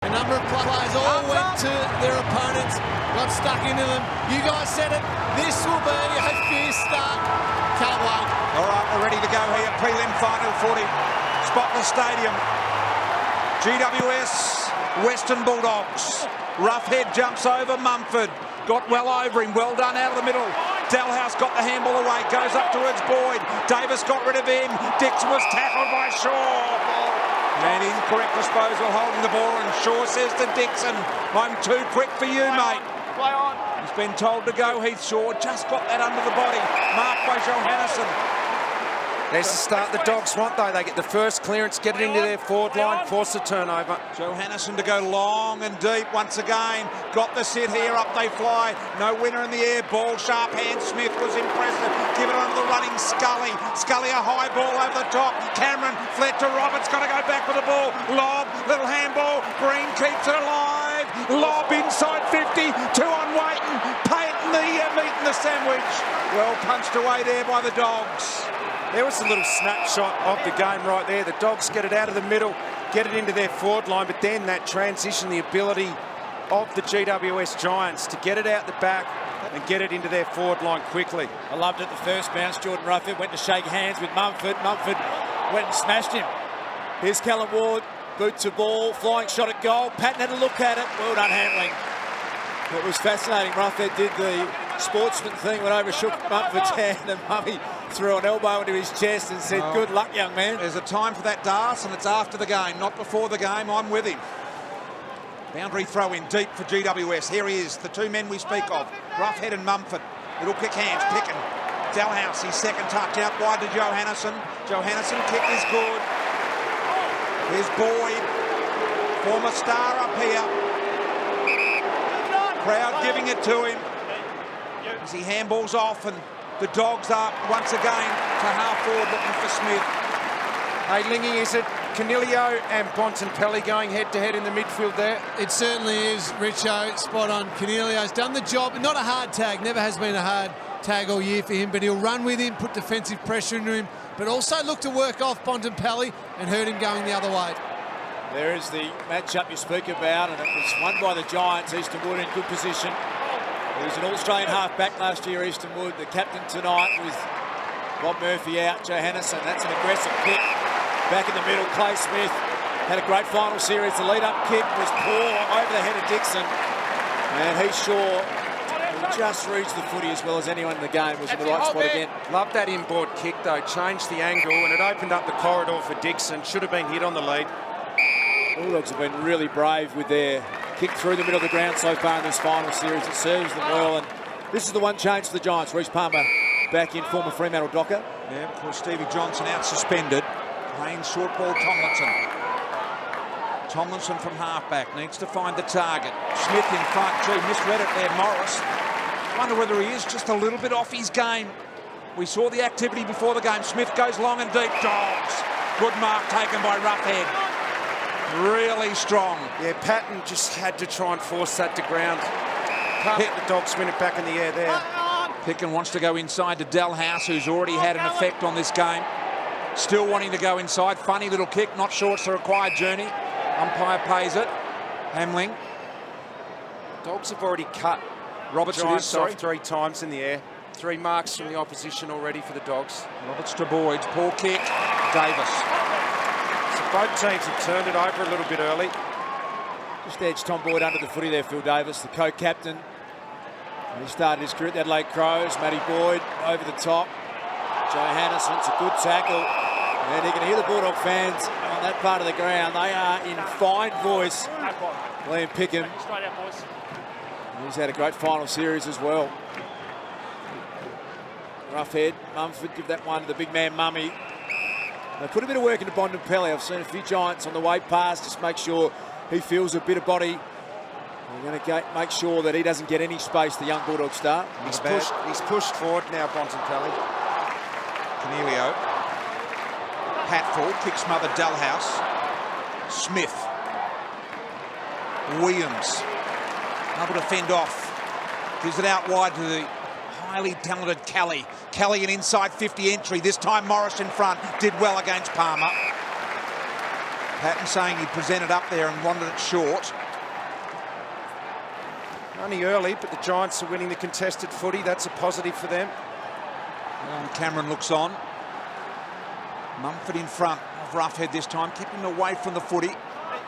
A number of players all went to their opponents, got stuck into them. You guys said it. This will be a fierce start. Can't wait. All right, we're ready to go here. Prelim final footy. Spotless Stadium. GWS, Western Bulldogs. Roughhead jumps over Mumford. Got well over him. Well done out of the middle. Dalhouse got the handball away. Goes up towards Boyd. Davis got rid of him. Dixon was tackled by Shaw. And incorrect disposal holding the ball, and Shaw says to Dixon, I'm too quick for you, mate. Play on. He's been told to go, Heath Shaw. Just got that under the body. Marked by Johannesson. There's the start the Dogs want, though. They get the first clearance, get it into their forward line, force the turnover. Johannesson to go long and deep once again. Got the sit here, up they fly. No winner in the air. Ball sharp hand. Smith was impressive. Give it on to the running Scully. Scully a high ball over the top. Cameron fled to Roberts. Got to go back with the ball. Lob, little handball. Green keeps it alive. Lob inside 50. Two on Waiton. Payton the meat in the sandwich. Well punched away there by the Dogs. There was a little snapshot of the game right there. The Dogs get it out of the middle, get it into their forward line, but then that transition, the ability of the GWS Giants to get it out the back and get it into their forward line quickly. I loved it the first bounce. Jordan Roughhead went to shake hands with Mumford. Mumford went and smashed him. Here's Callum Ward, boot to ball, flying shot at goal. Patton had a look at it. Well done handling. It was fascinating. Roughhead did the sportsman thing, went over, shook Mumford's hand, and Mummy threw an elbow into his chest and said, good luck, young man. There's a time for that dance, and it's after the game, not before the game. I'm with him. Boundary throw in deep for GWS. Here he is, the two men we speak of, Roughhead and Mumford. Little kick hands, Pickin. Dalhouse, his second touch out wide to Johannesson. Johannesson kick is good. Here's Boyd, former star up here. Crowd giving it to him as he handballs off, and the Dogs are once again to half forward looking for Smith. Hey, Lingy, is it Canilio and Bontempelli going head-to-head in the midfield there? It certainly is, Richo. Spot on. Canelio's done the job. Not a hard tag. Never has been a hard tag all year for him, but he'll run with him, put defensive pressure into him, but also look to work off Bontempelli and hurt him going the other way. There is the matchup you speak about, and it was won by the Giants. Easton Wood in good position. He was an All-Australian half-back last year, Easton Wood. The captain tonight with Bob Murphy out. Johannesson, that's an aggressive kick. Back in the middle, Clay Smith had a great final series. The lead-up kick was poor over the head of Dixon. And Heath Shaw, who just reads the footy as well as anyone in the game, was in the right spot again. Love that inboard kick, though. Changed the angle, and it opened up the corridor for Dixon. Should have been hit on the lead. Bulldogs have been really brave with their kick through the middle of the ground so far in this final series. It serves them well, and this is the one change for the Giants. Reece Palmer back in, former Fremantle Docker. Yeah, of course, Stevie Johnson out suspended. Playing short ball, Tomlinson. Tomlinson from halfback needs to find the target. Smith in front, gee, misread it there, Morris. Wonder whether he is just a little bit off his game. We saw the activity before the game. Smith goes long and deep. Dogs. Good mark taken by Roughhead. Really strong. Yeah, Patton just had to try and force that to ground. Can't let the Dogs win it back in the air there. Pickin wants to go inside to Dalhouse, who's already had an effect on this game. Still wanting to go inside. Funny little kick. Not sure it's the required journey. Umpire pays it. Hamling. Dogs have already cut Roberts Giants off 3 times in the air. 3 marks from the opposition already for the Dogs. Roberts to Boyd. Poor kick. Davis. Both teams have turned it over a little bit early. Just edged Tom Boyd under the footy there, Phil Davis, the co-captain. He started his career at the Adelaide Crows. Matty Boyd over the top. Johannesson, it's a good tackle. And you can hear the Bulldog fans on that part of the ground. They are in fine voice. Liam Pickham. He's had a great final series as well. Roughhead, Mumford, give that one to the big man Mummy. They put a bit of work into Bontempelli. I've seen a few Giants on the way past, just make sure he feels a bit of body. They're going to make sure that he doesn't get any space, the young Bulldog star. He's pushed forward now, Bontempelli. Canelio. Hatful, kick smothered Dalhouse. Smith. Williams. Able to fend off. Gives it out wide to the highly talented Kelly. Kelly an inside 50 entry. This time Morris in front. Did well against Palmer. Patton saying he presented up there and wanted it short. Only early, but the Giants are winning the contested footy. That's a positive for them. And Cameron looks on. Mumford in front of Roughhead this time, keeping him away from the footy.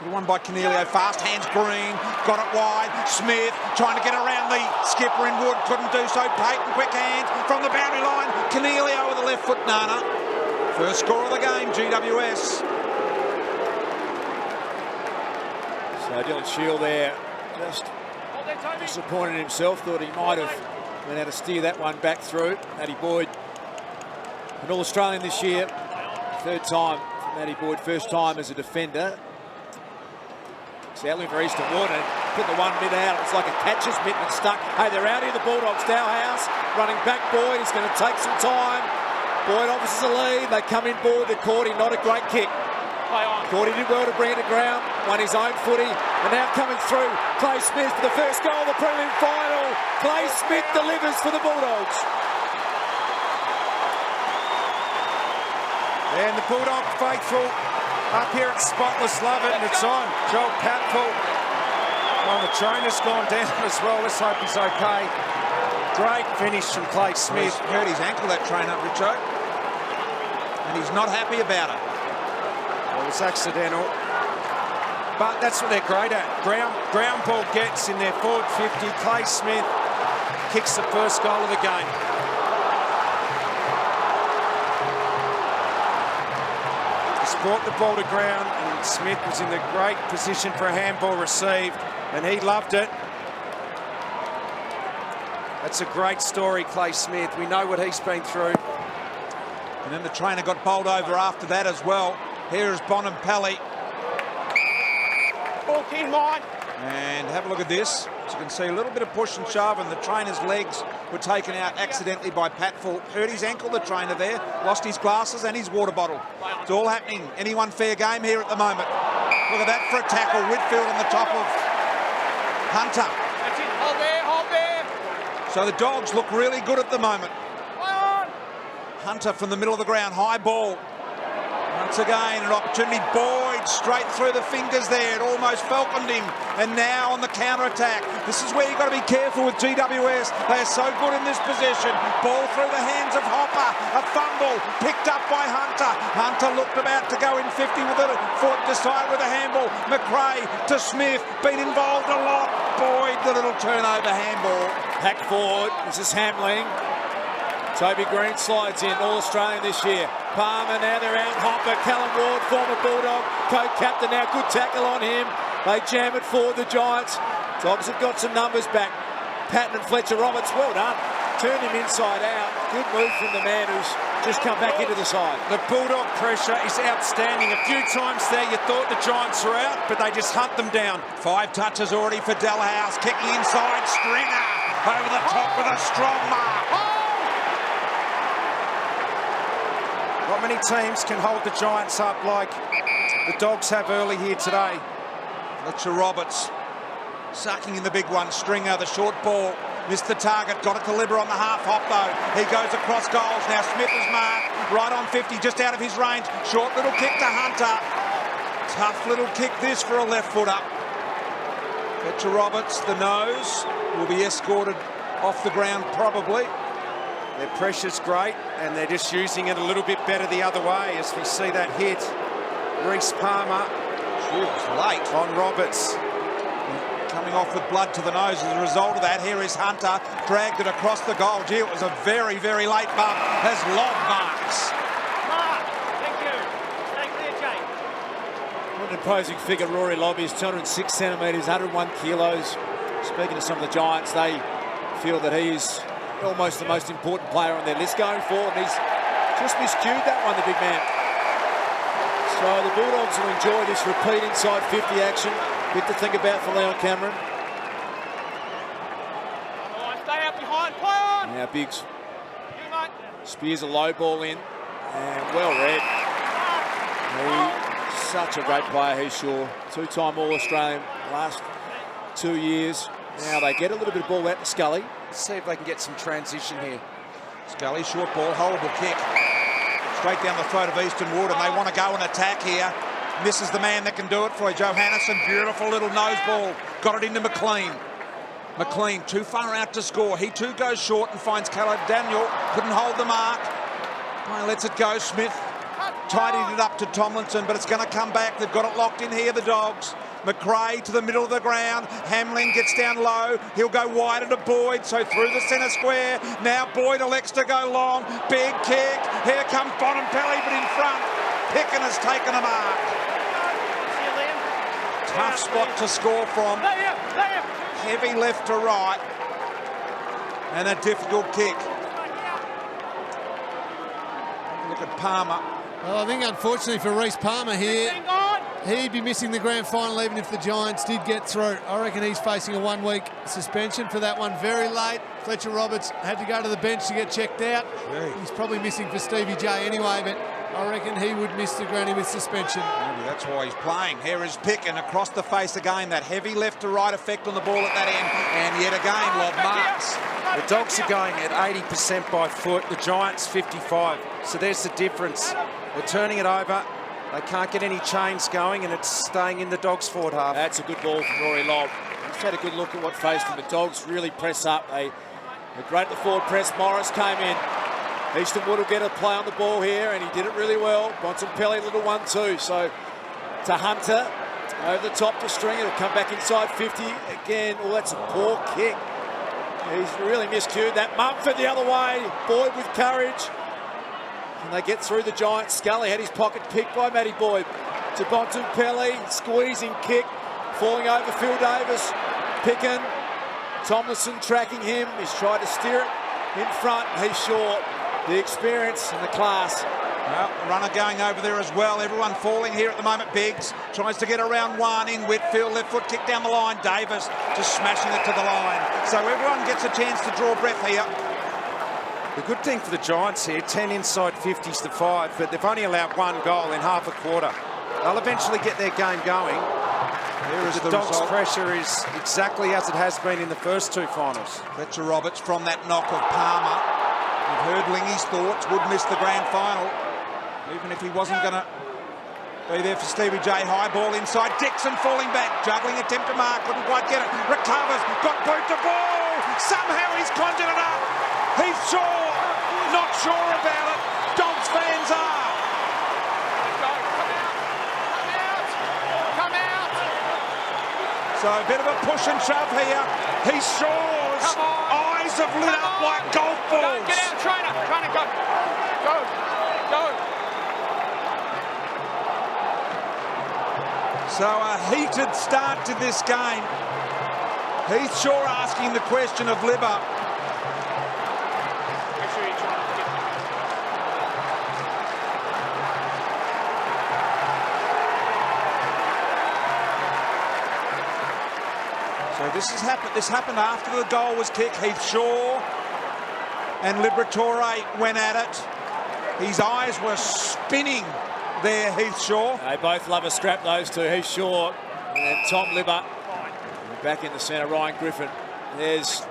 Good one by Cornelio, fast hands Green, got it wide. Smith trying to get around the skipper in Wood, couldn't do so. Payton, quick hands from the boundary line. Cornelio with a left foot nana. First score of the game, GWS. So Dylan Shield there, just disappointed himself. Thought he might have been able to steer that one back through. Matty Boyd, an All-Australian this year. Third time for Matty Boyd, first time as a defender. Settling for Easton Wood and put the one mid out. It's like a catcher's mitt and stuck. Hey, they're out here, the Bulldogs. Dowhouse running back Boyd. He's going to take some time. Boyd offers a lead. They come in board to Cordy. Not a great kick. Cordy did well to bring it to ground. Won his own footy. And now coming through, Clay Smith for the first goal of the prelim final. Clay Smith delivers for the Bulldogs. And the Bulldog faithful up here at Spotless love it, and it's on. Joel Patfull. Well, the trainer's gone down as well. Let's hope he's okay. Great finish from Clay Smith. He's hurt his ankle, that trainer, Richo. And he's not happy about it. It was accidental. But that's what they're great at. Ground ball gets in their forward 50. Clay Smith kicks the first goal of the game. Brought the ball to ground, and Smith was in the great position for a handball received, and he loved it. That's a great story, Clay Smith. We know what he's been through. And then the trainer got bowled over after that as well. Here is Bonampelli. Ball in mine. And have a look at this. As you can see, a little bit of push and shove, and the trainer's legs were taken out accidentally by Patfull. Hurt his ankle, the trainer there. Lost his glasses and his water bottle. It's all happening. Anyone fair game here at the moment. Look at that for a tackle. Whitfield on the top of Hunter. That's it. Hold there, hold there. So the Dogs look really good at the moment. On. Hunter from the middle of the ground. High ball. Once again, an opportunity. Boyd straight through the fingers there. It almost falconed him. And now on the counter-attack. This is where you've got to be careful with GWS. They are so good in this possession. Ball through the hands of Hopper. A fumble picked up by Hunter. Hunter looked about to go in 50 with it. Foot decided with a handball. McRae to Smith. Been involved a lot. Boyd, the little turnover handball. Pack forward. This is Hamling. Toby Green slides in, All-Australian this year. Palmer, now they're out. Hopper, Callum Ward, former Bulldog, co-captain now. Good tackle on him. They jam it forward, the Giants. Dogs have got some numbers back. Patton and Fletcher Roberts, well done. Turned him inside out. Good move from the man who's just come back into the side. The Bulldog pressure is outstanding. A few times there you thought the Giants were out, but they just hunt them down. 5 touches already for Delhouse. Kicking inside, Stringer over the top with a strong mark. Not many teams can hold the Giants up like the Dogs have early here today. Fletcher Roberts sucking in the big one. Stringer, the short ball, missed the target, got it to Libber on the half hop though. He goes across goals. Now Smith is marked right on 50, just out of his range. Short little kick to Hunter. Tough little kick this for a left footer. Fletcher Roberts, the nose, will be escorted off the ground probably. Their pressure's great, and they're just using it a little bit better the other way as we see that hit. Reece Palmer late on Roberts. Coming off with blood to the nose as a result of that. Here is Hunter, dragged it across the goal. Gee, it was a very, very late bump. Has long marks. Mark, thank you. Stay clear, Jay. What an imposing figure Rory Lobby is, 206 centimetres, 101 kilos. Speaking to some of the Giants, they feel that he is almost the most important player on their list going forward, and he's just miscued that one, the big man. So the Bulldogs will enjoy this repeat inside 50 action. Bit to think about for Leon Cameron. Come on, stay out behind, play on. Now Biggs You, mate. spears a low ball in, and well read. He's such a great player, he's sure. 2-time All-Australian last 2 years. Now they get a little bit of ball out to Scully. Let's see if they can get some transition here. Scully, short ball, horrible kick. Straight down the throat of Easton Wood, and they want to go and attack here. Misses the man that can do it for you. Johannesson, beautiful little nose ball. Got it into McLean. McLean too far out to score. He too goes short and finds Caleb Daniel. Couldn't hold the mark. Lets it go. Smith tidied it up to Tomlinson, but it's going to come back. They've got it locked in here, the Dogs. McRae to the middle of the ground. Hamlin gets down low. He'll go wide to Boyd, so through the centre square. Now Boyd elects to go long. Big kick. Here comes Bontempelli, but in front. Picken has taken a mark. Tough spot to score from. Heavy left to right. And a difficult kick. Look at Palmer. Well, I think unfortunately for Reece Palmer here, he'd be missing the grand final even if the Giants did get through. I reckon he's facing a 1-week suspension for that one. Very late. Fletcher Roberts had to go to the bench to get checked out. Gee. He's probably missing for Stevie J anyway, but I reckon he would miss the granny with suspension. Maybe that's why he's playing. Here is Picken across the face again. That heavy left to right effect on the ball at that end. And yet again, lob marks. The Dogs are going at 80% by foot. The Giants 55. So there's the difference. They're turning it over. They can't get any chains going, and it's staying in the Dogs' forward half. That's a good ball from Rory Lobb. Just had a good look at what faced him. The Dogs really press up. They're great at the forward press. Morris came in. Easton Wood will get a play on the ball here, and he did it really well. Bontempelli, little 1-2. So to Hunter, over the top to Stringer. It'll come back inside 50 again. Oh, that's a poor kick. He's really miscued that. Mumford the other way. Boyd with courage. And they get through the Giants. Scully had his pocket picked by Matty Boyd. To Bontempelli, squeezing kick. Falling over Phil Davis. Picken. Tomlinson tracking him. He's tried to steer it in front. He's short. The experience and the class. Well, runner going over there as well. Everyone falling here at the moment. Biggs tries to get around one in Whitfield. Left foot kick down the line. Davis just smashing it to the line. So everyone gets a chance to draw breath here. The good thing for the Giants here, 10 inside 50s to 5, but they've only allowed 1 goal in half a quarter. They'll eventually get their game going. Here is the Dogs' pressure is exactly as it has been in the first 2 finals. Fletcher Roberts from that knock of Palmer. We've heard Lingy's thoughts, would miss the grand final, even if he wasn't going to be there for Stevie J. High ball inside. Dixon falling back, juggling attempt to mark, couldn't quite get it. Recovers, got boot to ball. Somehow he's conjured it up. He's sure, not sure about it. Dogs fans are. Come out. So a bit of a push and shove here. He soars. Eyes have lit up like golf balls. Get out, trainer. Trainer, go. Go. Go. So a heated start to this game. He's sure asking the question of Libba. Make sure you try to get So this happened after the goal was kicked. Heath Shaw and Liberatore went at it. His eyes were spinning there, Heath Shaw. They both love a scrap, those two. Heath Shaw and then Tom Libba. Back in the centre, Ryan Griffin. There's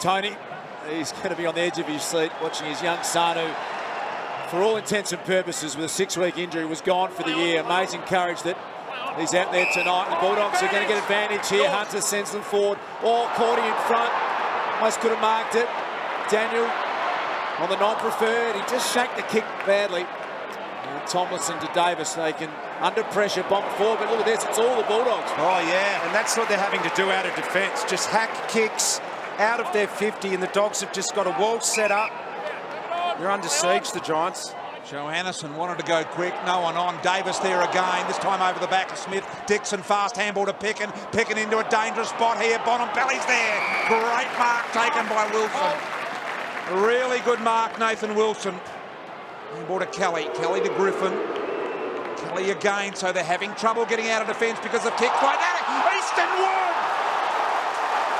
Tony. He's going to be on the edge of his seat watching his young son, who, for all intents and purposes, with a 6-week injury, was gone for the year. Amazing courage that he's out there tonight. The Bulldogs are going to get advantage here. Hunter sends them forward. All Cordy in front. Almost could have marked it. Daniel on the non-preferred. He just shanked the kick badly. And Tomlinson to Davis. They can, under pressure, bomb forward. But look at this. It's all the Bulldogs. Oh, yeah. And that's what they're having to do out of defence. Just hack kicks out of their 50, and the Dogs have just got a wall set up. They're under siege, the Giants. Johannesson wanted to go quick, no one on. Davis there again, this time over the back of Smith. Dixon fast handball to Picken. Picken into a dangerous spot here. Bontempelli's there. Great mark taken by Wilson. Really good mark, Nathan Wilson. Handball to Kelly. Kelly to Griffin. Kelly again, so they're having trouble getting out of defence because of kicks like that. Easton Wood!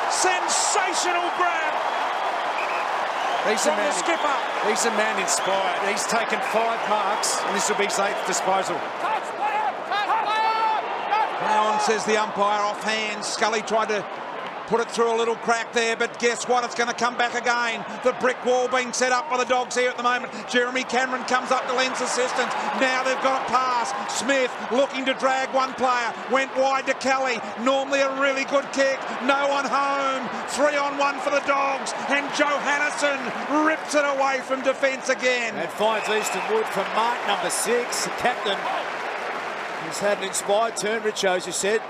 Sensational grab! He's a man inspired. He's taken 5 marks, and this will be his 8th disposal. Play on, says the umpire, off hands. Scully tried to Put it through a little crack there, but guess what? It's going to come back again. The brick wall being set up by the Dogs here at the moment. Jeremy Cameron comes up to lends assistance. Now they've got it past. Smith looking to drag one player. Went wide to Kelly. Normally a really good kick. No one home. 3-on-1 for the Dogs. And Johannison rips it away from defence again. And finds Easton Wood from mark number 6. The captain has had an inspired turn, Richo, as you said.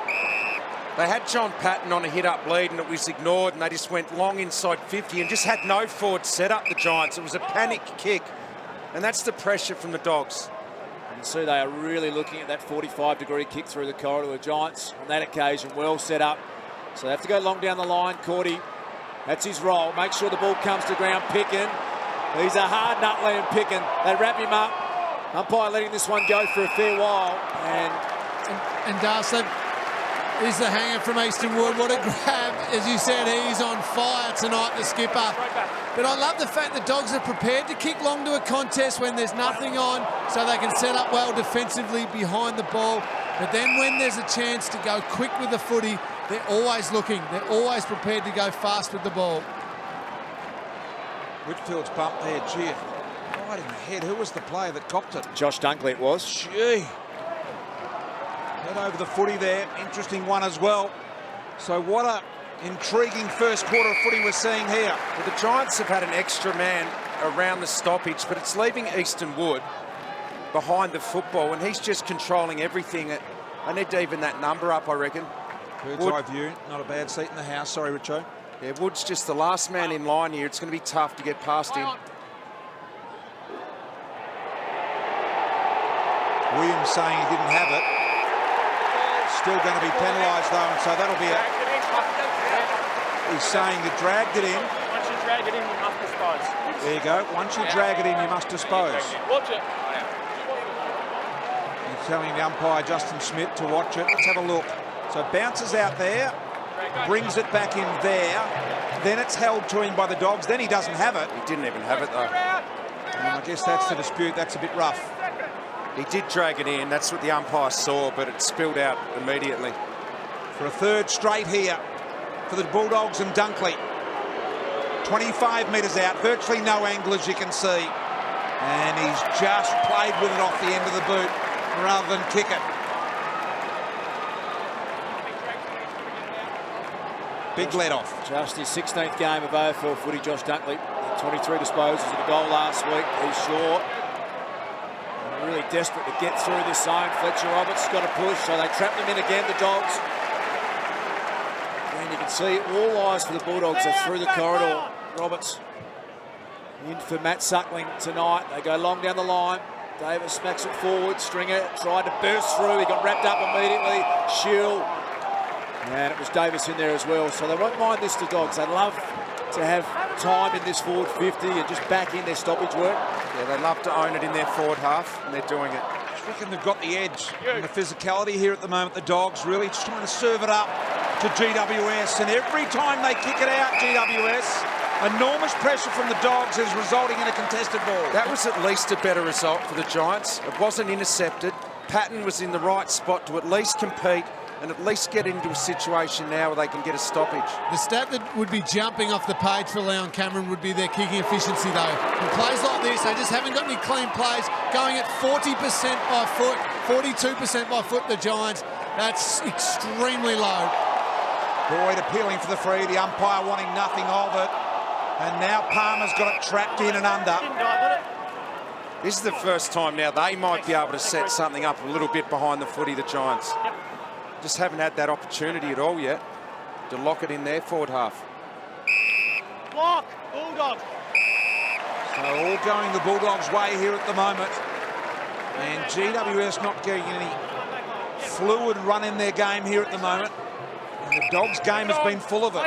They had John Patton on a hit-up lead and it was ignored, and they just went long inside 50 and just had no forward set up, the Giants. It was a panic kick, and that's the pressure from the Dogs. You can see they are really looking at that 45-degree kick through the corridor. The Giants, on that occasion, well set up. So they have to go long down the line. Cordy, that's his role. Make sure the ball comes to ground. Picken. He's a hard nut, Liam Picken. They wrap him up. Umpire letting this one go for a fair while. And Darcy, is the hanger from Easton Wood. What a grab. As you said, he's on fire tonight, the skipper. But I love the fact the Dogs are prepared to kick long to a contest when there's nothing on, so they can set up well defensively behind the ball. But then when there's a chance to go quick with the footy, they're always looking. They're always prepared to go fast with the ball. Whitfield's bump there, gee. Right in the head. Who was the player that copped it? Josh Dunkley it was. Gee. Head over the footy there. Interesting one as well. So what a intriguing first quarter of footy we're seeing here. Well, the Giants have had an extra man around the stoppage, but it's leaving Easton Wood behind the football, and he's just controlling everything. I need to even that number up, I reckon. Bird's eye view. Not a bad seat in the house. Sorry, Richo. Yeah, Wood's just the last man in line here. It's going to be tough to get past him. Williams saying he didn't have it. Still going to be penalised though, and so that'll be a... He's saying you dragged it in. Once you drag it in, you must dispose. There you go. Once you drag it in, you must dispose. Watch it. He's telling the umpire, Justin Smith, to watch it. Let's have a look. So bounces out there, brings it back in there. Then it's held to him by the Dogs. Then he doesn't have it. He didn't even have it, though. And I guess that's the dispute. That's a bit rough. He did drag it in. That's what the umpire saw, but it spilled out immediately. For a third straight here for the Bulldogs and Dunkley. 25 metres out, virtually no angle as you can see. And he's just played with it off the end of the boot rather than kick it. Big let off. Just his 16th game of AFL footy, Josh Dunkley. 23 disposals of the goal last week. He's short. Really desperate to get through this zone. Fletcher Roberts got a push, so they trap them in again, the Dogs. And you can see all eyes for the Bulldogs are through the corridor. Roberts in for Matt Suckling tonight. They go long down the line. Davis smacks it forward. Stringer tried to burst through. He got wrapped up immediately. Shield. And it was Davis in there as well. So they won't mind this, the Dogs. They love to have time in this forward 50 and just back in their stoppage work. Yeah, they love to own it in their forward half, and they're doing it. I reckon they've got the edge and the physicality here at the moment. The Dogs really just trying to serve it up to GWS, and every time they kick it out, GWS, enormous pressure from the Dogs is resulting in a contested ball. That was at least a better result for the Giants. It wasn't intercepted. Patton was in the right spot to at least compete and at least get into a situation now where they can get a stoppage. The stat that would be jumping off the page for Leon Cameron would be their kicking efficiency, though. In plays like this, they just haven't got any clean plays. Going at 40% by foot, 42% by foot, the Giants. That's extremely low. Boyd appealing for the free, the umpire wanting nothing of it. And now Palmer's got it trapped in and under. This is the first time now they might be able to set something up a little bit behind the footy, the Giants. Just haven't had that opportunity at all yet to lock it in their forward half. Block, Bulldogs. So all going the Bulldogs' way here at the moment. And GWS not getting any fluid run in their game here at the moment. And the Dogs' game has been full of it.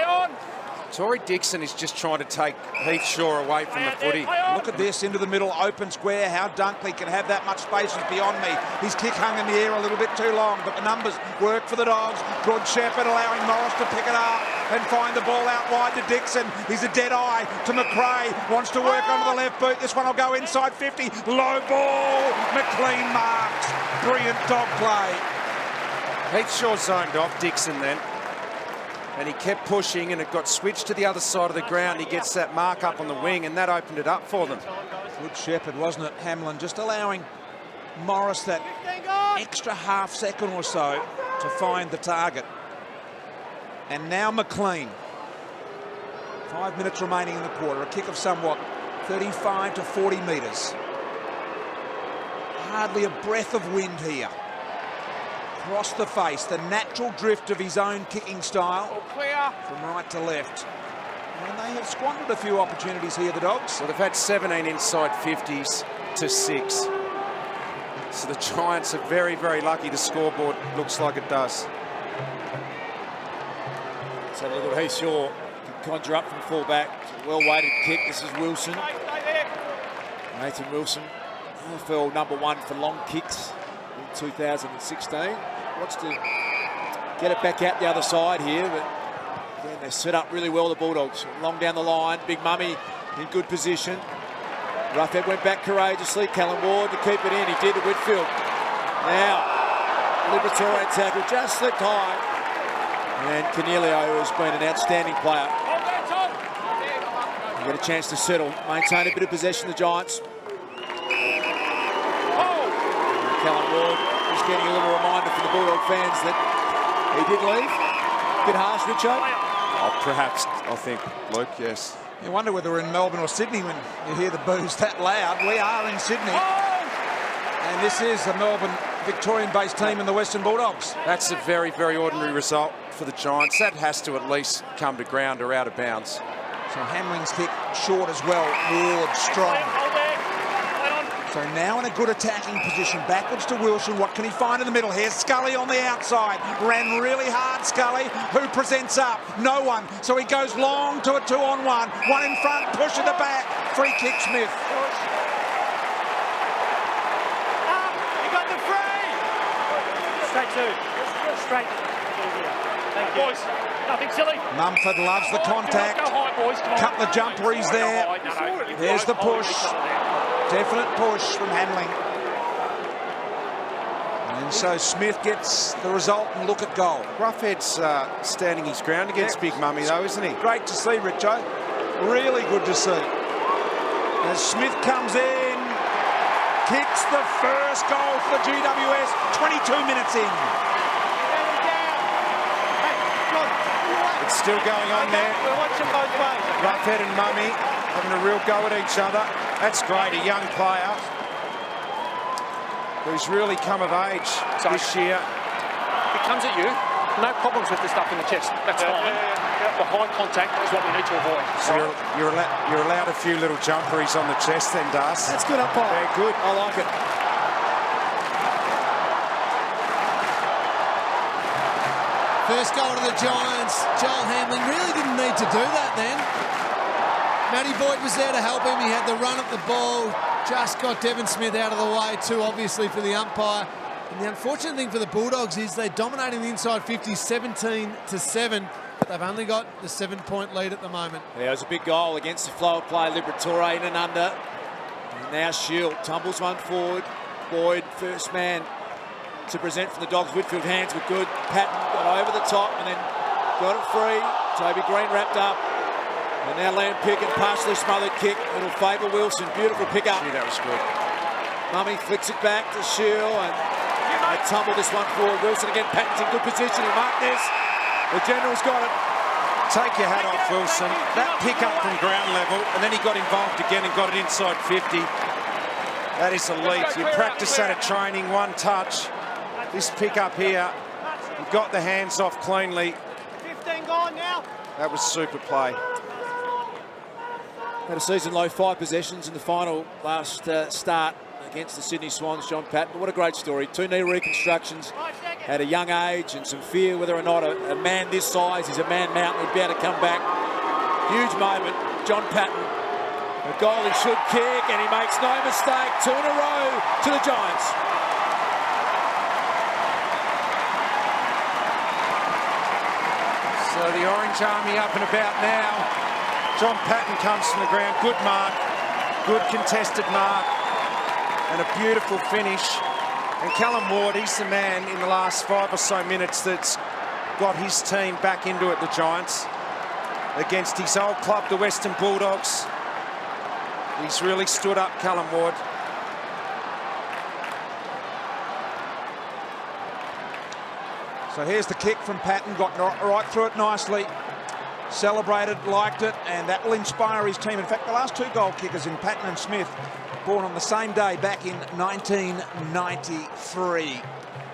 Tory Dixon is just trying to take Heath Shaw away from the footy. Look at this, into the middle, open square. How Dunkley can have that much space is beyond me. His kick hung in the air a little bit too long, but the numbers work for the Dogs. Good Shepherd allowing Morris to pick it up and find the ball out wide to Dixon. He's a dead eye to McRae. Wants to work onto the left boot. This one will go inside 50. Low ball. McLean marks. Brilliant Dog play. Heath Shaw zoned off Dixon then. and he kept pushing, and it got switched to the other side of the ground. He gets that mark up on the wing, and that opened it up for them. Good shepherd, wasn't it? Hamlin just allowing Morris that extra half second or so to find the target. And now McLean. 5 minutes remaining in the quarter. A kick of somewhat 35 to 40 metres. Hardly a breath of wind here. Across the face, the natural drift of his own kicking style from right to left. And they have squandered a few opportunities here, the Dogs. Well, they've had 17 inside 50s to 6. So the Giants are very, very lucky. The scoreboard looks like it does. Let's have a look at Heath Shaw. Can conjure up from fullback. Well-weighted kick. This is Wilson. Nathan Wilson, AFL #1 for long kicks in 2016. Wants to get it back out the other side here, but again, they set up really well, the Bulldogs. Long down the line, Big Mummy in good position. Roughhead went back courageously. Callum Ward to keep it in. He did to Whitfield. Now, Liberatore tackle just slipped high. And Cornelio has been an outstanding player. He got a chance to settle, maintain a bit of possession, the Giants. Callum Ward just getting a little reminder for the Bulldog fans that he did leave. Bit harsh, Richo. Oh, perhaps, I think, Luke, yes. You wonder whether we're in Melbourne or Sydney when you hear the boos that loud. We are in Sydney. And this is a Melbourne Victorian-based team in the Western Bulldogs. That's a very, very ordinary result for the Giants. That has to at least come to ground or out of bounds. So Hamlin's kick short as well. Ward strong. So now in a good attacking position. Backwards to Wilson. What can he find in the middle? Here's Scully on the outside. Ran really hard, Scully. Who presents up? No one. So he goes long to a 2-on-1. One in front, push at the back. Free kick, Smith. You got the free! Straight two. Straight. Thank you. Boys, nothing silly. Mumford loves the contact. Go high, boys. Come on. Couple of jumperies there. There's the push. Definite push from Hamling. And so Smith gets the result and look at goal. Roughhead's standing his ground against Big Mummy, though, isn't he? Great to see, Richo. Really good to see. As Smith comes in, kicks the first goal for the GWS, 22 minutes in. It's still going on there. We're watching both ways. Roughhead and Mummy having a real go at each other. That's great, a young player who's really come of age this year. It comes at you. No problems with the stuff in the chest. That's fine. Behind contact is what we need to avoid. So you're allowed a few little jumperies on the chest then, Das. That's good umpire. Very good. I like it. First goal to the Giants. Joel Hamlin really didn't need to do that then. Matty Boyd was there to help him. He had the run at the ball. Just got Devon Smith out of the way too, obviously, for the umpire. And the unfortunate thing for the Bulldogs is they're dominating the inside 50, 17-7. They've only got the 7-point lead at the moment. Yeah, it was a big goal against the flow of play. Liberatore in and under. And now Shield tumbles one forward. Boyd, first man to present from the Dogs. Whitfield hands were good. Patton got over the top and then got it free. Toby Green wrapped up. And now Liam Pickett, partially smothered kick. It'll favour Wilson. Beautiful pick up. Gee, that was good. Mummy flicks it back to Shield and they tumble this one forward. Wilson again. Patton's in good position. He marked this. The General's got it. Take your hat off, Wilson. That pick up from ground level, and then he got involved again and got it inside 50. That is elite. You practice that at training, one touch. This pick up here, he got the hands off cleanly. 15 gone now. That was super play. Had a season low 5 possessions in the final last start against the Sydney Swans, John Patton. But what a great story. 2 knee reconstructions at a young age and some fear whether or not a man this size is a man mountain would be able to come back. Huge moment. John Patton, a goal he should kick and he makes no mistake. 2 in a row to the Giants. So the Orange Army up and about now. John Patton comes from the ground. Good mark. Good contested mark. And a beautiful finish. And Callum Ward, he's the man in the last 5 or so minutes that's got his team back into it, the Giants, against his old club, the Western Bulldogs. He's really stood up, Callum Ward. So here's the kick from Patton, got right through it nicely. Celebrated, liked it, and that will inspire his team. In fact, the last two goal kickers in Patton and Smith, born on the same day back in 1993.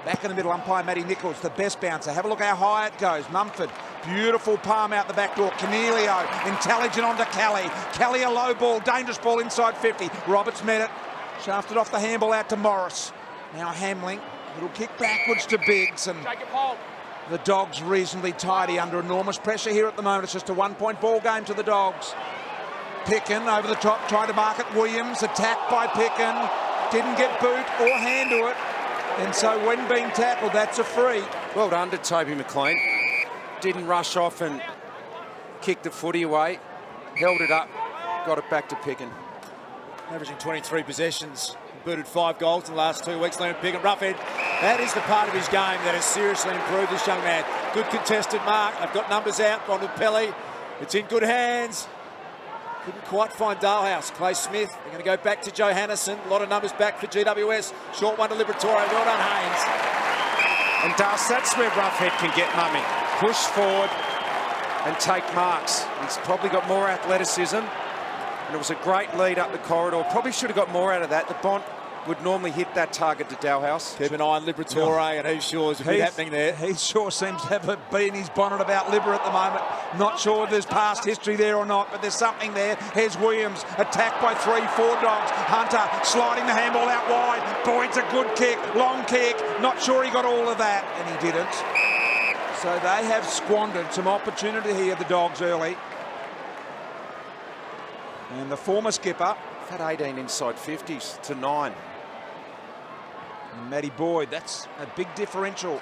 Back in the middle, umpire Matty Nichols, the best bouncer. Have a look how high it goes. Mumford, beautiful palm out the back door. Cornelio, intelligent onto Kelly. Kelly, a low ball, dangerous ball inside 50. Roberts met it, shafted off the handball out to Morris. Now Hamling, little kick backwards to Biggs, and the Dogs reasonably tidy under enormous pressure here at the moment. It's just a 1-point ball game to the Dogs. Picken over the top, trying to mark it. Williams, attacked by Picken. Didn't get boot or hand to it. And so when being tackled, that's a free. Well done to Toby McLean. Didn't rush off and kick the footy away. Held it up, got it back to Picken. Averaging 23 possessions. Booted 5 goals in the last 2 weeks. Liam Picken, roughhead. That is the part of his game that has seriously improved this young man. Good contested mark. They've got numbers out. Bontempelli. It's in good hands. Couldn't quite find Dalhouse. Clay Smith. They're going to go back to Johannison. A lot of numbers back for GWS. Short one to Liberatore. Well done, Haynes. And Das, that's where Roughhead can get mummy. Push forward and take marks. He's probably got more athleticism. And it was a great lead up the corridor. Probably should have got more out of that. The Bont would normally hit that target to Dalhouse. Keep an eye on Liberatore, and he's sure there's a bit happening there. He sure seems to have a bee in his bonnet about Libber at the moment. Not sure if there's past history there or not, but there's something there. Here's Williams, attacked by 3-4 Dogs. Hunter sliding the handball out wide. Boyd's a good kick, long kick. Not sure he got all of that, and he didn't. So they have squandered some opportunity here, the Dogs, early. And the former skipper Had 18 inside 50s to 9. And Matty Boyd, that's a big differential.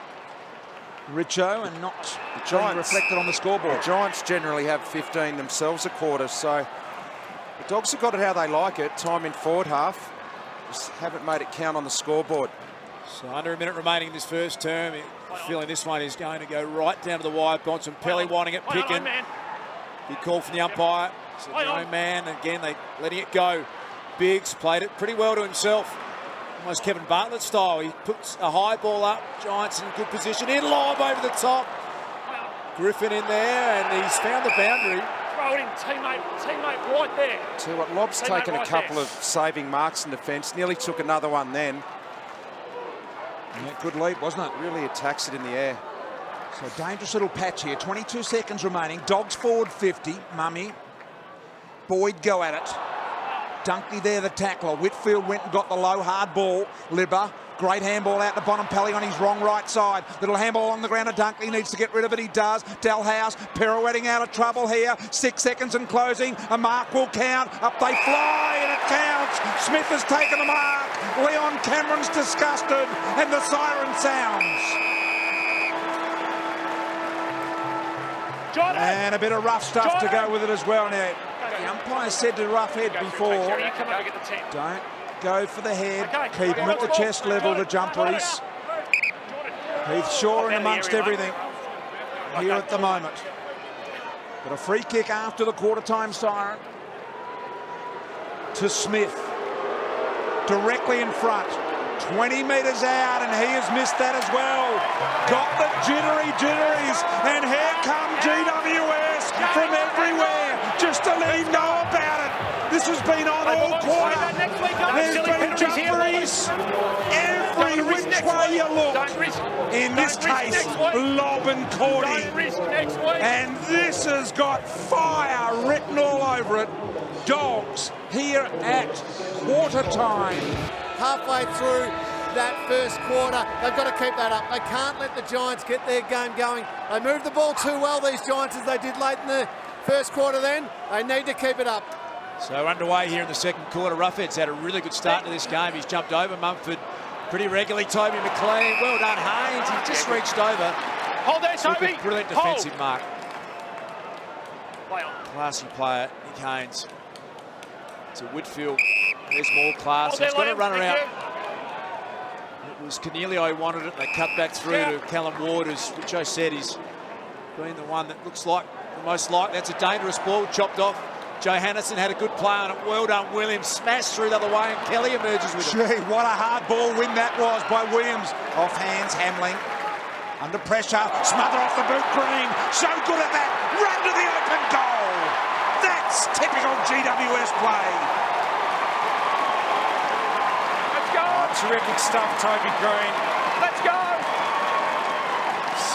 Richo, and not The Giants reflected on the scoreboard. The Giants generally have 15 themselves a quarter, so the Dogs have got it how they like it. Time in forward half. Just haven't made it count on the scoreboard. So under a minute remaining in this first term. Feeling this one is going to go right down to the wire. Bontempelli wanting it, Picken. Big call from the umpire. So the own man, again, they letting it go. Biggs played it pretty well to himself. Almost Kevin Bartlett style. He puts a high ball up. Giants in good position. In lob over the top. Griffin in there, and he's found the boundary. Throw it in, teammate right there. Tell you what, Lob's taken a couple of saving marks in defence. Nearly took another one then. Yeah, good leap, wasn't it? Really attacks it in the air. So dangerous little patch here. 22 seconds remaining. Dogs forward 50. Mummy. Boyd go at it. Dunkley there, the tackler. Whitfield went and got the low hard ball. Libber, great handball out to Bontempelli on his wrong right side. Little handball along the ground to Dunkley. Needs to get rid of it. He does. Dalhouse pirouetting out of trouble here. 6 seconds and closing. A mark will count. Up they fly and it counts. Smith has taken a mark. Leon Cameron's disgusted and the siren sounds. And a bit of rough stuff to go with it as well now. The umpire said to Roughhead before, don't go for the head, keep him at the chest level, the jumperies. Heath Shaw in amongst everything here at the moment. But a free kick after the quarter-time siren to Smith. Directly in front. 20 metres out, and he has missed that as well. Got the jitteries, and here come GWS from everywhere just to let him know about it. This has been on all quarter. There's been jumperies every which way you look. In this case, lob and Cordy. And this has got fire written all over it. Dogs here at quarter time. Halfway through that first quarter, they've got to keep that up. They can't let the Giants get their game going. They moved the ball too well, these Giants, as they did late in the first quarter then. They need to keep it up. So underway here in the second quarter. Roughhead's had a really good start to this game. He's jumped over Mumford pretty regularly. Toby McLean, well done Haynes. He just reached over. Hold there, Toby. Brilliant defensive mark. Classy player, Nick Haynes. To Whitfield. There's more class. He's got to run around. It was Cornelio who wanted it. They cut back through to Callum Ward, which I said is Green, the one that looks like the most like. That's a dangerous ball, chopped off. Johannesson had a good play on it. Well done, Williams. Smashed through the other way, and Kelly emerges with it. Gee, what a hard ball win that was by Williams. Off hands, Hamling. Under pressure, smother off the boot, Green. So good at that. Run to the open goal. That's typical GWS play. Let's go. Terrific stuff, Toby Green. Let's go.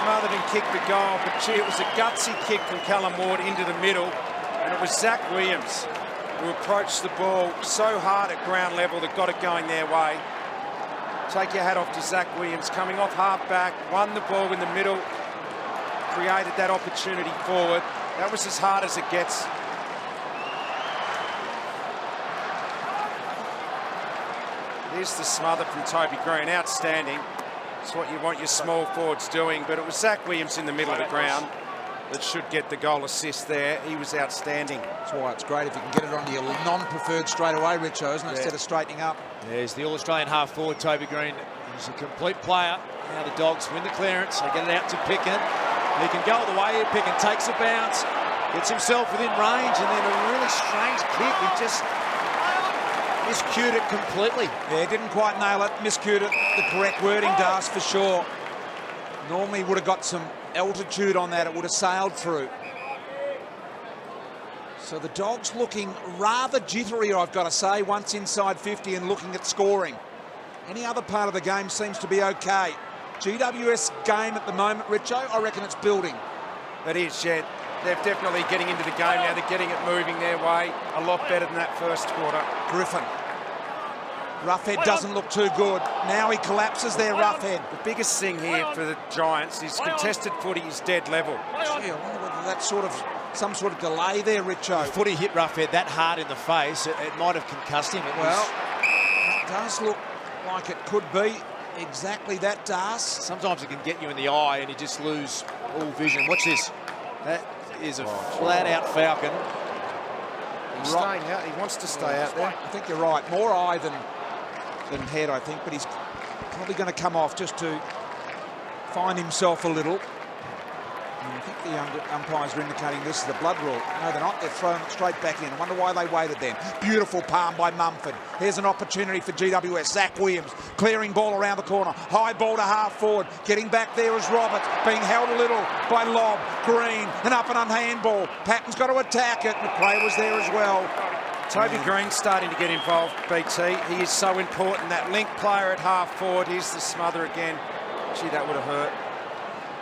Smothered and kicked the goal, but gee, it was a gutsy kick from Callum Ward into the middle, and it was Zach Williams who approached the ball so hard at ground level that got it going their way. Take your hat off to Zach Williams, coming off half-back, won the ball in the middle, created that opportunity forward. That was as hard as it gets. There's the smother from Toby Green, outstanding. It's what you want your small forwards doing, but it was Zach Williams in the middle of the ground that should get the goal assist there. He was outstanding. That's why it's great if you can get it onto your non-preferred straight away, Richo, isn't it? Instead of straightening up. There's the All-Australian half-forward, Toby Green. He's a complete player. Now the Dogs win the clearance. They get it out to Picken. He can go all the way here. Picken takes a bounce, gets himself within range, and then a really strange kick. He just miscued it completely. Yeah, didn't quite nail it. Miscued it. The correct wording, Das, for sure. Normally would have got some altitude on that. It would have sailed through. So the Dogs looking rather jittery, I've got to say, once inside 50 and looking at scoring. Any other part of the game seems to be okay. GWS game at the moment, Richo, I reckon it's building. It is, yeah. They're definitely getting into the game now. They're getting it moving their way a lot better than that first quarter. Griffin. Roughhead doesn't look too good. Now he collapses there, Roughhead. The biggest thing here for the Giants is contested footy is dead level. Gee, I wonder whether that's some sort of delay there, Richo. The footy hit Roughhead that hard in the face, it might have concussed him. It does look like it could be exactly that, Das. Sometimes it can get you in the eye and you just lose all vision. Watch this. That is a flat-out Falcon. He's staying out. He wants to stay out there. I think you're right. More eye than head, I think, but he's probably going to come off just to find himself a little. And I think the umpires are indicating this is the blood rule. No, they're not. They're throwing it straight back in. I wonder why they waited then. Beautiful palm by Mumford. Here's an opportunity for GWS. Zach Williams clearing ball around the corner. High ball to half forward. Getting back there is Roberts. Being held a little by Lobb. Green. An up and on handball. Patton's got to attack it. McRae was there as well. Toby Green's starting to get involved, BT. He is so important. That link player at half forward. Here's the smother again. Gee, that would have hurt.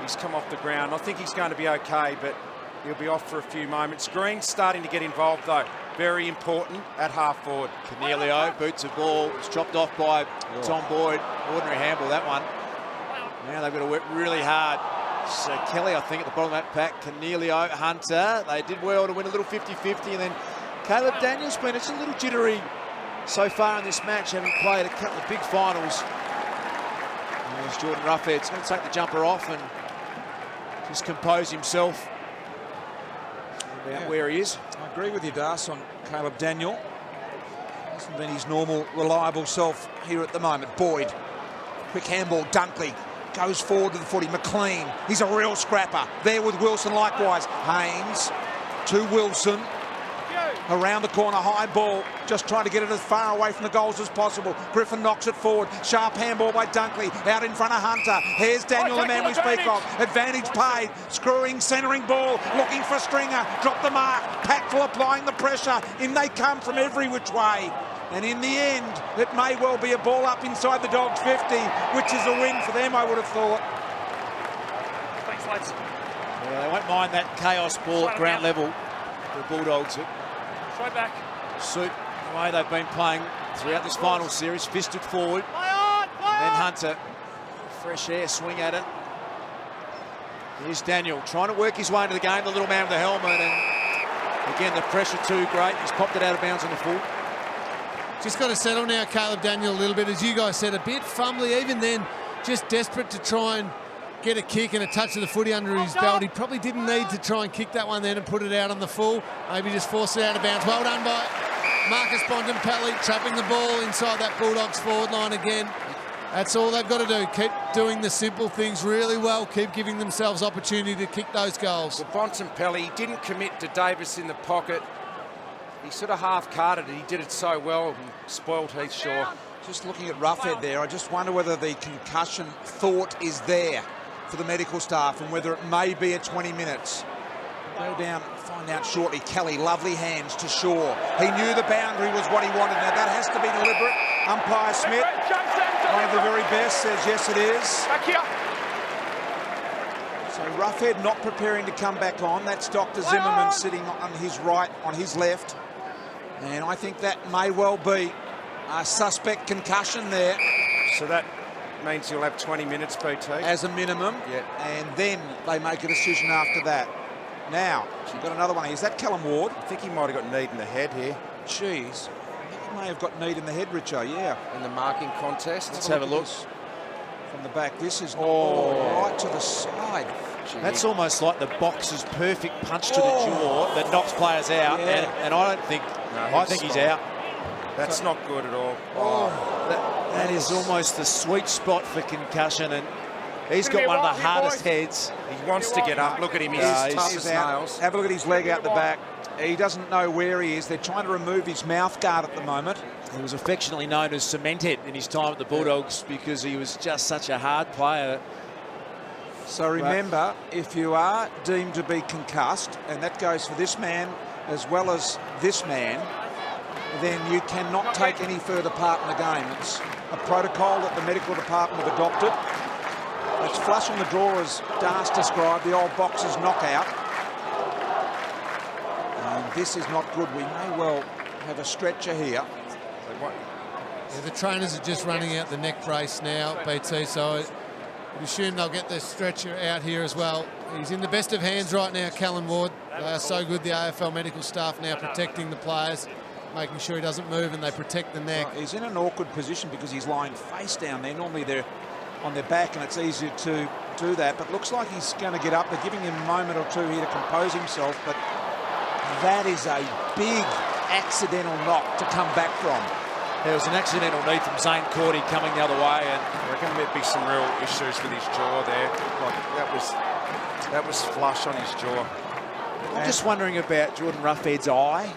He's come off the ground. I think he's going to be okay, but he'll be off for a few moments. Green's starting to get involved, though. Very important at half forward. Cornelio boots a ball. It's chopped off by Tom Boyd. Ordinary handball, that one. Now they've got to work really hard. So Kelly, I think, at the bottom of that pack. Cornelio, Hunter. They did well to win a little 50-50. And then Caleb Daniels been just a little jittery so far in this match, having played a couple of big finals. There's Jordan Roughhead's going to take the jumper off and just compose himself about where he is. I agree with you, Das, on Caleb Daniel. Hasn't been his normal, reliable self here at the moment. Boyd, quick handball, Dunkley goes forward to the footy. McLean, he's a real scrapper. There with Wilson likewise. Haynes to Wilson. Around the corner, high ball, just trying to get it as far away from the goals as possible. Griffin knocks it forward. Sharp handball by Dunkley, out in front of Hunter. Here's Daniel, the man we speak of. Advantage paid, screwing, centering ball, looking for Stringer. Drop the mark, Packful applying the pressure. In they come from every which way. And in the end, it may well be a ball up inside the Dogs 50, which is a win for them, I would have thought. Thanks, lads. Yeah, they won't mind that chaos ball at ground level. The Bulldogs Straight back. suit the way they've been playing throughout this final series. Fisted forward. Then Hunter, fresh air, swing at it. Here's Daniel trying to work his way into the game, the little man with the helmet, and again the pressure too great. He's popped it out of bounds on the full. Just got to settle now, Caleb Daniel, a little bit, as you guys said, a bit fumbly. Even then, just desperate to try and get a kick and a touch of the footy under his belt. He probably didn't need to try and kick that one then and put it out on the full. Maybe just force it out of bounds. Well done by Marcus Bontempelli, trapping the ball inside that Bulldogs forward line again. That's all they've got to do. Keep doing the simple things really well. Keep giving themselves opportunity to kick those goals. Well, Bontempelli didn't commit to Davis in the pocket. He sort of half-carded it. He did it so well and spoiled Heath Shaw. Just looking at Roughhead there, I just wonder whether the concussion thought is there for the medical staff and whether it may be at 20 minutes. Go down, find out shortly. Kelly, lovely hands to Shaw. He knew the boundary was what he wanted. Now that has to be deliberate. Umpire Smith, one of the very best, says yes it is. Back here. So Roughhead not preparing to come back on. That's Dr. Zimmerman sitting on his right, on his left. And I think that may well be a suspect concussion there. So that means you'll have 20 minutes, BT. As a minimum. Yeah. And then they make a decision after that. Now, you've got another one. Is that Callum Ward? I think he might have got kneed in the head here. Jeez. I think he may have got kneed in the head, Richo, yeah. In the marking contest. Let's have a look. From the back. This is right to the side. Gee. That's almost like the boxer's perfect punch to the jaw that knocks players out. Yeah. And I don't think, I think he's out. That's not good at all. That is almost the sweet spot for concussion, and he's got one of the hardest heads. He wants to get up. Look at him. He's tough as nails. Have a look at his leg out the back. He doesn't know where he is. They're trying to remove his mouth guard at the moment. He was affectionately known as Cementhead in his time at the Bulldogs because he was just such a hard player. So remember, if you are deemed to be concussed, and that goes for this man as well as this man, then you cannot take any further part in the game. It's a protocol that the medical department have adopted. It's flush on the draw, as Das described, the old boxer's knockout. And this is not good. We may well have a stretcher here. Yeah, the trainers are just running out the neck brace now, BT, so I would assume they'll get the stretcher out here as well. He's in the best of hands right now, Callum Ward. They are so good, the AFL medical staff now protecting the players, making sure he doesn't move, and they protect the neck. He's in an awkward position because he's lying face down there. Normally they're on their back and it's easier to do that, but looks like he's going to get up. They're giving him a moment or two here to compose himself, but that is a big accidental knock to come back from. There was an accidental knee from Zane Cordy coming the other way, and I reckon there'd be some real issues with his jaw there. Like that was flush on his jaw. I'm just wondering about Jordan Roughhead's eye,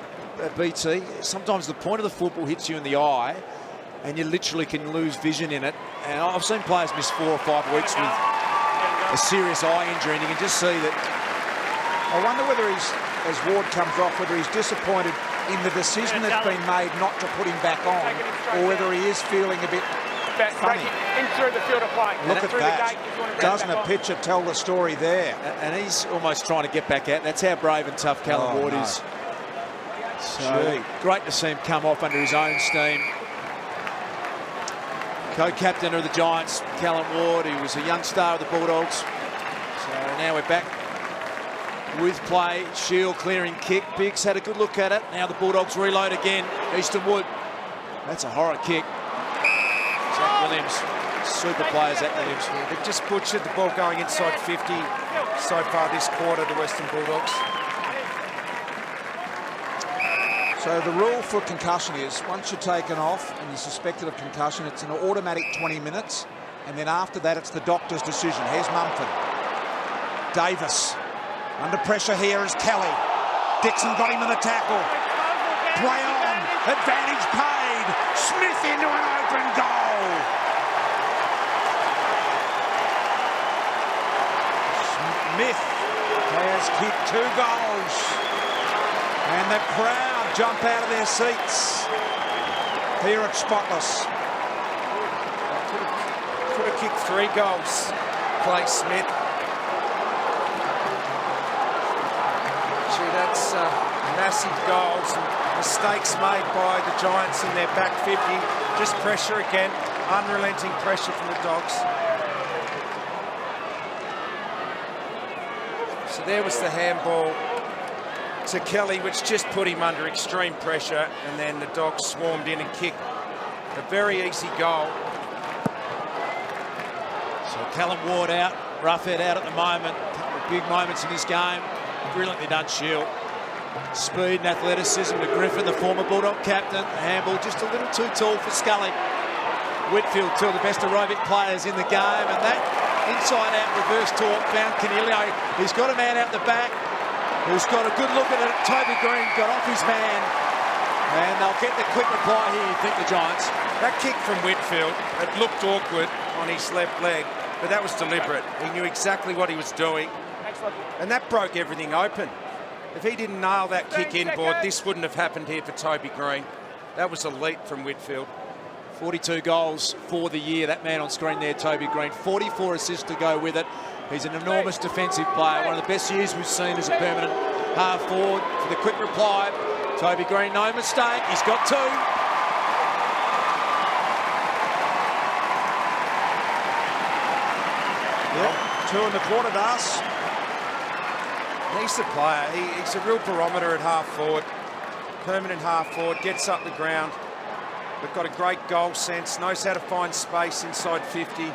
BT. Sometimes the point of the football hits you in the eye, and you literally can lose vision in it. And I've seen players miss 4 or 5 weeks with a serious eye injury, and you can just see that. I wonder whether he's, as Ward comes off, whether he's disappointed in the decision that's been made not to put him back on, or whether he is feeling a bit funny. In through the field of play. Look at that. Doesn't a pitcher tell the story there? And he's almost trying to get back out. That's how brave and tough Callum Ward is. So great to see him come off under his own steam. Co-captain of the Giants, Callum Ward, he was a young star of the Bulldogs. So now we're back with play. Shield clearing kick. Biggs had a good look at it. Now the Bulldogs reload again. Easton Wood. That's a horror kick. Zach Williams. Super player, Zach Williams. They've just butchered the ball going inside 50 so far this quarter, the Western Bulldogs. So the rule for concussion is once you're taken off and you're suspected of concussion, it's an automatic 20 minutes. And then after that, it's the doctor's decision. Here's Mumford. Davis. Under pressure here is Kelly. Dixon got him in the tackle. Play on. Advantage paid. Smith into an open goal. Smith has kicked 2 goals. And the crowd jump out of their seats here at Spotless. Could have kicked 3 goals. Clay Smith. That's massive goals and mistakes made by the Giants in their back 50. Just pressure again, unrelenting pressure from the Dogs. So there was the handball to Kelly, which just put him under extreme pressure, and then the Dogs swarmed in and kicked a very easy goal. So Callum Ward out, Roughhead out at the moment. A couple of big moments in this game. Brilliantly done, Shield. Speed and athleticism to Griffin, the former Bulldog captain. The handball just a little too tall for Scully. Whitfield, two of the best aerobic players in the game, and that inside-out reverse talk found Canelio. He's got a man out the back who's got a good look at it. Toby Green got off his man, and they'll get the quick reply here, you think, the Giants. That kick from Whitfield, it looked awkward on his left leg, but that was deliberate. He knew exactly what he was doing, and that broke everything open. If he didn't nail that kick inboard, this wouldn't have happened here for Toby Green. That was elite from Whitfield. 42 goals for the year. That man on screen there, Toby Green, 44 assists to go with it. He's an enormous defensive player, one of the best years we've seen as a permanent half forward. For the quick reply, Toby Green, no mistake, he's got two. Yep, 2 in the quarter, Das. He's the player. He's a real barometer at half forward. Permanent half forward, gets up the ground. But got a great goal sense, knows how to find space inside 50. He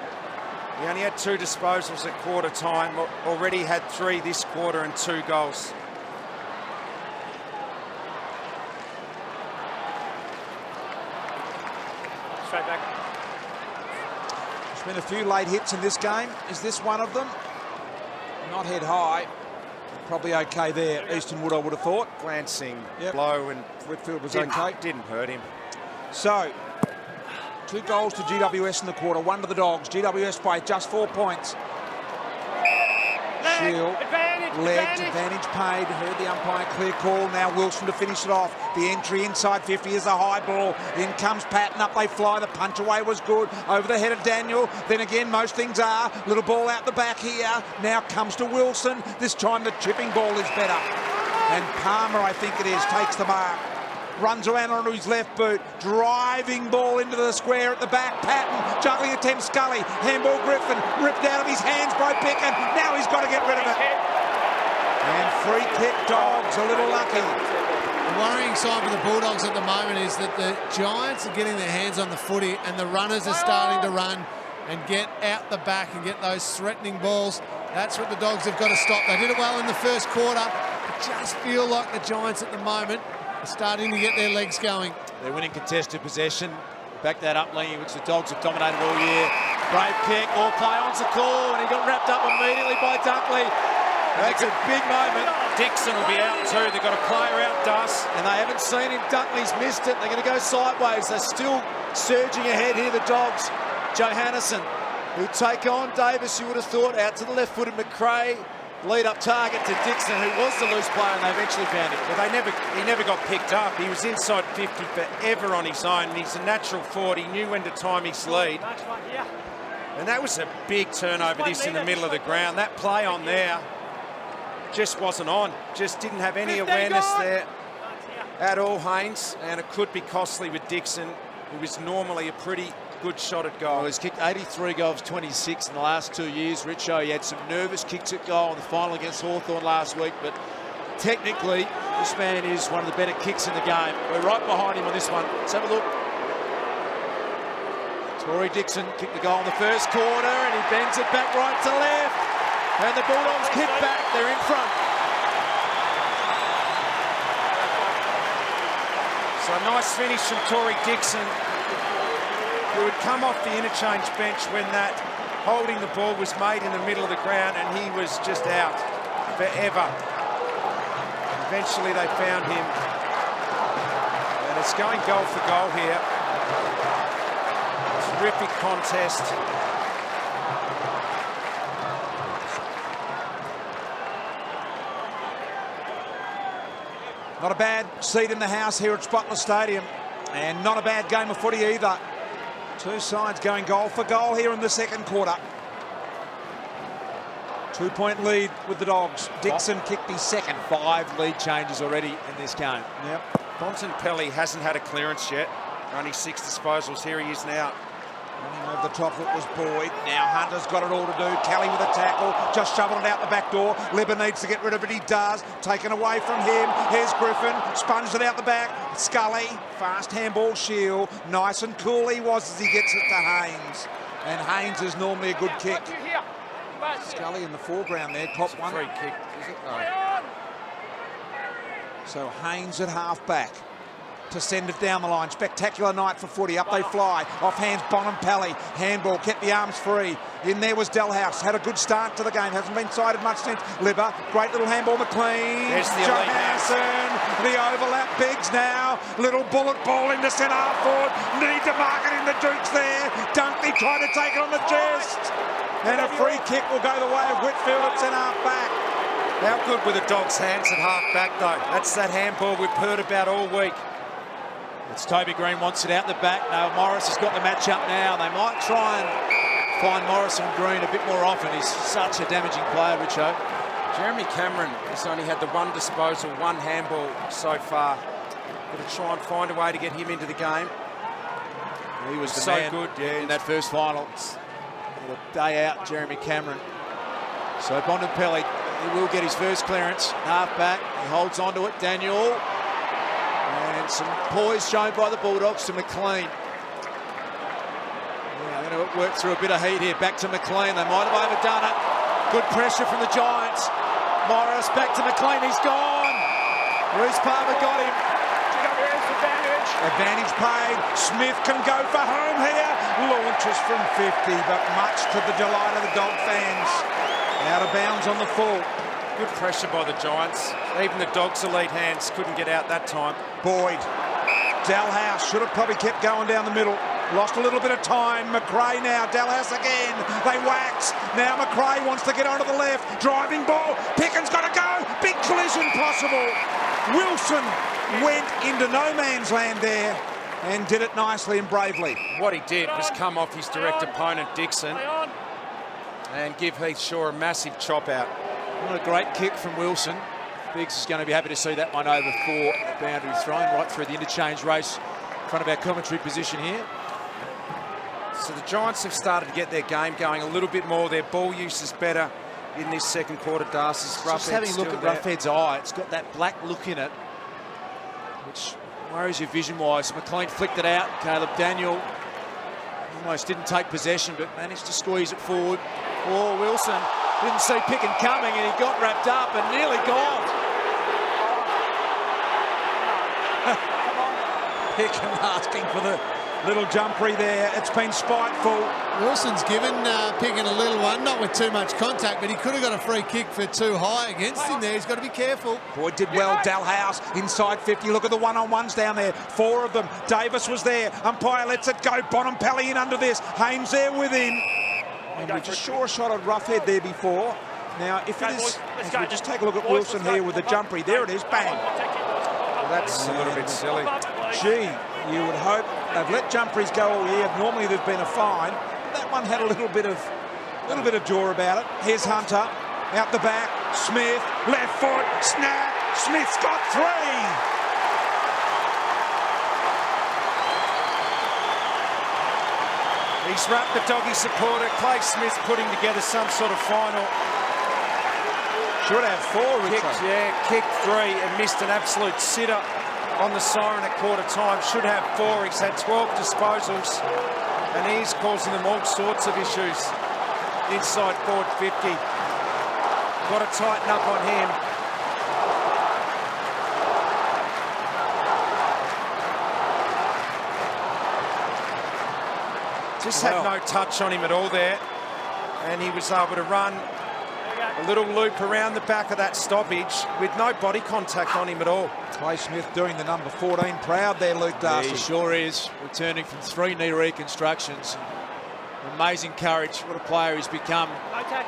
only had 2 disposals at quarter time. Already had 3 this quarter and 2 goals. Straight back. There's been a few late hits in this game. Is this one of them? Not head high. Probably okay there. Easton Wood, I would have thought. Glancing blow, and Whitfield was didn't hurt him. So, 2 goals to GWS in the quarter, 1 to the Dogs. GWS by just 4 points. Shield, legged, advantage paid. Heard the umpire, clear call. Now Wilson to finish it off. The entry inside 50 is a high ball. In comes Patton, up they fly. The punch away was good. Over the head of Daniel. Then again, most things are. Little ball out the back here. Now comes to Wilson. This time the chipping ball is better. And Palmer, I think it is, takes the mark. Runs around onto his left boot, driving ball into the square at the back. Patton, juggling attempt, Scully, handball Griffin, ripped out of his hands by Picken. Now he's got to get rid of it. And free kick, Dogs, a little lucky. The worrying sign for the Bulldogs at the moment is that the Giants are getting their hands on the footy and the runners are starting to run and get out the back and get those threatening balls. That's what the Dogs have got to stop. They did it well in the first quarter. I just feel like the Giants at the moment are starting to get their legs going. They're winning contested possession. Back that up, Lee, which the Dogs have dominated all year. Brave kick, all play on's a call, and he got wrapped up immediately by Dunkley. That's a big moment. Dixon will be out too. They've got a player out, Dus. And they haven't seen him. Dunkley's missed it. They're going to go sideways. They're still surging ahead here, the Dogs. Johannesson, who take on Davis, you would have thought, out to the left-footed McRae. Lead-up target to Dixon, who was the loose player, and they eventually found him. Well, he never got picked up. He was inside 50 forever on his own. He's a natural forward. He knew when to time his lead. And that was a big turnover, this in the middle of the ground. That play on there just wasn't on. Just didn't have any awareness there at all, Haynes. And it could be costly with Dixon, who was normally a pretty good shot at goal. Well, he's kicked 83 goals, 26 in the last 2 years. Richo, he had some nervous kicks at goal in the final against Hawthorn last week, but technically, this man is one of the better kicks in the game. We're right behind him on this one. Let's have a look. Tory Dixon kicked the goal in the first quarter, and he bends it back right to left. And the Bulldogs kick back. They're in front. So a nice finish from Tory Dixon, who had come off the interchange bench when that holding the ball was made in the middle of the ground, and he was just out forever. Eventually they found him, and it's going goal for goal here. Terrific contest. Not a bad seat in the house here at Spotless Stadium, and not a bad game of footy either. 2 sides going goal for goal here in the second quarter. 2-point lead with the Dogs. Dixon kicked his second. 5 lead changes already in this game. Yep. Bontempelli hasn't had a clearance yet. Only 6 disposals. Here he is now. Running over the top, it was Boyd. Now Hunter's got it all to do. Kelly with a tackle, just shoveling it out the back door. Libber needs to get rid of it, he does. Taken away from him. Here's Griffin, sponged it out the back. Scully, fast handball Shield. Nice and cool he was as he gets it to Haynes. And Haynes is normally a good kick. Scully in the foreground there, copped one. Free kick, is it? No. So Haynes at half back. to send it down the line. Spectacular night for footy. Up they fly. Off hands Bonampelli. Handball, kept the arms free. In there was Delhouse. Had a good start to the game. Hasn't been sighted much since. Libber, great little handball. McLean. There's the Johansson. The overlap. Biggs now. Little bullet ball into centre half forward. Need to mark it in the Dukes there. Dunkley tried to take it on the chest. And a free kick will go the way of Whitfield at centre half back. How good were the Dogs' hands at half back, though? That's that handball we've heard about all week. It's Toby Green wants it out the back. No, Morris has got the match up now. They might try and find Morris and Green a bit more often. He's such a damaging player, Richo. Jeremy Cameron has only had the one disposal, one handball so far. Got to try and find a way to get him into the game. He was the so man good, yeah, in that first final. A day out, Jeremy Cameron. So Bonampelli, he will get his first clearance. Half back, he holds on to it. Daniel. And some poise shown by the Bulldogs to McLean. Yeah, they're going to work through a bit of heat here. Back to McLean. They might have overdone it. Good pressure from the Giants. Morris back to McLean. He's gone. Bruce Palmer got him. GWS advantage. Advantage paid. Smith can go for home here. Launches from 50, but much to the delight of the Dog fans. Out of bounds on the full. Good pressure by the Giants. Even the Dogs' elite hands couldn't get out that time. Boyd. Dalhouse should have probably kept going down the middle. Lost a little bit of time. McRae now. Dalhouse again. They wax. Now McRae wants to get onto the left. Driving ball. Pickens got to go. Big collision possible. Wilson went into no man's land there and did it nicely and bravely. What he did was come off his direct opponent, Dixon, and give Heath Shaw a massive chop out. What a great kick from Wilson. Biggs is going to be happy to see that one over for boundary thrown right through the interchange race in front of our commentary position here. So the Giants have started to get their game going a little bit more. Their ball use is better in this second quarter. Darcy's Just having a look at Roughhead's eye, it's got that black look in it, which worries you vision-wise. McLean flicked it out. Caleb Daniel almost didn't take possession, but managed to squeeze it forward. Oh, Wilson didn't see Picken coming, and he got wrapped up and nearly gone. Picken asking for the little jumpery there. It's been spiteful. Wilson's given Picken a little one, not with too much contact, but he could have got a free kick for too high against him there. He's got to be careful. Boyd did well. Dalhouse inside 50. Look at the one-on-ones down there. 4 of them. Davis was there. Umpire lets it go. Bonampelli in under this. Haynes there with him. And we just saw a shot at Roughhead there before. Now, if it is, if we just take a look at Wilson here with the jumpery. There it is. Bang. Well, that's a little bit silly. Gee, you would hope they've let jumperies go all year. Normally there's been a fine. But that one had a little bit of jaw about it. Here's Hunter out the back. Smith left foot snap. Smith's got 3. He's wrapped the Doggy supporter. Clay Smith putting together some sort of final. Should have 4. Kicked 3 and missed an absolute sitter on the siren at quarter time. Should have 4. He's had 12 disposals and he's causing them all sorts of issues inside forward 50. Got to tighten up on him. Just had no touch on him at all there, and he was able to run a little loop around the back of that stoppage with no body contact on him at all. Clay Smith doing the number 14 proud there, Luke Darcy. Yeah, he sure is, returning from 3 knee reconstructions. Amazing courage. What a player he's become.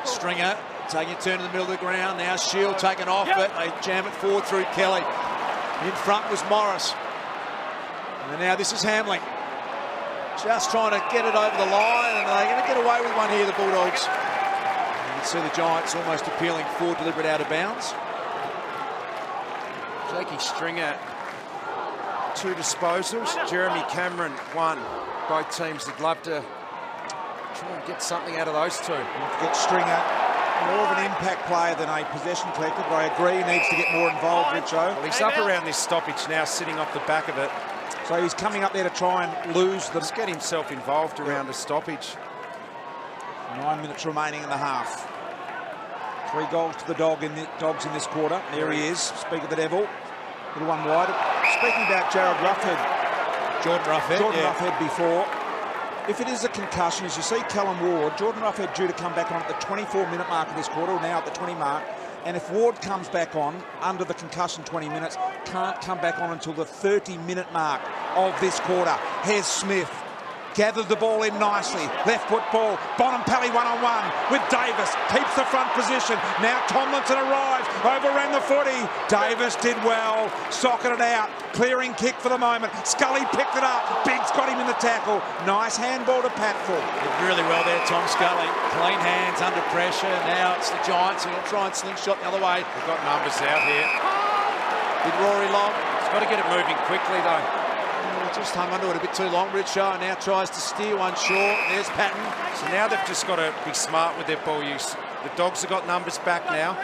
Stringer taking a turn in the middle of the ground. Now Shield taken off it. They jam it forward through Kelly. In front was Morris. And now this is Hamling. Just trying to get it over the line, and they're going to get away with one here, the Bulldogs. You can see the Giants almost appealing for deliberate out of bounds. Jakey Stringer, 2 disposals. Jeremy Cameron, 1. Both teams would love to try and get something out of those 2. Get Stringer more of an impact player than a possession collector, but I agree he needs to get more involved, Richo. Well, he's up around this stoppage now, sitting off the back of it. So he's coming up there to try and lose them. Let's get himself involved around a stoppage. 9 minutes remaining in the half. 3 goals to the Dogs in this quarter. There he is. Speak of the devil. Little one wide. Speaking about Jordan Roughhead before, if it is a concussion, as you see Callum Ward, Jordan Roughhead due to come back on at the 24-minute mark of this quarter, or now at the 20 mark, and if Ward comes back on under the concussion 20 minutes, can't come back on until the 30-minute mark of this quarter. Here's Smith. Gathered the ball in nicely. Left foot ball. Bontempelli one-on-one with Davis. Keeps the front position. Now Tomlinson arrives. Overran the footy. Davis did well. Socketed it out. Clearing kick for the moment. Scully picked it up. Biggs got him in the tackle. Nice handball to Patfull. Did really well there, Tom Scully. Clean hands under pressure. Now it's the Giants who will try and slingshot the other way. They've got numbers out here. Did Rory long. He's got to get it moving quickly, though. Just hung onto it a bit too long. Richo now tries to steer one short. There's Patton. So now they've just got to be smart with their ball use. The Dogs have got numbers back now.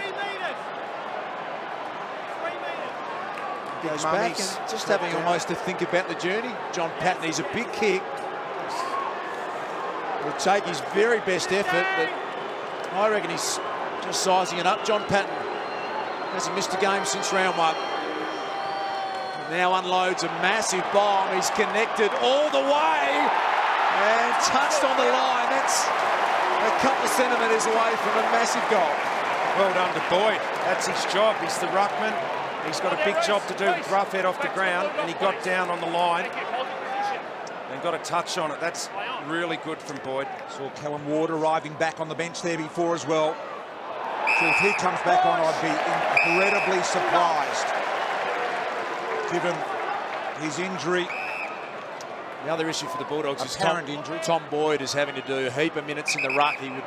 Goes back and just having almost to think about the journey. John Patton, he's a big kick. Will take his very best effort, but I reckon he's just sizing it up. John Patton hasn't missed a game since round one. Now unloads a massive bomb. He's connected all the way and touched on the line. That's a couple of centimetres away from a massive goal. Well done to Boyd. That's his job. He's the ruckman. He's got a big job to do with Roughhead off the ground, and he got down on the line and got a touch on it. That's really good from Boyd. Saw Callum Ward arriving back on the bench there before as well. So if he comes back on, I'd be incredibly surprised, given his injury. The other issue for the Bulldogs is injury. Tom Boyd is having to do a heap of minutes in the ruck. He would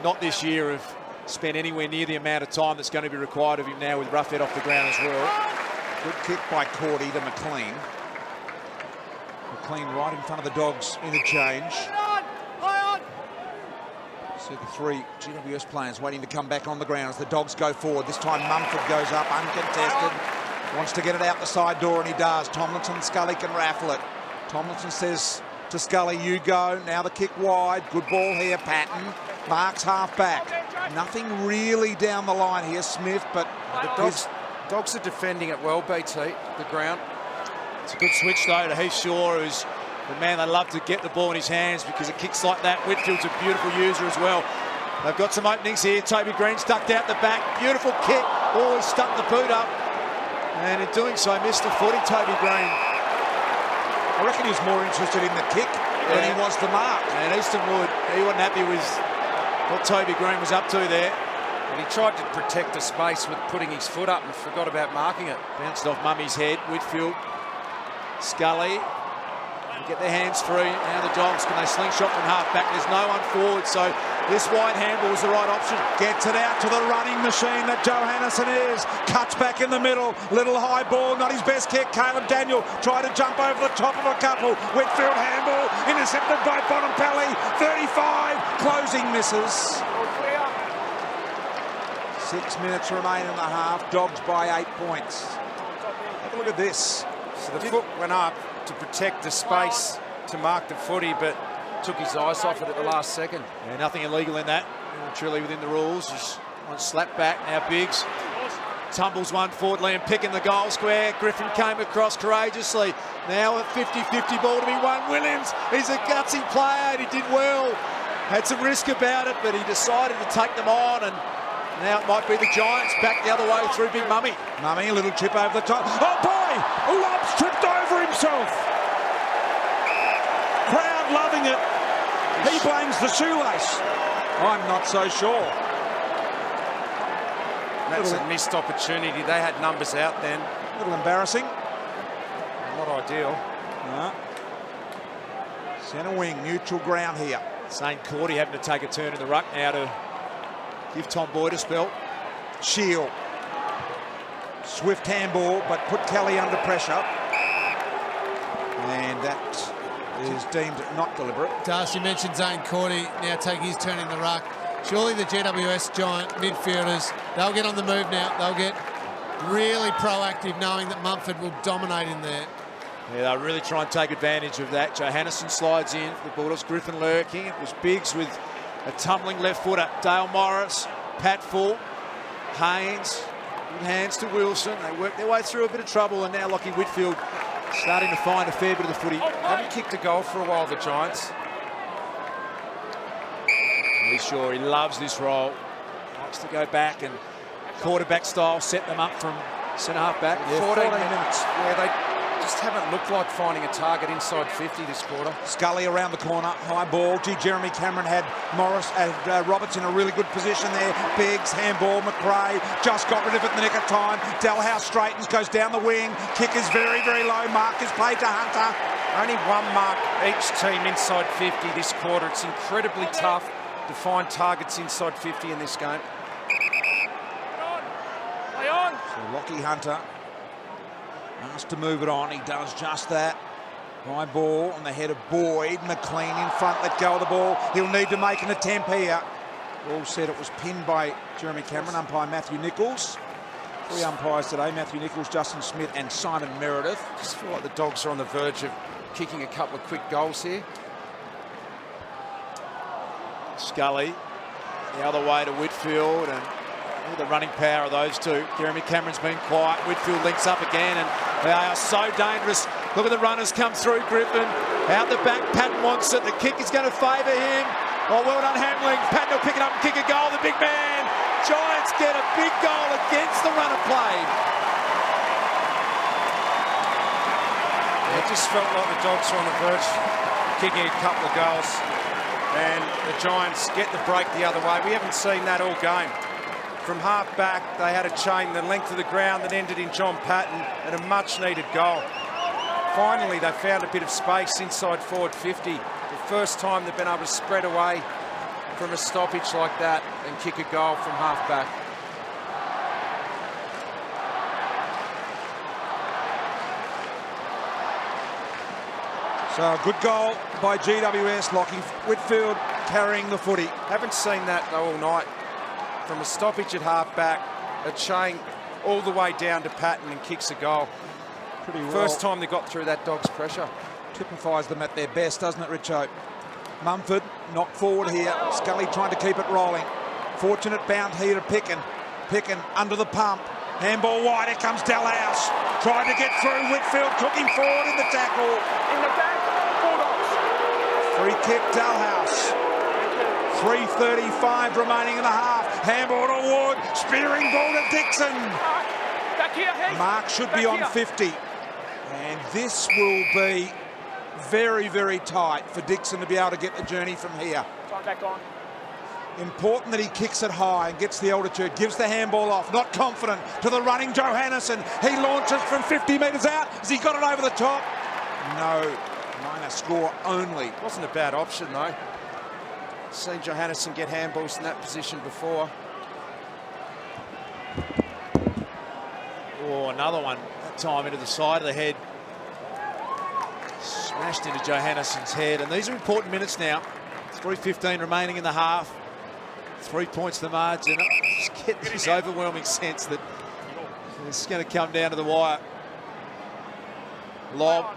not this year have spent anywhere near the amount of time that's going to be required of him now with Roughhead off the ground as well. Good kick by Cordy to McLean. McLean right in front of the Dogs interchange. See the three GWS players waiting to come back on the ground as the Dogs go forward. This time Mumford goes up uncontested. Wants to get it out the side door, and he does. Tomlinson, Scully can raffle it. Tomlinson says to Scully, you go. Now the kick wide. Good ball here, Patton. Marks half back. Nothing really down the line here, Smith, but the Dogs are defending it well, BT, the ground. It's a good switch, though, to Heath Shaw, who's the man they love to get the ball in his hands because it kicks like that. Whitfield's a beautiful user as well. They've got some openings here. Toby Green stuck out the back. Beautiful kick. Always stuck the boot up. And in doing so, missed the footy, Toby Green. I reckon he was more interested in the kick than he was the mark. And Easton Wood, he wasn't happy with what Toby Green was up to there. And he tried to protect the space with putting his foot up and forgot about marking it. Bounced off Mummy's head. Whitfield, Scully, get their hands free. Now the Dogs, can they slingshot from half back? There's no one forward, so this wide handball is the right option. Gets it out to the running machine that Johannesson is. Cuts back in the middle. Little high ball, not his best kick. Caleb Daniel tried to jump over the top of a couple. Whitfield handball, intercepted by Bontempelli. 35, closing misses. 6 minutes remain in the half. Dogs by 8 points. Have a look at this. So the foot went up to protect the space to mark the footy, but took his eyes off it at the last second. Yeah, nothing illegal in that. Truly within the rules. Just one slap back. Now Biggs tumbles one forward. Liam picking the goal square. Griffin came across courageously. Now a 50-50 ball to be won. Williams, he's a gutsy player and he did well. Had some risk about it, but he decided to take them on, and now it might be the Giants back the other way through Big Mummy. Mummy, a little chip over the top. Oh boy! Lobbs tripped over himself. Crowd loving it. He blames the shoelace. I'm not so sure. That's a missed opportunity. They had numbers out then. A little embarrassing. Not ideal. No. Centre wing, neutral ground here. St. Cordy having to take a turn in the ruck now to give Tom Boyd a spell. Shield. Swift handball, but put Kelly under pressure. And that is deemed not deliberate. Darcy mentioned Zane Cordy now taking his turn in the ruck. Surely the GWS Giant midfielders, they'll get on the move now. They'll get really proactive knowing that Mumford will dominate in there. Yeah, they'll really try and take advantage of that. Johannesson slides in for the Bulldogs. Griffin lurking. It was Biggs with a tumbling left footer. Dale Morris, Patfull, Haynes, Good hands to Wilson. They work their way through a bit of trouble, and now Lachie Whitfield starting to find a fair bit of the footy. Haven't kicked a goal for a while, the Giants. He's sure he loves this role. Likes to go back and quarterback style set them up from centre half back. Yeah, 14 minutes. Yeah, they just haven't looked like finding a target inside 50 this quarter. Scully around the corner, high ball. Jeremy Cameron had Roberts in a really good position there. Biggs, handball, McRae just got rid of it in the nick of time. Dalhouse straightens, goes down the wing. Kick is very, very low. Mark is played to Hunter. Only one mark each team inside 50 this quarter. It's incredibly tough to find targets inside 50 in this game. Play on. So Lachie Hunter asked to move it on. He does just that. High ball on the head of Boyd. McLean in front, let go of the ball. He'll need to make an attempt here. All said it was pinned by Jeremy Cameron, umpire Matthew Nichols. 3 umpires today, Matthew Nichols, Justin Smith and Simon Meredith. Just feel like the Dogs are on the verge of kicking a couple of quick goals here. Scully the other way to Whitfield, and the running power of those two. Jeremy Cameron's been quiet. Whitfield links up again, and they are so dangerous. Look at the runners come through. Griffin out the back. Patton wants it. The kick is going to favour him. Oh, well done, Hamling. Patton will pick it up and kick a goal. The big man. Giants get a big goal against the run of play. It just felt like the Dogs were on the verge of kicking a couple of goals, and the Giants get the break the other way. We haven't seen that all game. From half back, they had a chain the length of the ground that ended in John Patton and a much-needed goal. Finally, they found a bit of space inside forward 50. The first time they've been able to spread away from a stoppage like that and kick a goal from half back. So a good goal by GWS. Lachie Whitfield carrying the footy. Haven't seen that though all night. From a stoppage at half back, a chain all the way down to Patton and kicks a goal. Pretty well. First time they got through that Dogs pressure. Typifies them at their best, doesn't it, Richo? Mumford knocked forward here. Scully trying to keep it rolling. Fortunate bounce here to Picken. Picken under the pump. Handball wide, here comes Dalhouse. Tried to get through. Whitfield took him forward in the tackle. In the back, Bulldogs. Free kick, Dalhouse. 3:35 remaining in the half. Handball to Wood. Spearing ball to Dixon. Back here, Heath. Mark should be Back on here. 50. And this will be very, very tight for Dixon to be able to get the journey from here. Time back on. Important that he kicks it high and gets the altitude, gives the handball off, not confident, to the running Johannesson. He launches from 50 metres out. Has he got it over the top? No, minor score only. Wasn't a bad option though. Seen Johannesson get handballs in that position before. Oh, another one. That time into the side of the head. Smashed into Johannesson's head. And these are important minutes now. 3:15 remaining in the half. 3 points the margin. I just get this overwhelming sense that it's going to come down to the wire. Lob.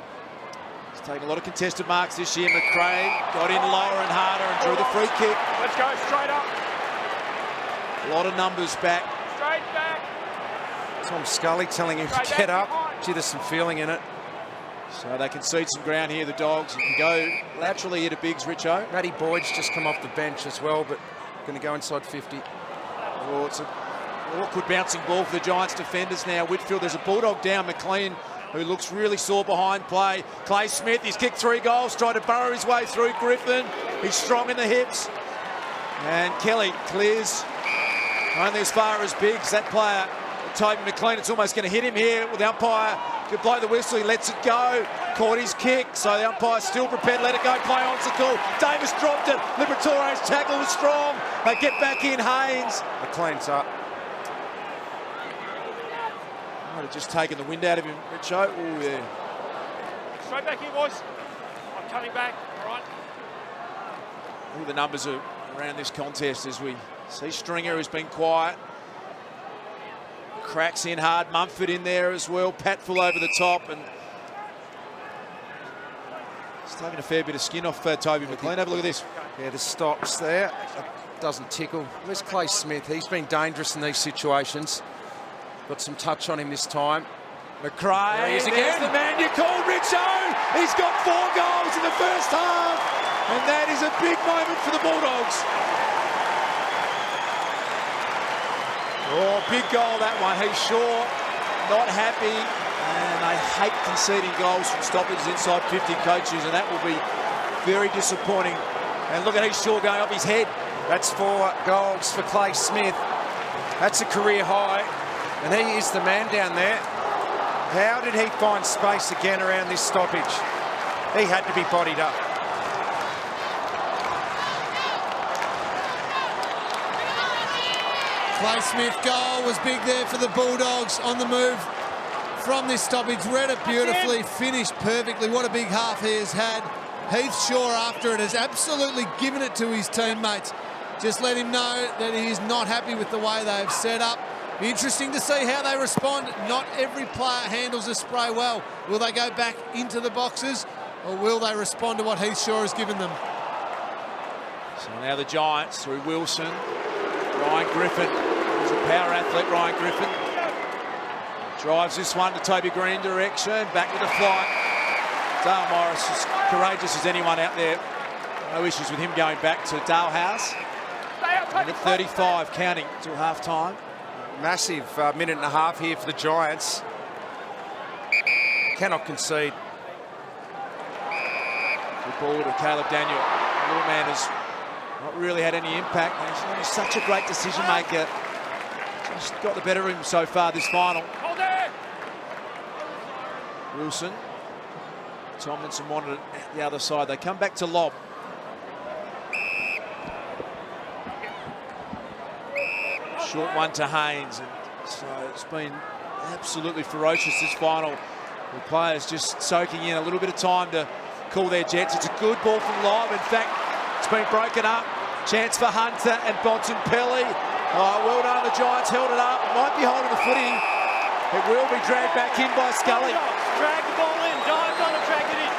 He's taken a lot of contested marks this year. McRae got in lower and harder and drew the free kick. Let's go, straight up. A lot of numbers back. Straight back. Tom Scully telling him to get up. Gee, there's some feeling in it. So they concede some ground here, the Dogs. You can go laterally here to Biggs, Richo. Matty Boyd's just come off the bench as well, but going to go inside 50. Oh, it's an awkward bouncing ball for the Giants defenders now. Whitfield, there's a Bulldog down. McLean, who looks really sore behind play. Clay Smith, he's kicked 3 goals, tried to burrow his way through Griffin. He's strong in the hips. And Kelly clears only as far as Biggs. That player, Toby McLean, it's almost going to hit him here with the umpire. Could blow the whistle, he lets it go. Caught his kick, so the umpire's still prepared to let it go. Play on's the call. Davis dropped it. Liberatore's tackle was strong. They get back in, Haynes. McLean's up. Might have just taken the wind out of him, Richo. Oh, yeah. Straight back here, boys. I'm coming back, all right? All the numbers are around this contest as we see Stringer, who's been quiet. Cracks in hard. Mumford in there as well. Patfull over the top, and he's taking a fair bit of skin off Toby McLean. Have a look at this. Yeah, the stops there. That doesn't tickle. Where's Clay Smith? He's been dangerous in these situations. Got some touch on him this time. McRae, There he is there's again. the man you called, Richo. He's got 4 goals in the first half, and that is a big moment for the Bulldogs. Oh, big goal that one. He's sure not happy, and they hate conceding goals from stoppages inside 50 coaches, and that will be very disappointing. And look at Shaw going up his head. That's 4 goals for Clay Smith. That's a career high, and he is the man down there. How did he find space again around this stoppage? He had to be bodied up. Clay Smith goal was big there for the Bulldogs on the move from this stoppage. Read it beautifully, finished perfectly. What a big half he has had. Heath Shaw after it has absolutely given it to his teammates. Just let him know that he is not happy with the way they've set up. Be interesting to see how they respond. Not every player handles a spray well. Will they go back into the boxes, or will they respond to what Heath Shaw has given them? So now the Giants through Wilson. Ryan Griffin. He's a power athlete, Ryan Griffin. Drives this one to Toby Green direction. Back with the flight. Dale Morris is courageous as anyone out there. No issues with him going back to Dale House. And at 35, counting till half-time. Massive minute and a half here for the Giants. Cannot concede. Good ball to Caleb Daniel. The little man has not really had any impact. He's such a great decision maker. Just got the better of him so far this final. Wilson. Tomlinson wanted it at the other side. They come back to lob. Short one to Haynes. And so it's been absolutely ferocious this final. The players just soaking in a little bit of time to cool their jets. It's a good ball from Lobb. In fact, it's been broken up. Chance for Hunter and Bontempelli. Oh, well done. The Giants held it up. Might be holding the footing. It will be dragged back in by Scully. Drag the ball in. Giants on the drag it in.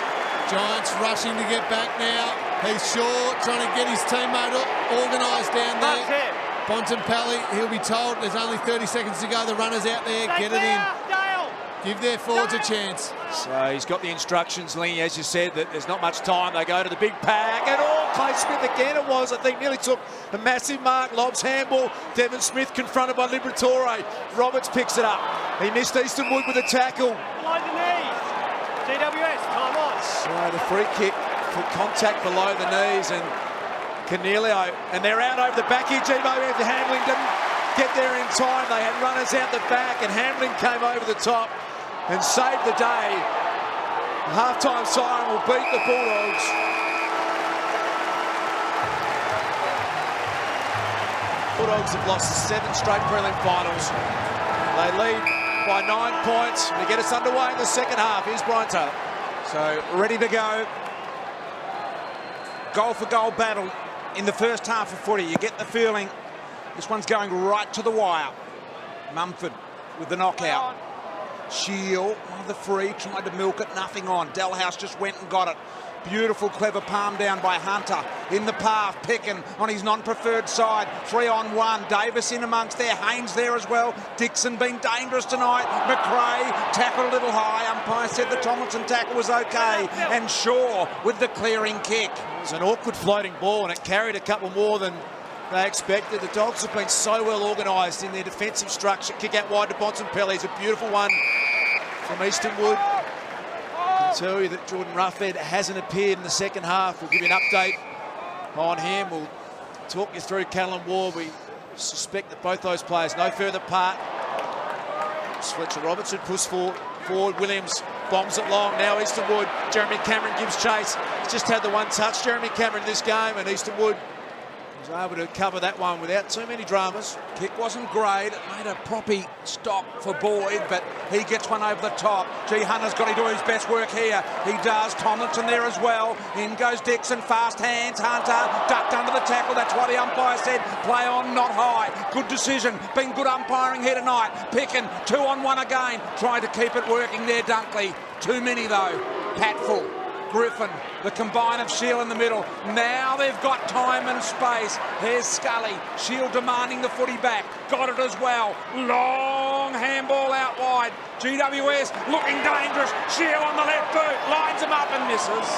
Giants rushing to get back now. He's Shaw trying to get his teammate organised down there. Bontempelli, he'll be told there's only 30 seconds to go. The runner's out there. Get it in. Give their forwards a chance. So he's got the instructions, Lee, as you said, that there's not much time. They go to the big pack, and Clay Smith again it was, I think, nearly took a massive mark. Lobs handball. Devon Smith confronted by Liberatore. Roberts picks it up. He missed Eastonwood with a tackle. Below the knees. GWS, time on. So the free kick for contact below the knees, and Cornelio, and they're out over the back here. GWS, the handling didn't get there in time. They had runners out the back, and Hamlin came over the top and saved the day. The halftime siren will beat the Bulldogs. Bulldogs have lost 7 straight prelim finals. They lead by 9 points to get us underway in the second half. Here's Brian Taylor. So ready to go. Goal for goal battle in the first half of footy. You get the feeling this one's going right to the wire. Mumford with the knockout. Shield, the free, tried to milk it, nothing on. Dalhouse just went and got it. Beautiful, clever palm down by Hunter. In the path, Pickin on his non-preferred side. 3-on-1. Davis in amongst there. Haynes there as well. Dixon been dangerous tonight. McRae tackled a little high. Umpire said the Tomlinson tackle was okay. And Shaw with the clearing kick. It was an awkward floating ball, and it carried a couple more than they expected. The Dogs have been so well organised in their defensive structure. Kick out wide to Bontempelli. It's a beautiful one from Eastonwood. I can tell you that Jordan Ruffhead hasn't appeared in the second half. We'll give you an update on him. We'll talk you through Callum Ward. We suspect that both those players no further apart. Fletcher Robertson pushes forward. Williams bombs it long. Now Eastonwood. Jeremy Cameron gives chase. He's just had the one touch, Jeremy Cameron, in this game, and Eastonwood was able to cover that one without too many dramas. Kick wasn't great. It made a proppy stop for Boyd, but he gets one over the top. G. Hunter's got to do his best work here. He does. Tomlinson there as well. In goes Dixon. Fast hands. Hunter ducked under the tackle. That's why the umpire said play on, not high. Good decision. Been good umpiring here tonight. Pickin 2-on-1 again. Trying to keep it working there, Dunkley. Too many though. Patfull. Griffin, the combine of Shield in the middle. Now they've got time and space. There's Scully. Shield demanding the footy back. Got it as well. Long long handball out wide. GWS looking dangerous. Shield on the left boot, lines him up and misses.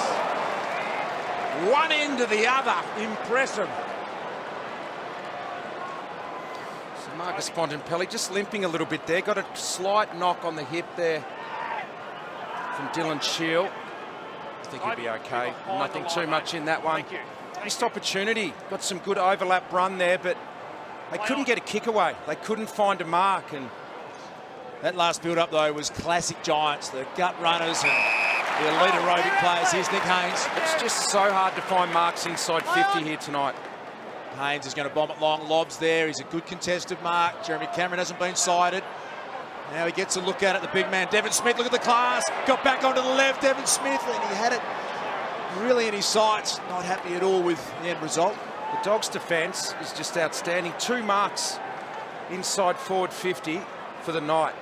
One end to the other, impressive. So Marcus Bontempelli just limping a little bit there. Got a slight knock on the hip there from Dylan Shield. I think he'll be okay. Nothing too much in that one. Missed opportunity. Got some good overlap run there, but they couldn't get a kick away. They couldn't find a mark. And that last build-up, though, was classic Giants. The gut runners and the elite aerobic players. Here's Nick Haynes. It's just so hard to find marks inside 50 here tonight. Haynes is going to bomb it long. Lobs there. He's a good contested mark. Jeremy Cameron hasn't been sighted. Now he gets a look at it. The big man, Devon Smith, look at the class. Got back onto the left, Devon Smith, and he had it really in his sights. Not happy at all with the end result. The Dogs' defence is just outstanding. 2 marks inside forward 50 for the night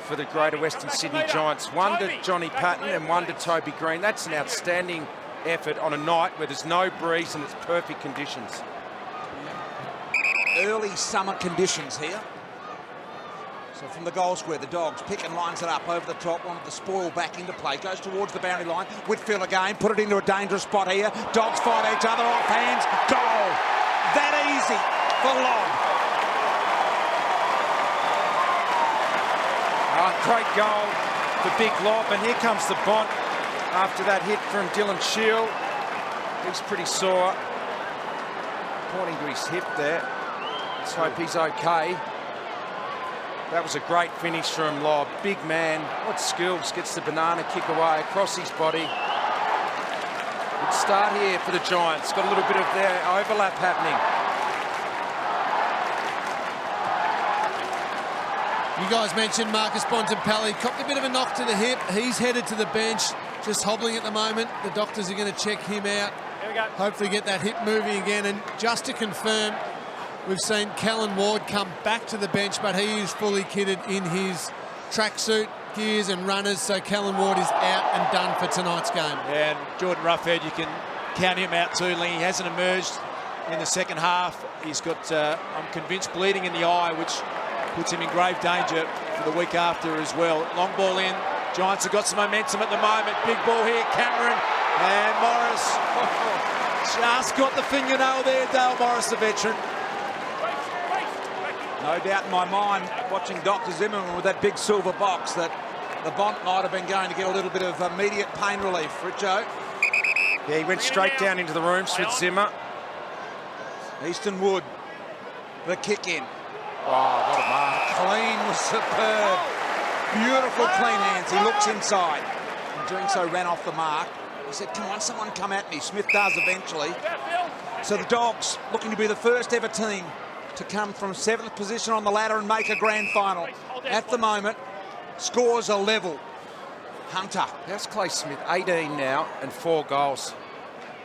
for the Greater Western Sydney Giants. 1 to Johnny Patton and 1 to Toby Green. That's an outstanding effort on a night where there's no breeze and it's perfect conditions. Early summer conditions here. So from the goal square, the Dogs pick and lines it up over the top, wanted the spoil back into play, goes towards the boundary line. Whitfield again, put it into a dangerous spot here. Dogs fight each other, off hands, goal. That easy for Lobb. Great goal for Big Lobb, and here comes the Bont after that hit from Dylan Shield. He's pretty sore, pointing to his hip there. Let's hope he's okay. That was a great finish from Lobb. Big man, what skills, gets the banana kick away across his body. Good start here for the Giants. Got a little bit of their overlap happening. You guys mentioned Marcus Bontempelli. Copped a bit of a knock to the hip. He's headed to the bench, just hobbling at the moment. The doctors are going to check him out. Hopefully get that hip moving again. And just to confirm, we've seen Callan Ward come back to the bench, but he is fully kitted in his tracksuit, gears and runners. So Callan Ward is out and done for tonight's game. Yeah, and Jordan Roughhead, you can count him out too, Lee. He hasn't emerged in the second half. He's got, I'm convinced, bleeding in the eye, which puts him in grave danger for the week after as well. Long ball in. Giants have got some momentum at the moment. Big ball here, Cameron and Morris. Just got the fingernail there, Dale Morris, the veteran. No doubt in my mind, watching Dr. Zimmerman with that big silver box, that the Bont might have been going to get a little bit of immediate pain relief. Richo. Yeah, he went straight down into the rooms with Zimmer. Easton Wood, the kick in. Oh, what a mark. Clean was superb. Beautiful clean hands. He looks inside. And doing so ran off the mark. He said, come on, someone come at me. Smith does eventually. So the Dogs looking to be the first ever team to come from 7th position on the ladder and make a grand final. At the moment, scores are level. Hunter. How's Clay Smith? 18 now and 4 goals.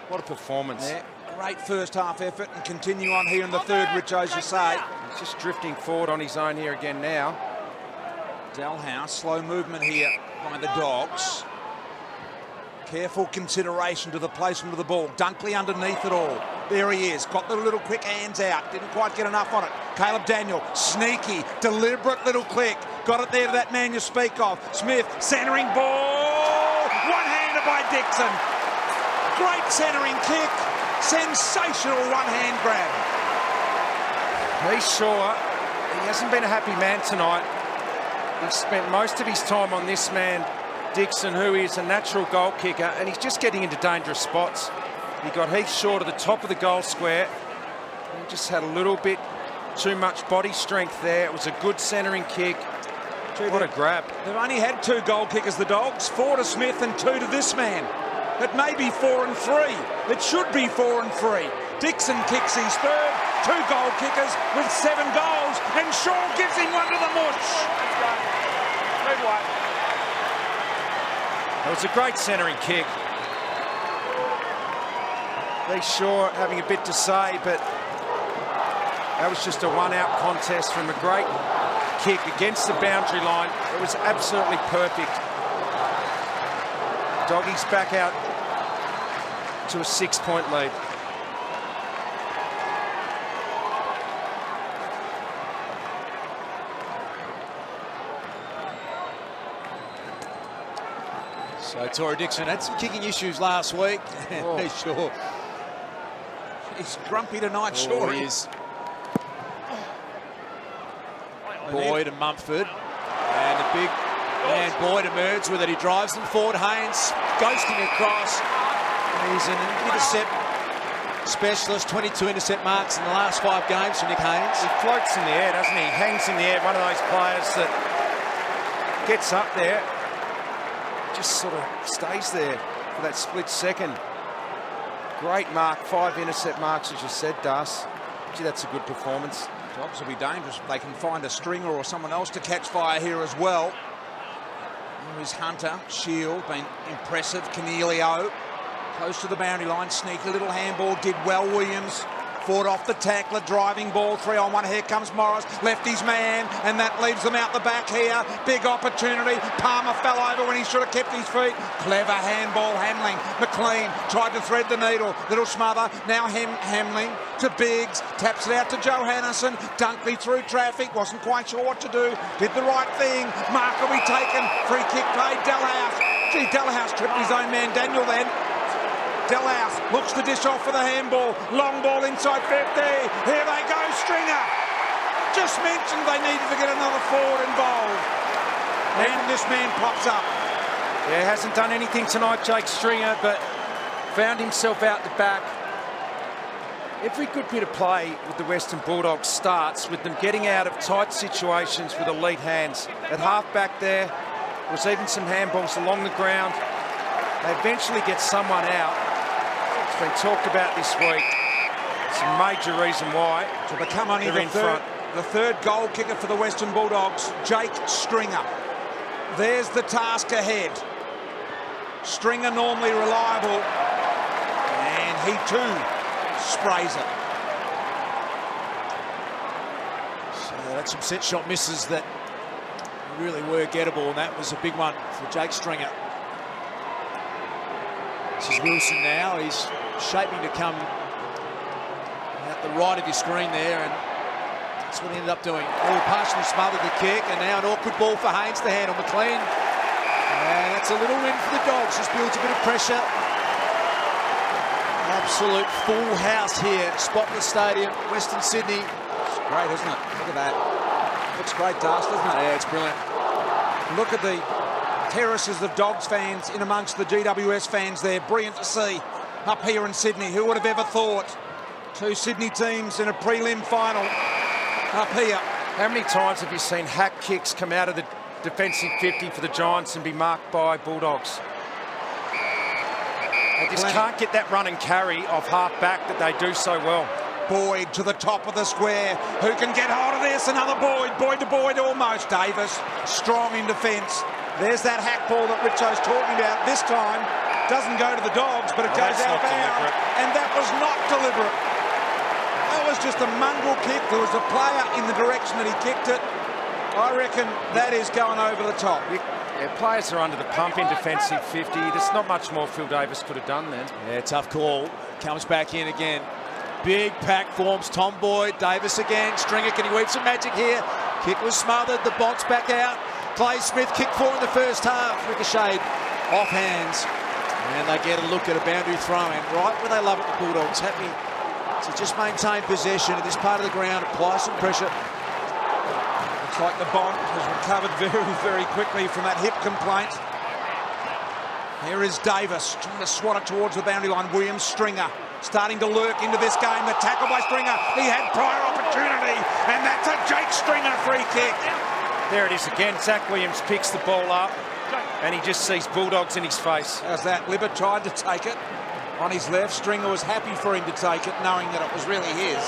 What a performance. Yeah, great first half effort and continue on here in the third, Rich, as you say. He's just drifting forward on his own here again now. Dalhouse, slow movement here by the Dogs. Careful consideration to the placement of the ball. Dunkley underneath it all. There he is. Got the little quick hands out. Didn't quite get enough on it. Caleb Daniel, sneaky, deliberate little click. Got it there to that man you speak of. Smith, centering ball. One-handed by Dixon. Great centering kick. Sensational one-hand grab. He's sure he hasn't been a happy man tonight. He spent most of his time on this man, Dixon, who is a natural goal kicker, and he's just getting into dangerous spots. He got Heath Shaw to the top of the goal square. He just had a little bit too much body strength there. It was a good centering kick. What a grab. They've only had 2 goal kickers, the Dogs. 4 to Smith and 2 to this man. It may be 4 and 3. It should be 4 and 3. Dixon kicks his third. 2 goal kickers with 7 goals. And Shaw gives him one to the mush. It was a great centering kick. Heath Shaw having a bit to say, but that was just a one-out contest from a great kick against the boundary line. It was absolutely perfect. Doggies back out to a 6-point lead. So Torrey Dixon had some kicking issues last week. Oh. Sure. He's grumpy tonight, sure. He is. Boyd and Mumford. And a big man Boyd emerged with it. He drives them forward. Haynes ghosting across. He's an intercept specialist. 22 intercept marks in the last 5 games for Nick Haynes. He floats in the air, doesn't he? Hangs in the air. One of those players that gets up there, just sort of stays there for that split second. Great mark, 5 intercept marks, as you said, Das. Gee, that's a good performance. Dogs will be dangerous. They can find a stringer or someone else to catch fire here as well. There is Hunter, Shield, been impressive. Cornelio, close to the boundary line, sneaky little handball, did well. Williams fought off the tackler, driving ball, 3-on-1. Here comes Morris, left his man, and that leaves them out the back here. Big opportunity. Palmer fell over when he should have kept his feet. Clever handball, Hamling. McLean tried to thread the needle. Little smother. Now Hamling to Biggs, taps it out to Johannesson. Dunkley through traffic, wasn't quite sure what to do. Did the right thing. Mark will be taken. Free kick paid. Delhouse. Gee, Delhouse tripped his own man Daniel then. Delhouse looks to dish off for the handball. Long ball inside 50. Here they go, Stringer. Just mentioned they needed to get another forward involved. And this man pops up. Yeah, hasn't done anything tonight, Jake Stringer, but found himself out the back. Every good bit of play with the Western Bulldogs starts with them getting out of tight situations with elite hands. At half-back there was even some handballs along the ground. They eventually get someone out. It's been talked about this week. It's a major reason why. To become only they're in front. The third goal kicker for the Western Bulldogs, Jake Stringer. There's the task ahead. Stringer normally reliable, and he too sprays it. So that's some set shot misses that really were gettable, and that was a big one for Jake Stringer. This is Wilson now. He's shaping to come out the right of your screen there, and that's what he ended up doing. Oh, partially smothered the kick, and now an awkward ball for Haynes to handle. McLean. And that's a little win for the Dogs. Just builds a bit of pressure. Absolute full house here. Spotless Stadium, Western Sydney. It's great, isn't it? Look at that. Looks great, Dust, doesn't it? Yeah, it's brilliant. Look at the terraces of Dogs fans in amongst the GWS fans there. Brilliant to see up here in Sydney. Who would have ever thought? 2 Sydney teams in a prelim final up here. How many times have you seen hack kicks come out of the defensive 50 for the Giants and be marked by Bulldogs? They just can't get that run and carry off half-back that they do so well. Boyd to the top of the square. Who can get hold of this? Another Boyd. Boyd to Boyd almost. Davis strong in defence. There's that hack ball that Richo's talking about. This time doesn't go to the Dogs, but it goes out of bounds. And that was not deliberate. That was just a mongrel kick. There was a player in the direction that he kicked it. I reckon that is going over the top. Yeah, players are under the pump in defensive 50. There's not much more Phil Davis could have done then. Yeah, tough call. Comes back in again. Big pack forms. Tom Boyd, Davis again. Stringer, can he weave some magic here? Kick was smothered. The bounce back out. Clay Smith kicked 4 in the first half. Ricocheted off hands. And they get a look at a boundary throw in. Right where they love it, the Bulldogs. Happy to just maintain possession in this part of the ground. Apply some pressure. Looks like the Bond has recovered very, very quickly from that hip complaint. Here is Davis trying to swat it towards the boundary line. Williams, Stringer starting to lurk into this game. The tackle by Stringer. He had prior opportunity, and that's a Jake Stringer free kick. There it is again. Zach Williams picks the ball up, and he just sees Bulldogs in his face. How's that? Libba tried to take it on his left. Stringer was happy for him to take it, knowing that it was really his.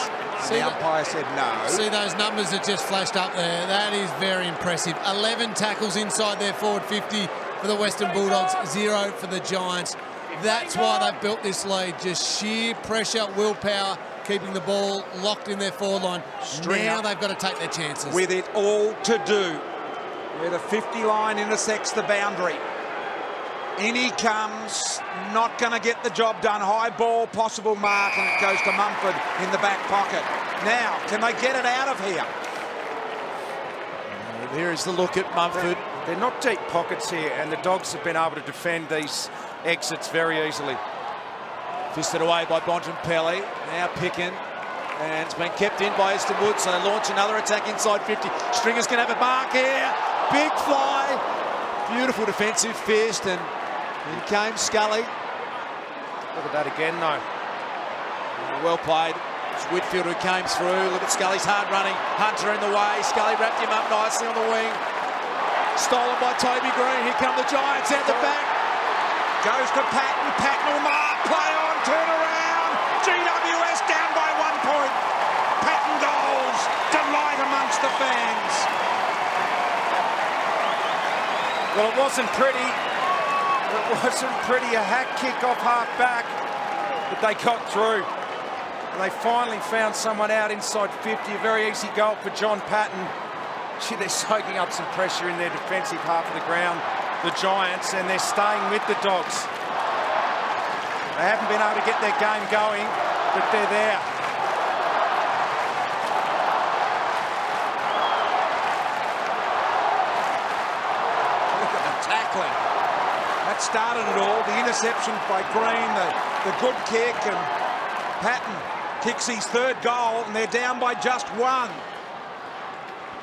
The umpire said no. See those numbers that just flashed up there? That is very impressive. 11 tackles inside their forward 50 for the Western Bulldogs, 0 for the Giants. That's why they've built this lead. Just sheer pressure, willpower, keeping the ball locked in their forward line. Now they've got to take their chances. With it all to do, where the 50 line intersects the boundary. In he comes, not going to get the job done. High ball, possible mark, and it goes to Mumford in the back pocket. Now, can they get it out of here? Here is the look at Mumford. They're not deep pockets here, and the Dogs have been able to defend these exits very easily. Fisted away by Bontempelli. Now Picken. And it's been kept in by Easton Wood, so they launch another attack inside 50. Stringer's going to have a mark here. Big fly. Beautiful defensive fist, and in came Scully. Look at that again, though. Well played. It's Whitfield who came through. Look at Scully's hard running. Hunter in the way. Scully wrapped him up nicely on the wing. Stolen by Toby Green. Here come the Giants out the back. Goes to Patton. Patton will mark. Play on. Turn around. GWS down by 1 point. Patton goals. Delight amongst the fans. Well, it wasn't pretty. It wasn't pretty. A hack kick off half back, but they got through. And they finally found someone out inside 50. A very easy goal for John Patton. Gee, they're soaking up some pressure in their defensive half of the ground, the Giants, and they're staying with the Dogs. They haven't been able to get their game going, but they're there. Look at the tackling. That started it all. The interception by Green, the good kick, and Patton kicks his 3rd goal, and they're down by just 1.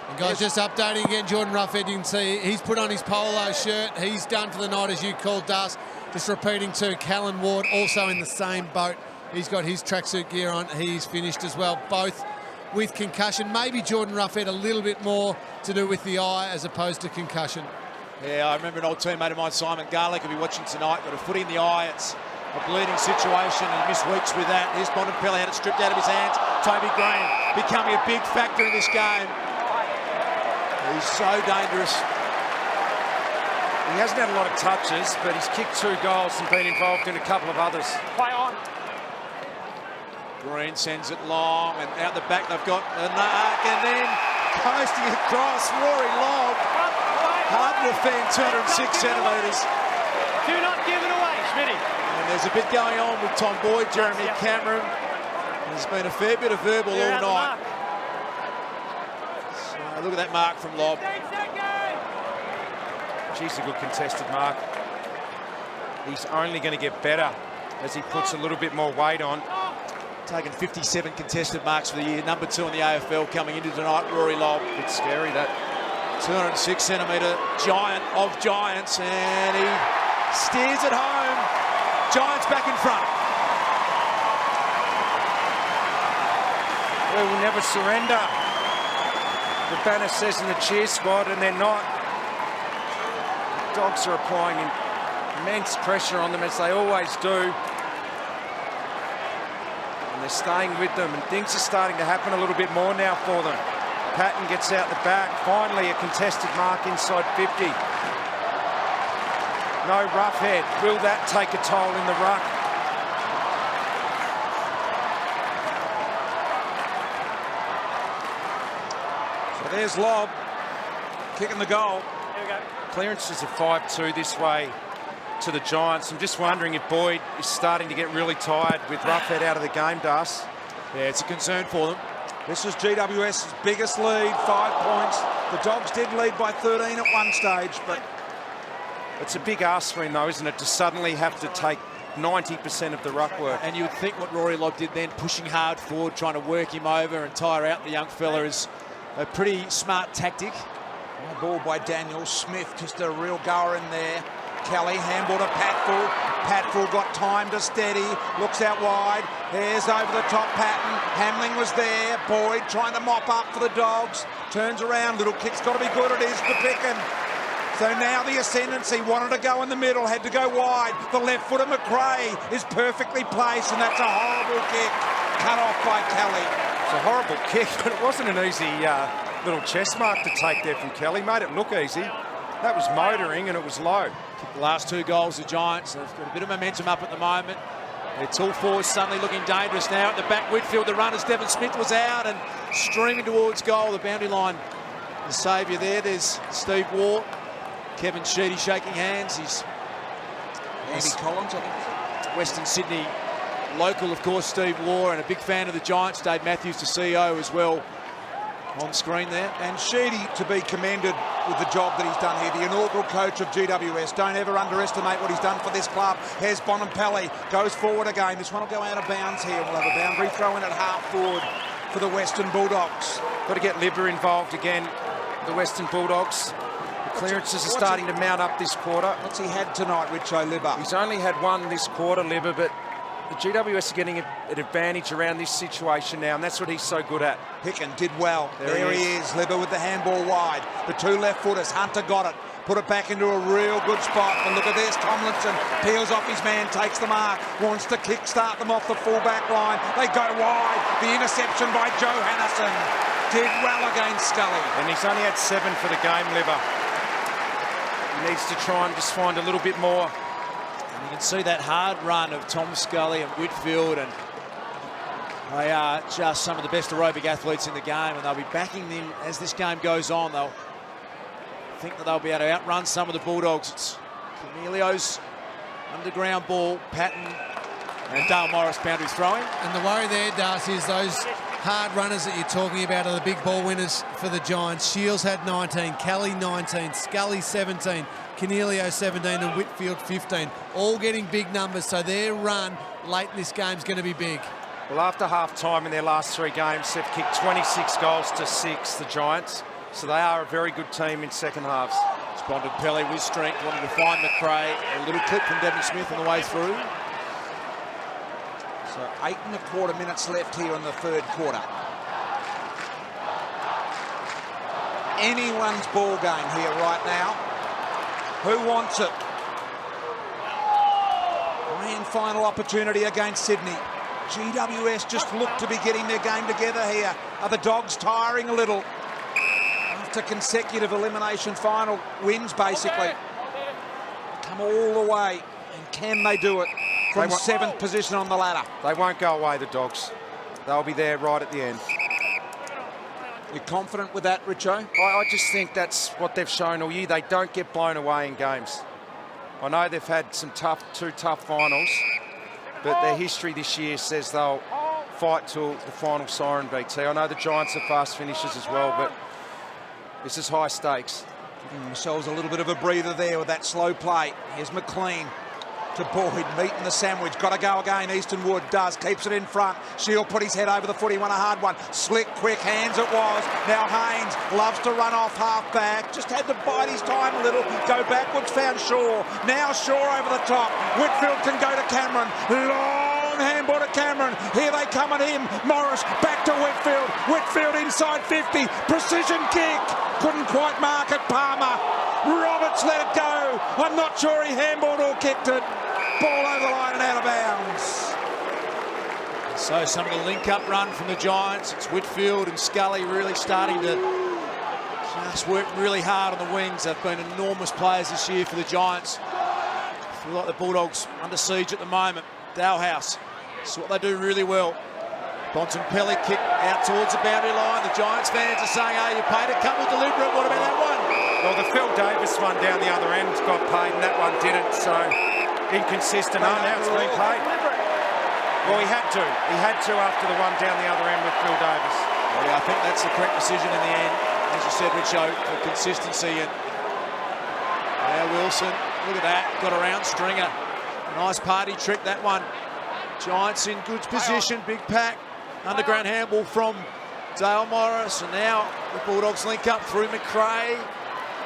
And guys, just updating again, Jordan Roughead, you can see he's put on his polo shirt. He's done for the night, as you called, Dust. Just repeating too, Callan Ward also in the same boat. He's got his tracksuit gear on. He's finished as well, both with concussion. Maybe Jordan Roughead a little bit more to do with the eye as opposed to concussion. Yeah, I remember an old teammate of mine, Simon Garlick, will be watching tonight. Got a foot in the eye. It's a bleeding situation, and he missed weeks with that. Here's Bontempelli, had it stripped out of his hands. Toby Green becoming a big factor in this game. He's so dangerous. He hasn't had a lot of touches, but he's kicked 2 goals and been involved in a couple of others. Play on. Green sends it long, and out the back they've got a mark, and then coasting across, Rory Lobb. Hard to defend, 206 centimetres. Do not give it away, Schmitty. And there's a bit going on with Tom Boyd, Jeremy Cameron. There's been a fair bit of verbal all night. So look at that mark from Lobb. Geez, a good contested mark. He's only going to get better as he puts a little bit more weight on. Taken 57 contested marks for the year. Number 2 in the AFL coming into tonight, Rory Lobb. It's scary, that. 206 centimetre giant of giants, and he steers it home. Giants back in front. We will never surrender. The banner says in the cheer squad, and they're not. The Dogs are applying immense pressure on them, as they always do. And they're staying with them, and things are starting to happen a little bit more now for them. Patton gets out the back. Finally, a contested mark inside 50. No Roughead. Will that take a toll in the ruck? So there's Lobb kicking the goal. Here we go. Clearances are 5-2 this way to the Giants. I'm just wondering if Boyd is starting to get really tired with Roughead out of the game, Das. Yeah, it's a concern for them. This is GWS's biggest lead, 5 points. The Dogs did lead by 13 at one stage, but it's a big ask for him, though, isn't it, to suddenly have to take 90% of the ruck work. And you would think what Rory Lobb did then, pushing hard forward, trying to work him over and tire out the young fella, is a pretty smart tactic. ball by Daniel Smith, just a real goer in there. Kelly, handball to Patfull. Patfull got time to steady, looks out wide. There's over the top Patton. Hamling was there. Boyd trying to mop up for the Dogs. Turns around, little kick's got to be good. It is for Picken. So now the ascendancy, wanted to go in the middle, had to go wide. The left foot of McRae is perfectly placed, and that's a horrible kick. Cut off by Kelly. It's a horrible kick, but it wasn't an easy little chest mark to take there from Kelly. Made it look easy. That was motoring, and it was low. The last two goals, the Giants, they've got a bit of momentum up at the moment. Their tall forwards suddenly looking dangerous now. At the back, Whitfield, the runners, Devon Smith was out and streaming towards goal, the boundary line. The saviour there, there's Steve Waugh. Kevin Sheedy shaking hands. He's Andy Collins, I think. Western Sydney local, of course, Steve Waugh, and a big fan of the Giants. Dave Matthews, the CEO, as well, on screen there. And Sheedy, to be commended, with the job that he's done here. The inaugural coach of GWS. Don't ever underestimate what he's done for this club. Here's Bontempelli, goes forward again. This one will go out of bounds here. We'll have a boundary throw in at half forward for the Western Bulldogs. Got to get Libba involved again, the Western Bulldogs. The clearances are starting to mount up this quarter. What's he had tonight, Richo, Libba? He's only had one this quarter, Libba, but the GWS are getting an advantage around this situation now, and that's what he's so good at. Picken did well. There he is. Libba with the handball wide. The two left footers. Hunter got it. Put it back into a real good spot. And look at this. Tomlinson peels off his man, takes the mark, wants to kick-start them off the full-back line. They go wide. The interception by Johannesson. Did well against Scully. And he's only had 7 for the game, Libba. He needs to try and just find a little bit more. And you can see that hard run of Tom Scully and Whitfield, and they are just some of the best aerobic athletes in the game, and they'll be backing them as this game goes on. They'll think that they'll be able to outrun some of the Bulldogs. It's Cornelio's underground ball, Patton and Dale Morris boundary throwing. And the worry there, Darcy, is those hard runners that you're talking about are the big ball winners for the Giants. Shields had 19, Kelly 19, Scully 17, Cornelio 17 and Whitfield 15. All getting big numbers, so their run late in this game is going to be big. Well, after half-time in their last 3 games, they've kicked 26 goals to 6, the Giants. So they are a very good team in second halves. It's Bontempelli with strength, wanting to find McRae. A little clip from Devon Smith on the way through. So 8 1/4 minutes left here in the third quarter. Anyone's ball game here right now. Who wants it? Grand final opportunity against Sydney. GWS just look to be getting their game together here. Are the Dogs tiring a little? After consecutive elimination final wins, basically. Come all the way. And can they do it from 7th position on the ladder? They won't go away, the Dogs. They'll be there right at the end. You're confident with that, Richo? I just think that's what they've shown all year. They don't get blown away in games. I know they've had some two tough finals, but their history this year says they'll fight till the final siren beats. I know the Giants are fast finishers as well, but this is high stakes. Giving themselves a little bit of a breather there with that slow play. Here's McLean to Boyd, meeting the sandwich. Got to go again. Easton Wood does, keeps it in front. Shield put his head over the foot. He won a hard one. Slick, quick hands it was. Now Haynes loves to run off half back. Just had to bide his time a little. Go backwards, found Shaw. Now Shaw over the top. Whitfield can go to Cameron. Long handball to Cameron. Here they come at him. Morris back to Whitfield. Whitfield inside 50. Precision kick. Couldn't quite mark it. Palmer. Roberts let it go. I'm not sure he handballed or kicked it. Ball over the line and out of bounds. So some of the link-up run from the Giants. It's Whitfield and Scully really starting to just work really hard on the wings. They've been enormous players this year for the Giants. I feel like the Bulldogs under siege at the moment. Dalhouse, it's what they do really well. Bontempelli kick out towards the boundary line. The Giants fans are saying, oh, you paid a couple deliberate. What about that one? Well, the Phil Davis one down the other end got paid, and that one didn't, so inconsistent. Oh, now it's been paid. Well, he had to. He had to after the one down the other end with Phil Davis. Well, yeah, I think that's the correct decision in the end. As you said, Richo, for consistency. And now Wilson, look at that, got around Stringer. Nice party trick, that one. Giants in good position, big pack. Underground handball from Dale Morris, and now the Bulldogs link up through McRae.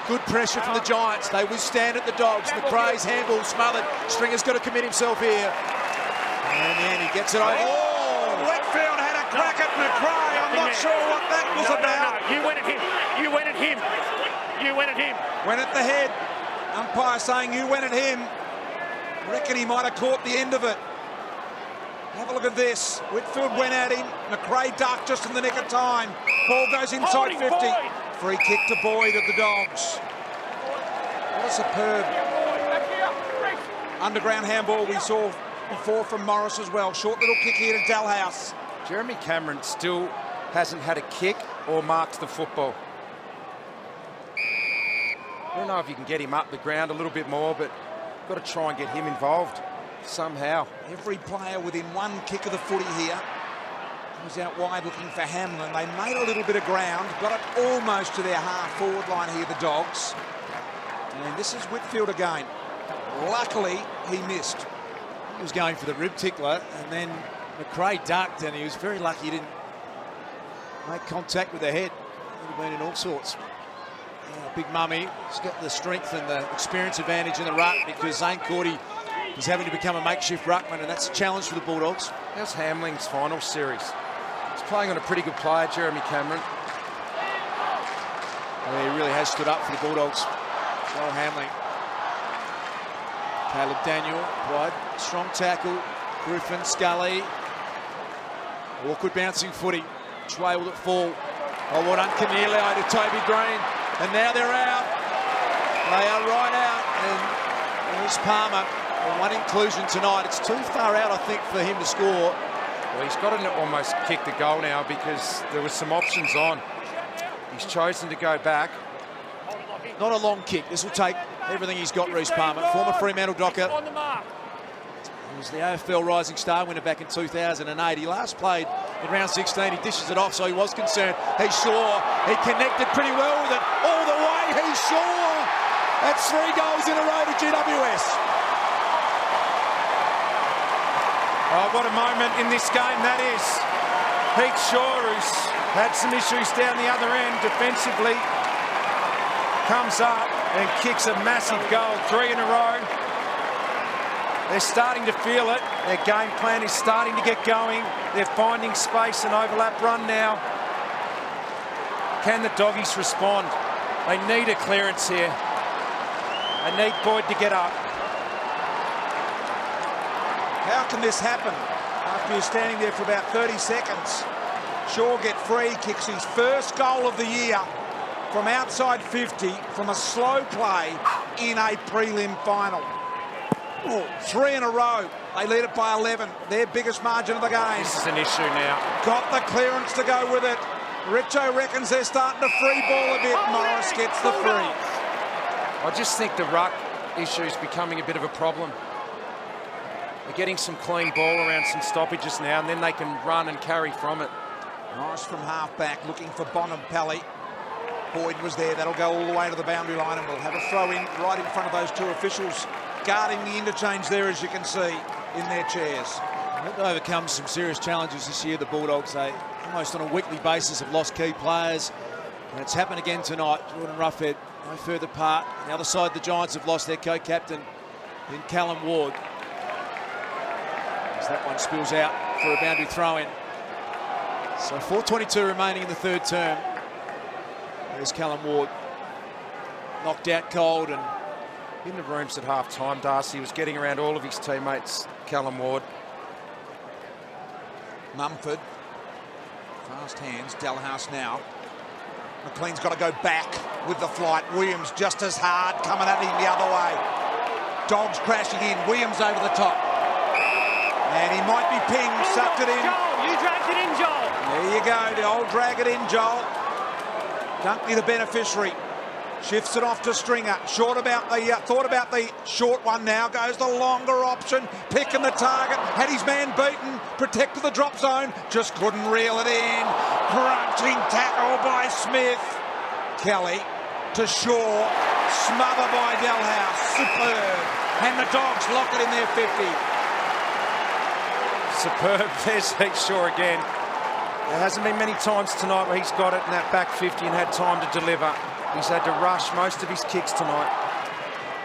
Good pressure from the Giants. They withstand at the Dogs. McRae's handball smothered. Stringer's got to commit himself here. And then he gets it over. Oh, Whitfield had a crack at McRae. I'm not sure what that was about. No, you went at him. You went at him. You went at him. Went at the head. Umpire saying you went at him. Reckon he might have caught the end of it. Have a look at this. Whitfield went at him. McRae ducked just in the nick of time. Ball goes inside 50. Free kick to Boyd of the Dogs. What a superb underground handball we saw before from Morris as well. Short little kick here to Dalhouse. Jeremy Cameron still hasn't had a kick or marked the football. I don't know if you can get him up the ground a little bit more, but got to try and get him involved somehow. Every player within one kick of the footy here. was out wide looking for Hamlin. They made a little bit of ground, got it almost to their half-forward line here, the Dogs. And this is Whitfield again. Luckily, he missed. He was going for the rib tickler, and then McRae ducked, and he was very lucky he didn't make contact with the head. Would have been in all sorts. Big Mummy has got the strength and the experience advantage in the ruck because Zane Cordy is having to become a makeshift ruckman, and that's a challenge for the Bulldogs. How's Hamling's final series? He's playing on a pretty good player, Jeremy Cameron. He really has stood up for the Bulldogs. Joel Hamling. Caleb Daniel, wide, strong tackle. Griffin, Scully. Awkward bouncing footy. Which way will it fall? Oh, well done, Cornelio to Toby Green. And now they're out. They are right out. And there's Palmer. One inclusion tonight. It's too far out, I think, for him to score. Well, he's got to almost kick the goal now because there was some options on. He's chosen to go back. Not a long kick. This will take everything he's got, Reece Palmer. Former Fremantle Docker. He was the AFL Rising Star winner back in 2008. He last played in round 16. He dishes it off, so he was concerned. He's sure. He connected pretty well with it all the way. He's sure. That's 3 goals in a row to GWS. Oh, what a moment in this game that is. Pete Shaw, who's had some issues down the other end defensively, comes up and kicks a massive goal. 3 in a row. They're starting to feel it. Their game plan is starting to get going. They're finding space and overlap run now. Can the Doggies respond? They need a clearance here. They need Boyd to get up. How can this happen after you're standing there for about 30 seconds? Shaw get free, kicks his first goal of the year from outside 50 from a slow play in a prelim final. 3 in a row. They lead it by 11. Their biggest margin of the game. This is an issue now. Got the clearance to go with it. Richo reckons they're starting to free ball a bit. Morris gets the free. I just think the ruck issue is becoming a bit of a problem. They're getting some clean ball around some stoppages now, and then they can run and carry from it. Morris from half-back looking for Bontempelli. Boyd was there. That'll go all the way to the boundary line, and we'll have a throw-in right in front of those 2 officials guarding the interchange there, as you can see, in their chairs. They've overcome some serious challenges this year, the Bulldogs. They almost on a weekly basis have lost key players, and it's happened again tonight. Jordan Ruffhead no further part. On the other side, the Giants have lost their co-captain in Callum Ward. As that one spills out for a boundary throw-in. So 4:22 remaining in the 3rd term. There's Callum Ward. Knocked out cold and In the rooms at half-time, Darcy was getting around all of his teammates, Callum Ward. Mumford. Fast hands, Dalhouse now. McLean's got to go back with the flight. Williams just as hard, coming at him the other way. Dogs crashing in, Williams over the top. And he might be pinged, sucked it in. Joel, you dragged it in, Joel. There you go, the old drag it in, Joel. Dunkley the beneficiary. Shifts it off to Stringer. Thought about the short one now. Goes the longer option. Picking the target. Had his man beaten. Protected the drop zone. Just couldn't reel it in. Crunching tackle by Smith. Kelly to Shaw. Smother by Dalhouse. Superb. And the Dogs lock it in their 50. Superb. There's Heath Shaw again. There hasn't been many times tonight where he's got it in that back 50 and had time to deliver. He's had to rush most of his kicks tonight.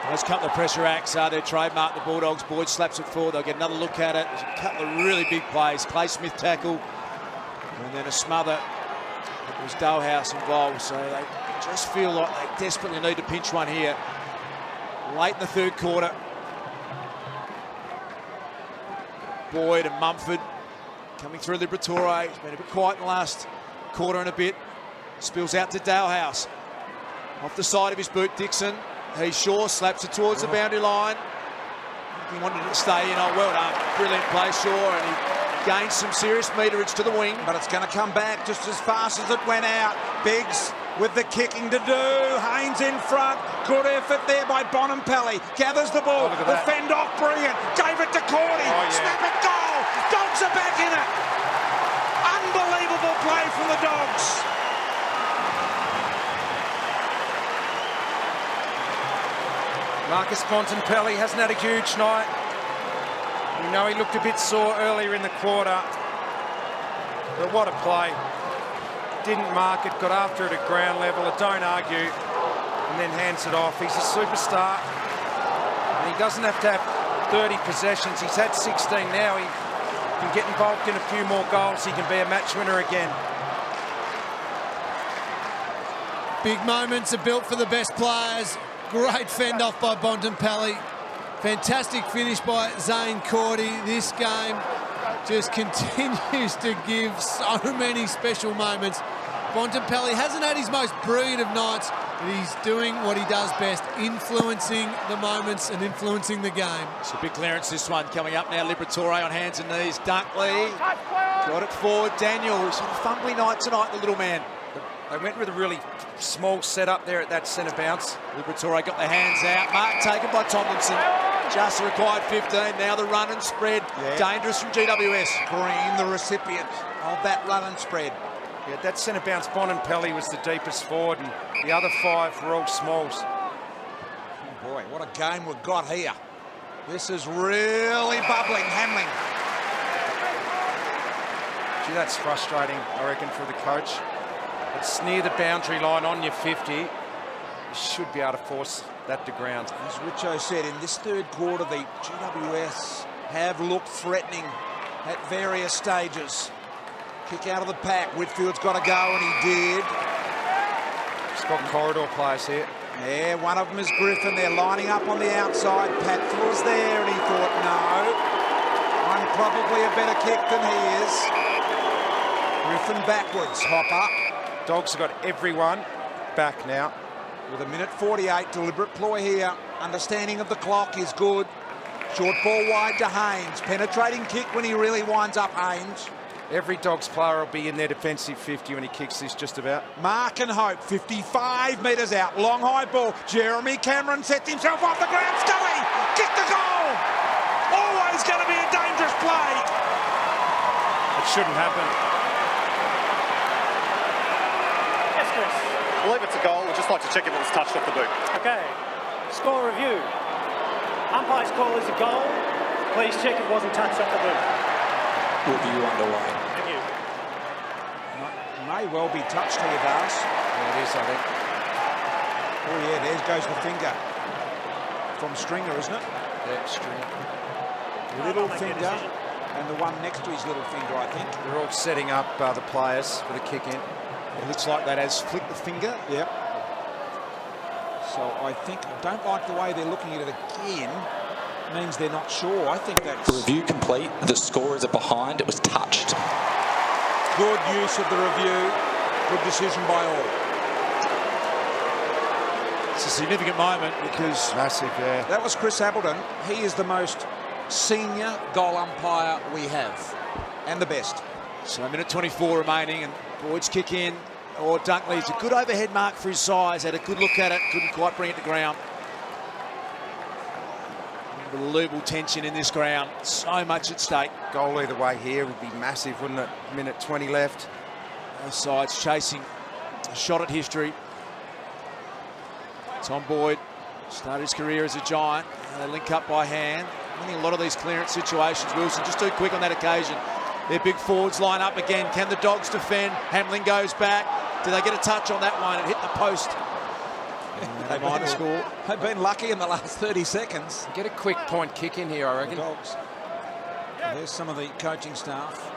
Those couple of pressure acts are their trademark, the Bulldogs. Boyd slaps it forward. They'll get another look at it. There's a couple of really big plays. Clay Smith tackle. And then a smother. It was Dalhouse involved. So they just feel like they desperately need to pinch one here. Late in the 3rd quarter. Boyd and Mumford coming through Liberatore. He's been a bit quiet in the last quarter and a bit. Spills out to Dalhouse. Off the side of his boot, Dixon. He's Shaw, slaps it towards the boundary line. He wanted it to stay in. Oh, well done. Brilliant play, Shaw, and he gains some serious meterage to the wing. But it's going to come back just as fast as it went out. Biggs with the kicking to do. Haynes in front. Good effort there by Bontempelli. Gathers the ball. The fend off, brilliant. Gave it to Cordy. Oh, yeah. Snap it, goal. Dogs are back in it. Unbelievable play from the Dogs. Marcus Bontempelli hasn't had a huge night. We know he looked a bit sore earlier in the quarter. But what a play. Didn't mark it, got after it at ground level. I don't argue. And then hands it off. He's a superstar. And he doesn't have to have 30 possessions. He's had 16 now. He can get involved in a few more goals. He can be a match winner again. Big moments are built for the best players. Great fend off by Bontempelli. Fantastic finish by Zane Cordy. This game just continues to give so many special moments. Bontempelli hasn't had his most brilliant of nights, but he's doing what he does best, influencing the moments and influencing the game. It's a big clearance, this one coming up now. Liberatore on hands and knees. Dunkley got it forward. Daniel, sort of fumbly night tonight, the little man. They went with a really small setup there at that centre bounce. Liberatore got the hands out. Mark taken by Tomlinson. Just required 15. Now the run and spread. Yeah. Dangerous from GWS. Green, the recipient of that run and spread. Yeah, that centre bounce, Bontempelli was the deepest forward, and the other 5 were all smalls. Oh boy, what a game we've got here. This is really bubbling, Hamling. Gee, that's frustrating, I reckon, for the coach. It's near the boundary line on your 50. You should be able to force that to ground. As Richo said, in this third quarter, the GWS have looked threatening at various stages. Kick out of the pack. Whitfield's got to go, and he did. He's got corridor players here. Yeah, one of them is Griffin. They're lining up on the outside. Patfield was there, and he thought, no, I'm probably a better kick than he is. Griffin backwards. Hopper. Dogs have got everyone back now. With a minute 48, deliberate ploy here. Understanding of the clock is good. Short ball wide to Haynes. Penetrating kick when he really winds up Haynes. Every Dogs player will be in their defensive 50 when he kicks this just about. Mark and Hope, 55 metres out. Long high ball. Jeremy Cameron sets himself off the ground. Scully, kick the goal. Always going to be a dangerous play. It shouldn't happen. Yes, Chris. I believe it's a goal. I'd just like to check if it was touched off the boot. Okay. Score review. Umpire's call is a goal. Please check it wasn't touched off the boot. Review underway. Thank you. May well be touched here, Vars. Yeah, it is, I think. Oh yeah, there goes the finger. From Stringer, isn't it? Yeah, Stringer. Little finger, and the one next to his little finger, I think. They're all setting up the players for the kick-in. It looks like that has flicked the finger. Yep. So I don't like the way they're looking at it again. Means they're not sure. I think that's... Review complete. The scorers are behind. It was touched. Good use of the review. Good decision by all. It's a significant moment because... Massive, yeah. That was Chris Appleton. He is the most senior goal umpire we have. And the best. So a minute 24 remaining and Boyd's kick in. Or Dunkley. It's a good overhead mark for his size. Had a good look at it. Couldn't quite bring it to ground. Unbelievable tension in this ground. So much at stake. Goal either way here would be massive, wouldn't it? Minute 20 left. Both sides chasing a shot at history. Tom Boyd started his career as a Giant. They link up by hand. Winning a lot of these clearance situations. Wilson just too quick on that occasion. Their big forwards line up again. Can the Dogs defend? Hamlin goes back. Do they get a touch on that one? It hit the post. They might have scored. They've been lucky in the last 30 seconds. Get a quick point kick in here, I reckon. Dogs. There's some of the coaching staff.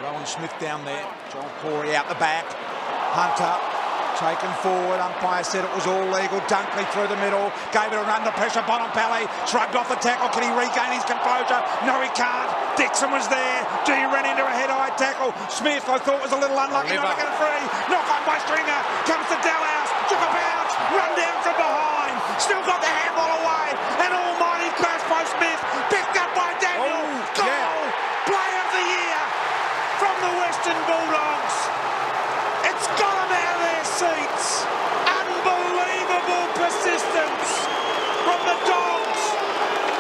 Rowan Smith down there. Joel Corey out the back. Hunter taken forward. Umpire said it was all legal. Dunkley through the middle. Gave it a run under pressure. Bontempelli shrugged off the tackle. Can he regain his composure? No, he can't. Dixon was there. G ran into a head-high tackle. Smith, I thought, was a little unlucky not to get it free. Knock on by Stringer. Comes to Dalhouse. Took a bounce. Run down from behind. Still got the handball away. An almighty crash by Smith. Picked up by Daniel. Goal. Yeah. Play of the year from the Western Bulldogs. It's got them out of their seats. Unbelievable persistence from the Dogs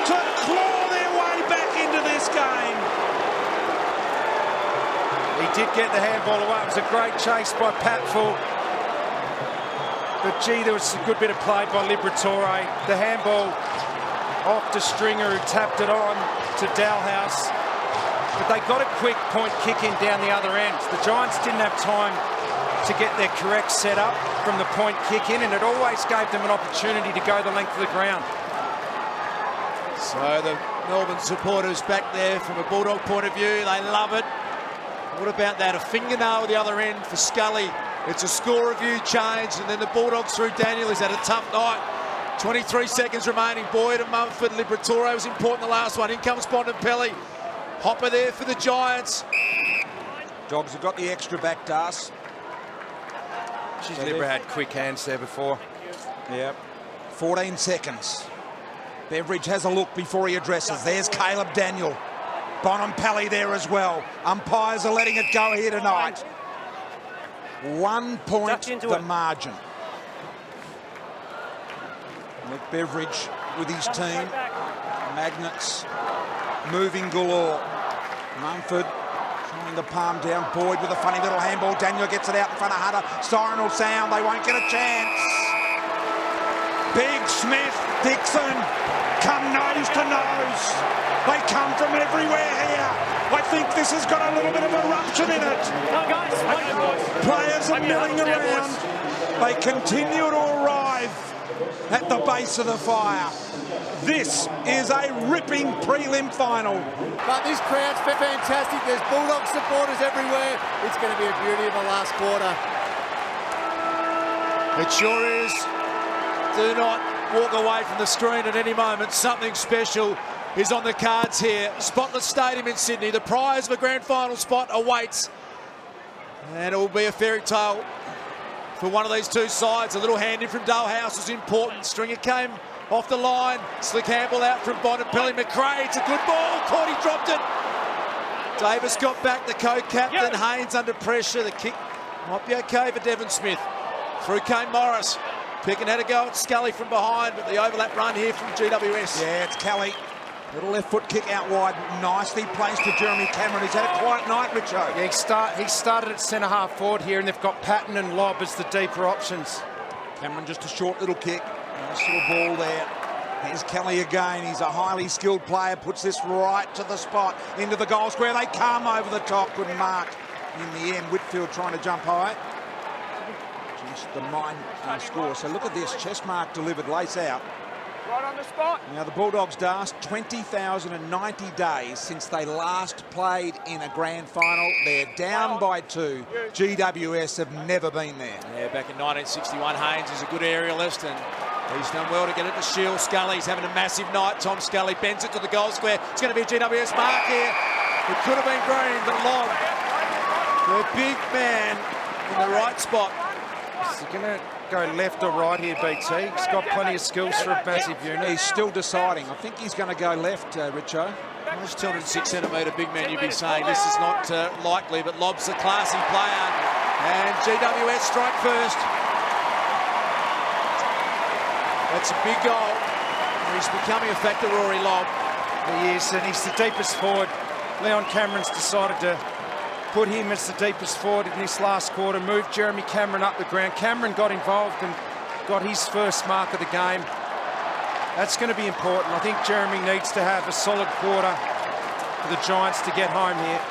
to claw their way back into this game. He did get the handball away. It was a great chase by Patfull. But gee, there was a good bit of play by Liberatore. The handball off to Stringer, who tapped it on to Dalhouse. But they got a quick point kick in down the other end. The Giants didn't have time to get their correct setup from the point kick in, and it always gave them an opportunity to go the length of the ground. So the Melbourne supporters back there from a Bulldog point of view, they love it. What about that? A fingernail at the other end for Scully. It's a score review change, and then the Bulldogs through Daniel. He's had a tough night. 23 seconds remaining. Boyd and Mumford. Liberatore was important the last one. In comes Bontempelli. Hopper there for the Giants. Dogs have got the extra back, Das. She's never had quick hands there before. Yep. 14 seconds. Beveridge has a look before he addresses. There's Caleb Daniel. Bontempelli there as well. Umpires are letting it go here tonight. 1 point the margin. Nick Beveridge with his team. Magnets moving galore. Mumford trying to palm down. Boyd with a funny little handball. Daniel gets it out in front of Hunter. Siren will sound. They won't get a chance. Big Smith, Dixon come nose to nose. They come from everywhere here. I think this has got a little bit of eruption in it. Players are milling around. They continue to arrive at the base of the fire. This is a ripping prelim final. But this crowd's fantastic. There's Bulldog supporters everywhere. It's going to be a beauty of the last quarter. It sure is. Do not walk away from the screen at any moment. Something special is on the cards here. Spotless Stadium in Sydney. The prize of a grand final spot awaits. And it will be a fairy tale for one of these two sides. A little hand in from Dalhouse was important. Stringer came off the line. Slick handball out from Bontempelli. McRae, it's a good ball. Caught, he dropped it. Davis got back, the co-captain. Haynes under pressure. The kick might be okay for Devon Smith. Through came Morris. Picking had a go at Scully from behind, but the overlap run here from GWS. Yeah, it's Kelly. Little left foot kick out wide. Nicely placed to Jeremy Cameron. He's had a quiet night, Richo. Yeah, he started at centre-half forward here, and they've got Patton and Lobb as the deeper options. Cameron just a short little kick. Nice little ball there. Here's Kelly again. He's a highly skilled player. Puts this right to the spot. Into the goal square. They come over the top. Good mark in the end. Whitfield trying to jump high. Just the mind score. So look at this. Chest mark delivered. Lace out. Right on the spot. Now the Bulldogs, Das, 20,090 days since they last played in a grand final. They're down by 2. GWS have never been there. Yeah, back in 1961, Haynes is a good aerialist, and he's done well to get it to Shield. Scully's having a massive night. Tom Scully bends it to the goal square. It's going to be a GWS mark here. It could have been green, but Lobb, the big man in the right spot. Is he going to go left or right here, BT? He's got plenty of skills for a massive unit. He's still deciding. I think he's going to go left, Richo. This 206-centimetre big man, you'd be saying this is not likely, but Lobb's a classy player, and GWS strike first. That's a big goal. He's becoming a factor, Rory Lobb. He is, and he's the deepest forward. Leon Cameron's decided to put him as the deepest forward in this last quarter, moved Jeremy Cameron up the ground. Cameron got involved and got his first mark of the game. That's going to be important. I think Jeremy needs to have a solid quarter for the Giants to get home here.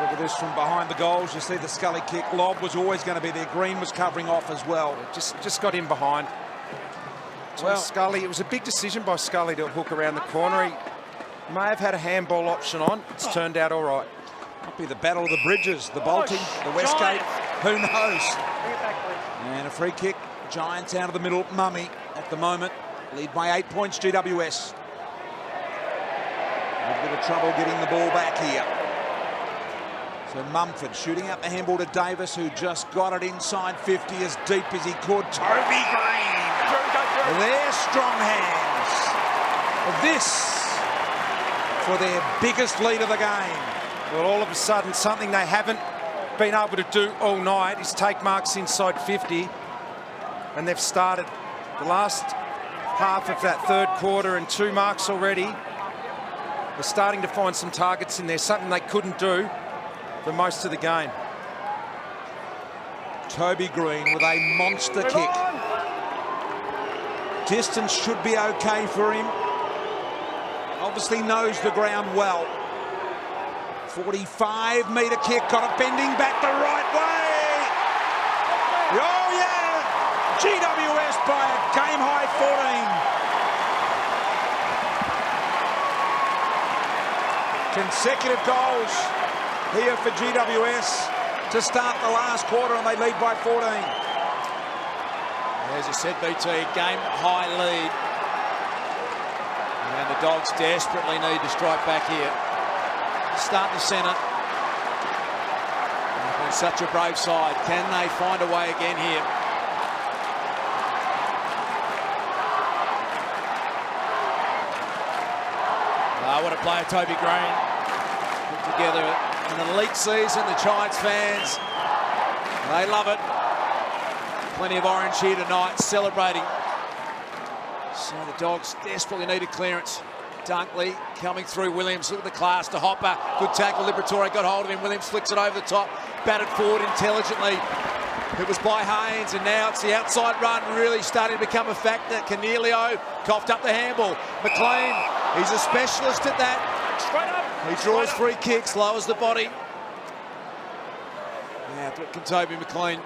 Look at this from behind the goals. You see the Scully kick. Lobb was always going to be there. Green was covering off as well. Just got in behind. Well, Scully, it was a big decision by Scully to hook around the corner. He may have had a handball option on. It's turned out all right. Might be the battle of the bridges, the Balti, the Westgate. Who knows? And a free kick. Giants out of the middle. Mummy at the moment. Lead by 8 points, GWS. A little bit of trouble getting the ball back here. So Mumford shooting out the handball to Davis, who just got it inside 50 as deep as he could. Toby Green. Their strong hands. This for their biggest lead of the game. Well, all of a sudden, something they haven't been able to do all night is take marks inside 50. And they've started the last half of that third quarter and 2 marks already. They're starting to find some targets in there, something they couldn't do for most of the game. Toby Green with a monster kick. Distance should be okay for him. Obviously knows the ground well. 45-metre kick, got it bending back the right way. Oh yeah! GWS by a game-high 14. Consecutive goals here for GWS to start the last quarter, and they lead by 14. As I said, BT, game-high lead. And the Dogs desperately need to strike back here. Start the centre. They've been such a brave side. Can they find a way again here? What a player, Toby Green. Put together an elite season. The Giants fans, they love it. Plenty of orange here tonight, celebrating. So the Dogs desperately needed clearance. Dunkley coming through Williams. Look at the class to Hopper. Good tackle. Liberatore got hold of him. Williams flicks it over the top. Batted forward intelligently. It was by Haynes, and now it's the outside run really starting to become a factor. Cornelio coughed up the handball. McLean, he's a specialist at that. Straight up. He draws free kicks, lowers the body. Now, can Toby McLean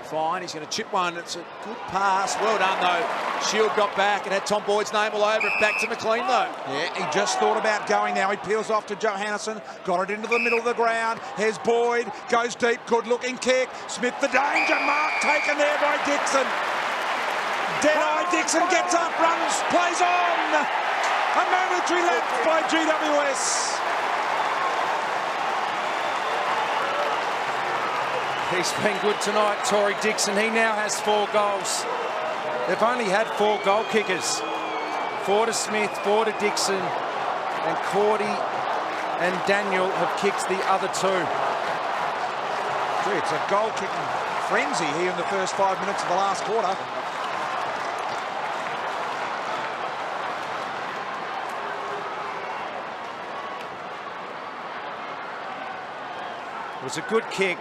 fine? He's going to chip one. It's a good pass. Well done, though. Shield got back. It had Tom Boyd's name all over it. Back to McLean, though. Yeah, he just thought about going now. He peels off to Johannesson. Got it into the middle of the ground. Here's Boyd. Goes deep. Good-looking kick. Smith the danger mark taken there by Dixon. Dead-eye Dixon gets up, runs, plays on. A momentary left by GWS. He's been good tonight, Tory Dixon. He now has 4 goals. They've only had 4 goal kickers. 4 to Smith, 4 to Dixon, and Cordy and Daniel have kicked the other 2. Gee, it's a goal-kicking frenzy here in the first 5 minutes of the last quarter. It was a good kick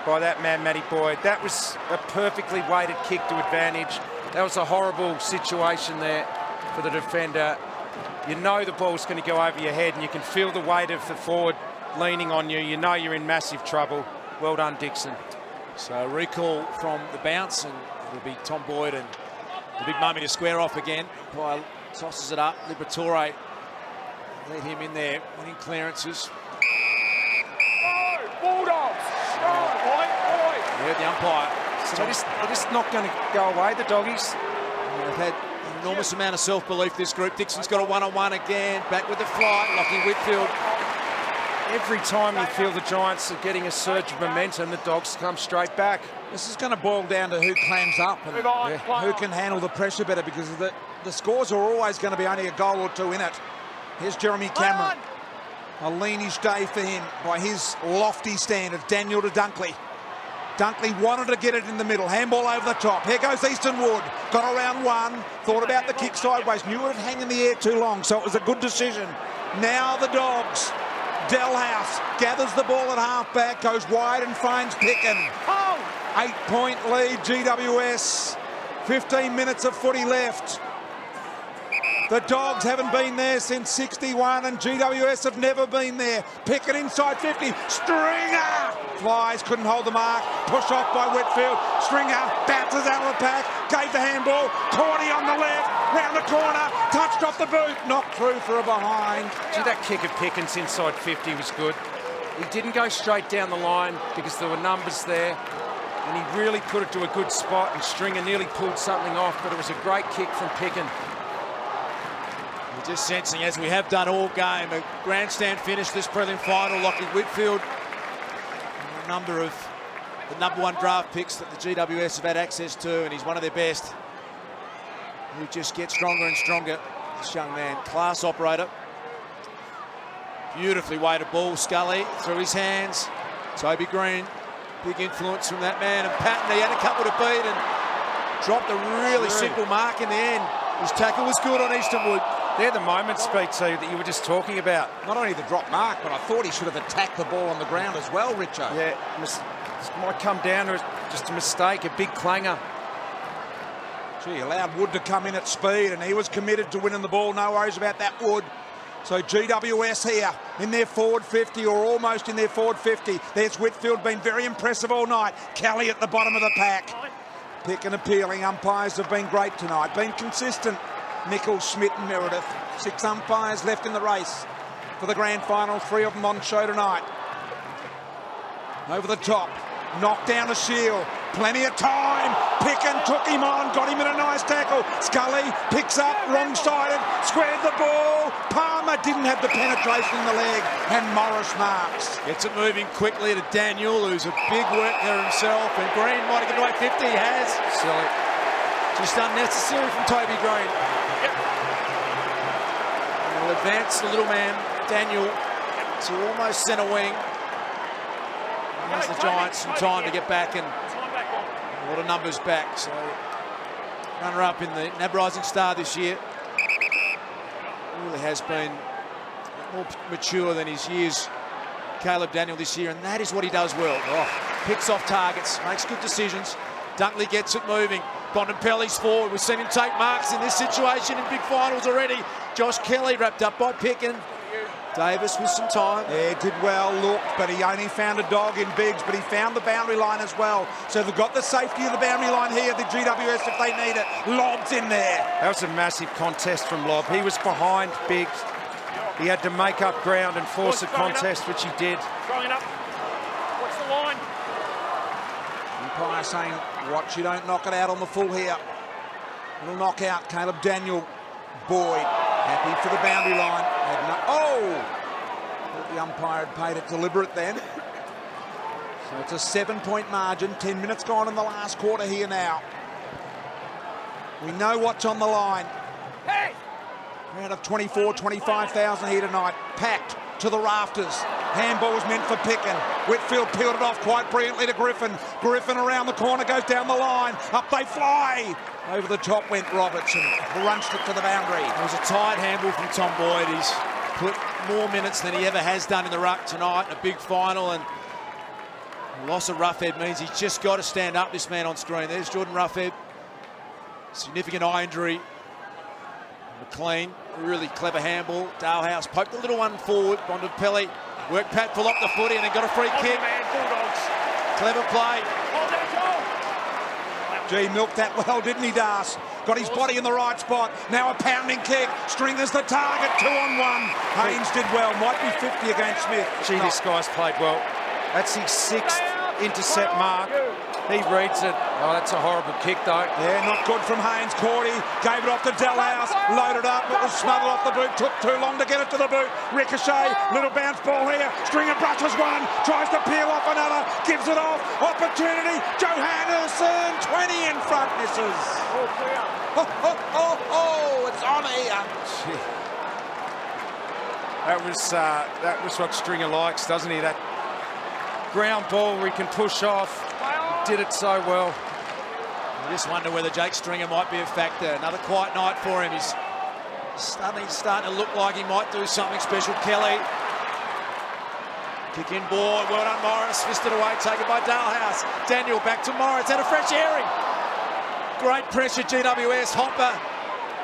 by that man, Matty Boyd. That was a perfectly weighted kick to advantage. That was a horrible situation there for the defender. You know the ball's going to go over your head, and you can feel the weight of the forward leaning on you. You know you're in massive trouble. Well done, Dixon. So recall from the bounce, and it'll be Tom Boyd and the big mummy to square off again. Pyle tosses it up. Liberatore lead him in there, winning clearances. Bulldogs. Yeah, the umpire. So they're just not going to go away, the Doggies. They've had an enormous amount of self-belief, this group. Dixon's got a one-on-one again. Back with the flight. Lockie Whitfield. Every time you feel the Giants are getting a surge of momentum, the Dogs come straight back. This is going to boil down to who clams up and who can handle the pressure better, because the scores are always going to be only a goal or 2 in it. Here's Jeremy Cameron. A leanish day for him by his lofty stand of Daniel to Dunkley. Dunkley wanted to get it in the middle. Handball over the top. Here goes Easton Wood. Got around one. Thought about the kick sideways. Knew it would hang in the air too long, so it was a good decision. Now the Dogs. Delhouse gathers the ball at half-back. Goes wide and finds Picken. 8-point lead, GWS. 15 minutes of footy left. The Dogs haven't been there since 61, and GWS have never been there. Pickett inside 50. Stringer flies, couldn't hold the mark. Push off by Whitfield. Stringer bounces out of the pack. Gave the handball. Cordy on the left. Round the corner. Touched off the boot. Knocked through for a behind. Gee, that kick of Pickens inside 50 was good. He didn't go straight down the line because there were numbers there, and he really put it to a good spot, and Stringer nearly pulled something off, but it was a great kick from Picken. We're just sensing, as we have done all game, a grandstand finish this prelim final. Lockie Whitfield, a number of the #1 draft picks that the GWS have had access to, and he's one of their best. He just gets stronger and stronger, this young man. Class operator. Beautifully weighted ball. Scully through his hands. Toby Green, big influence from that man. And Patton, he had a couple to beat and dropped a really simple mark in the end. His tackle was good on Eastonwood. They're the moments, BT, that you were just talking about. Not only the drop mark, but I thought he should have attacked the ball on the ground as well, Richo. Yeah, might come down to just a mistake, a big clanger. Gee, allowed Wood to come in at speed, and he was committed to winning the ball. No worries about that, Wood. So GWS here in their forward 50, or almost in their forward 50. There's Whitfield, been very impressive all night. Kelly at the bottom of the pack. Pick and appealing. Umpires have been great tonight, been consistent. Nichols, Smith and Meredith. 6 umpires left in the race for the grand final. 3 of them on show tonight. Over the top. Knocked down a Shield. Plenty of time. Picken took him on. Got him in a nice tackle. Scully picks up. Wrong-sided. Squared the ball. Palmer didn't have the penetration in the leg. And Morris marks. Gets it moving quickly to Daniel, who's a big worker himself. And Green might have given away 50. He has. Silly. Just unnecessary from Toby Green. And will advance the little man, Daniel, to almost centre wing. Gives the Giants some time to get back, and a lot of numbers back. So runner-up in the NAB Rising Star this year. Really has been more mature than his years, Caleb Daniel, this year, and that is what he does well. Picks off targets, makes good decisions. Dunkley gets it moving. Bontempelli's forward. We've seen him take marks in this situation in big finals already. Josh Kelly wrapped up by Picken. Davis with some time. Yeah, did well, look, but he only found a dog in Biggs, but he found the boundary line as well. So they've got the safety of the boundary line here, the GWS, if they need it. Lob's in there. That was a massive contest from Lob. He was behind Biggs. He had to make up ground and force a contest, which he did. Throwing up. What's the line? Umpire saying, watch you don't knock it out on the full here. Little knockout, Caleb Daniel. Boyd, happy for the boundary line. Thought the umpire had paid it deliberate then. So it's a 7-point margin. 10 minutes gone in the last quarter here now. We know what's on the line. Hey! Round of 24, 25,000 here tonight. Packed to the rafters. Handball's meant for Picken. Whitfield peeled it off quite brilliantly to Griffin. Griffin around the corner, goes down the line. Up they fly. Over the top went Robertson. Runched it to the boundary. It was a tight handball from Tom Boyd. He's put more minutes than he ever has done in the ruck tonight. A big final, and loss of Roughhead means he's just got to stand up, this man on screen. There's Jordan Roughhead. Significant eye injury. McLean, really clever handball. Dalehouse poked the little one forward. Bontempelli worked Pat pull up the footy and then got a free kick. Man, Bulldogs. Clever play. Hold that goal. Gee, milked that well, didn't he, Das? Got his body in the right spot. Now a pounding kick. Stringer's the target. 2-on-1. Haynes did well. Might be 50 against Smith. Gee, this guy's played well. That's his 6th intercept mark. He reads it. Oh, that's a horrible kick, though. Yeah, not good from Haynes. Cordy gave it off to Delhouse. Loaded up. It was smothered off the boot. Took too long to get it to the boot. Ricochet. Little bounce ball here. Stringer brushes one. Tries to peel off another. Gives it off. Opportunity. Johannesson. 20 in front. Misses. It's on here. That was what Stringer likes, doesn't he? That ground ball where he can push off. He did it so well. I just wonder whether Jake Stringer might be a factor. Another quiet night for him. He's starting to look like he might do something special. Kelly. Kick in board. Well done, Morris. Fisted away. Taken by Dalehouse. Daniel back to Morris. Had a fresh airing. Great pressure, GWS. Hopper.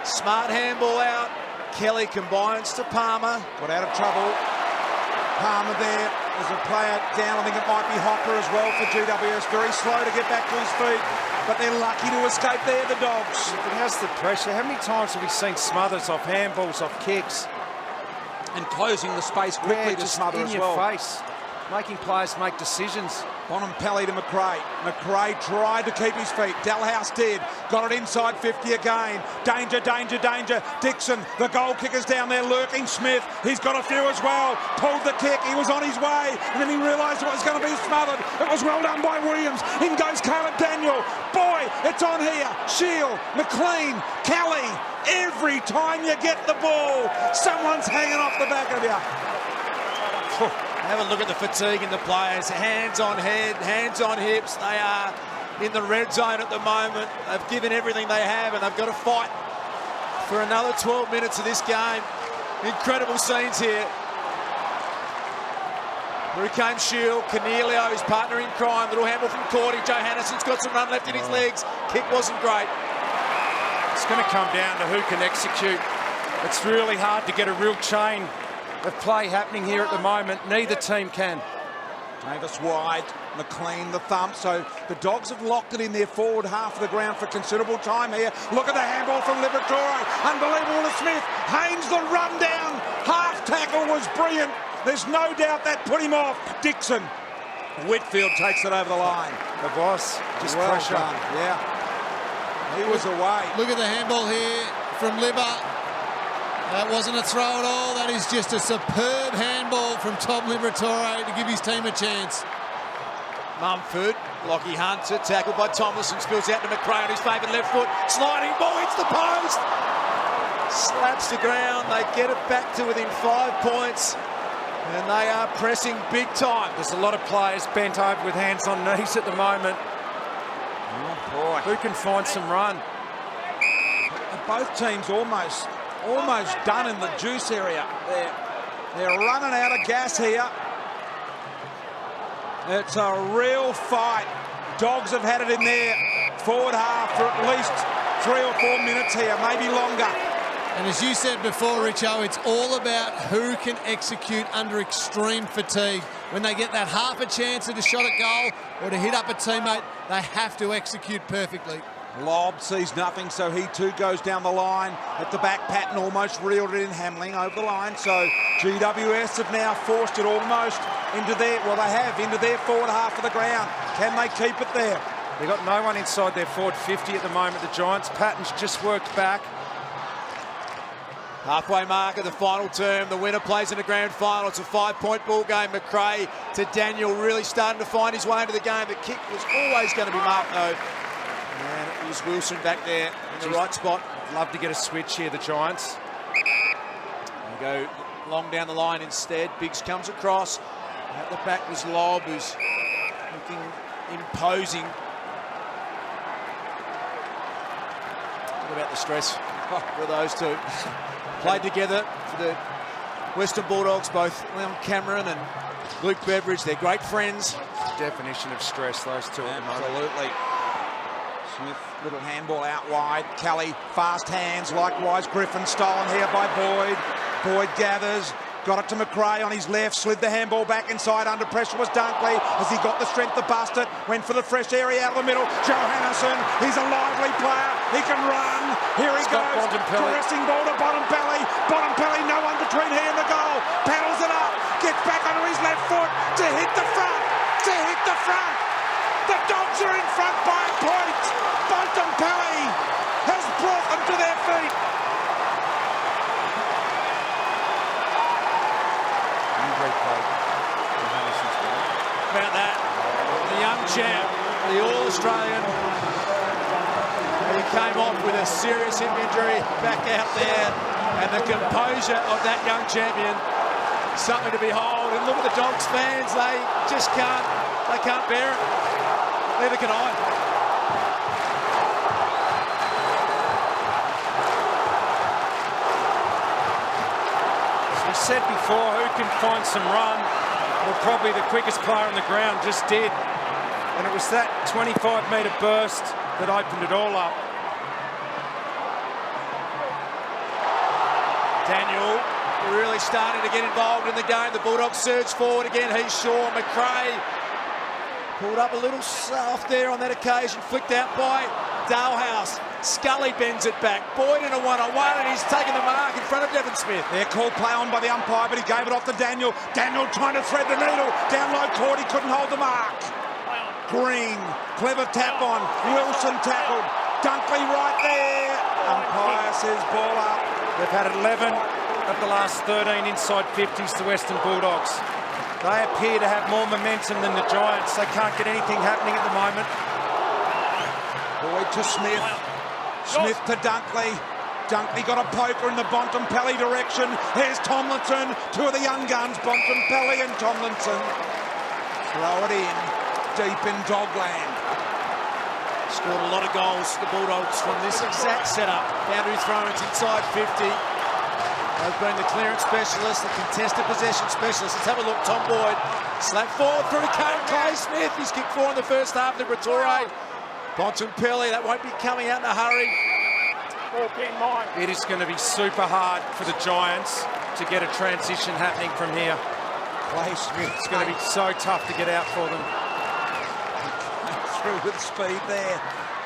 Smart handball out. Kelly combines to Palmer. Got out of trouble. Palmer there. There's a player down. I think it might be Hopper as well for GWS. Very slow to get back to his feet. But they're lucky to escape there, the Dogs. But how's the pressure? How many times have we seen smothers off handballs, off kicks? And closing the space quickly to smother as well. In your face. Making players make decisions. Bontempelli to McRae. McRae tried to keep his feet. Delhouse did. Got it inside 50 again. Danger, danger, danger. Dixon, the goal kicker's down there lurking. Smith, he's got a few as well. Pulled the kick. He was on his way. And then he realised it was going to be smothered. It was well done by Williams. In goes Caleb Daniel. Boy, it's on here. Shield, McLean, Kelly. Every time you get the ball, someone's hanging off the back of you. Have a look at the fatigue in the players. Hands on head, hands on hips. They are in the red zone at the moment. They've given everything they have, and they've got to fight for another 12 minutes of this game. Incredible scenes here. Through came Shield, Cornelio, his partner in crime, little handball from Cordy. Johannesson's got some run left in his legs. Kick wasn't great. It's going to come down to who can execute. It's really hard to get a real chain of play happening here at the moment. Neither team can. Davis wide, McLean the thump, so the Dogs have locked it in their forward half of the ground for considerable time here. Look at the handball from Liberatore, unbelievable to Smith. Haynes the run down, half tackle was brilliant. There's no doubt that put him off. Dixon, Whitfield takes it over the line. The boss, just well pressure. done, yeah. He was away. Look at the handball here from Libba. That wasn't a throw at all. That is just a superb handball from Tom Liberatore to give his team a chance. Mumford, Lockie Hunter, tackled by Tomlinson, spills out to McRae on his favoured left foot. Sliding ball hits the post. Slaps the ground. They get it back to within 5 points. And they are pressing big time. There's a lot of players bent over with hands on knees at the moment. Oh boy. Who can find some run? Both teams almost done in the juice area. They're running out of gas here. It's a real fight. Dogs have had it in their forward half for at least 3 or 4 minutes here, maybe longer. And as you said before, Richo, it's all about who can execute under extreme fatigue. When they get that half a chance at a shot at goal or to hit up a teammate, they have to execute perfectly. Lobb sees nothing, so he too goes down the line. At the back, Patton almost reeled it in, Hamling over the line. So GWS have now forced it almost into their, well, they have, into their forward half of the ground. Can they keep it there? They've got no one inside their forward 50 at the moment, the Giants. Patton's just worked back. Halfway mark of the final term. The winner plays in the grand final. It's a 5-point ball game. McRae to Daniel, really starting to find his way into the game. The kick was always going to be marked, though. And it was Wilson back there in the right spot. Love to get a switch here, the Giants. They go long down the line instead. Biggs comes across. At the back was Lobb, who's looking imposing. What about the stress for those two? Played together for the Western Bulldogs, both Leon Cameron and Luke Beveridge. They're great friends. Definition of stress, those two. Absolutely. Smith, little handball out wide. Kelly, fast hands, likewise. Griffin stolen here by Boyd. Boyd gathers, got it to McRae on his left, slid the handball back inside. Under pressure was Dunkley. Has he got the strength to bust it? Went for the fresh area out of the middle. Johannesson, he's a lively player. He can run. Here he goes. Caressing ball to Bontempelli. Bontempelli, no one between he and the goal. Paddles it up. Gets back onto his left foot to hit the front. To hit the front. The Dogs are in front by a point. Bontempelli has brought them to their feet. About that, the young champ, the All-Australian, he came off with a serious hip injury back out there, and the composure of that young champion, something to behold. And look at the Dogs fans, they just can't bear it. Neither can I. As we said before, who can find some run? Well, probably the quickest player on the ground just did. And it was that 25-metre burst that opened it all up. Daniel really starting to get involved in the game. The Bulldogs surge forward again. He's Shaw. McRae pulled up a little soft there on that occasion. Flicked out by Dalehouse. Scully bends it back. Boyd in a one-on-one, and he's taken the mark in front of Devon Smith. They're called play on by the umpire, but he gave it off to Daniel. Daniel trying to thread the needle. Down low court, he couldn't hold the mark. Green, clever tap on. Wilson tackled. Dunkley right there. Umpire says ball up. They've had 11 of the last 13 inside 50s to Western Bulldogs. They appear to have more momentum than the Giants. They can't get anything happening at the moment. Boyd to Smith. Smith to Dunkley. Dunkley got a poker in the Bontempelli direction. Here's Tomlinson. Two of the young guns, Bontempelli and Tomlinson. Throw it in, deep in Dogland. Scored a lot of goals, the Bulldogs, from this exact setup. Boundary throw, it's inside 50. They've been the clearance specialists, the contested possession specialists. Let's have a look. Tom Boyd, slap forward through to Clay Smith. He's kicked 4 in the first half. Liberatore, Bontempelli, that won't be coming out in a hurry. It is going to be super hard for the Giants to get a transition happening from here. Clay Smith. It's going to be so tough to get out for them. Through with speed there.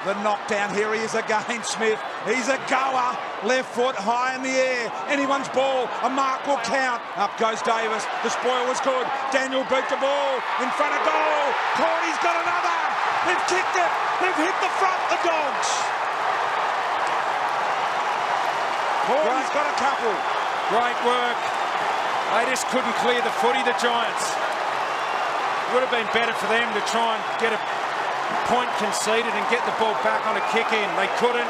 The knockdown, here he is again, Smith. He's a goer. Left foot high in the air. Anyone's ball. A mark will count. Up goes Davis. The spoil was good. Daniel beat the ball in front of goal. Cordy's got another. They've kicked it. They've hit the front, the Dogs. Cordy's got a couple. Great work. They just couldn't clear the footy, the Giants. Would have been better for them to try and get a point conceded and get the ball back on a kick in. They couldn't.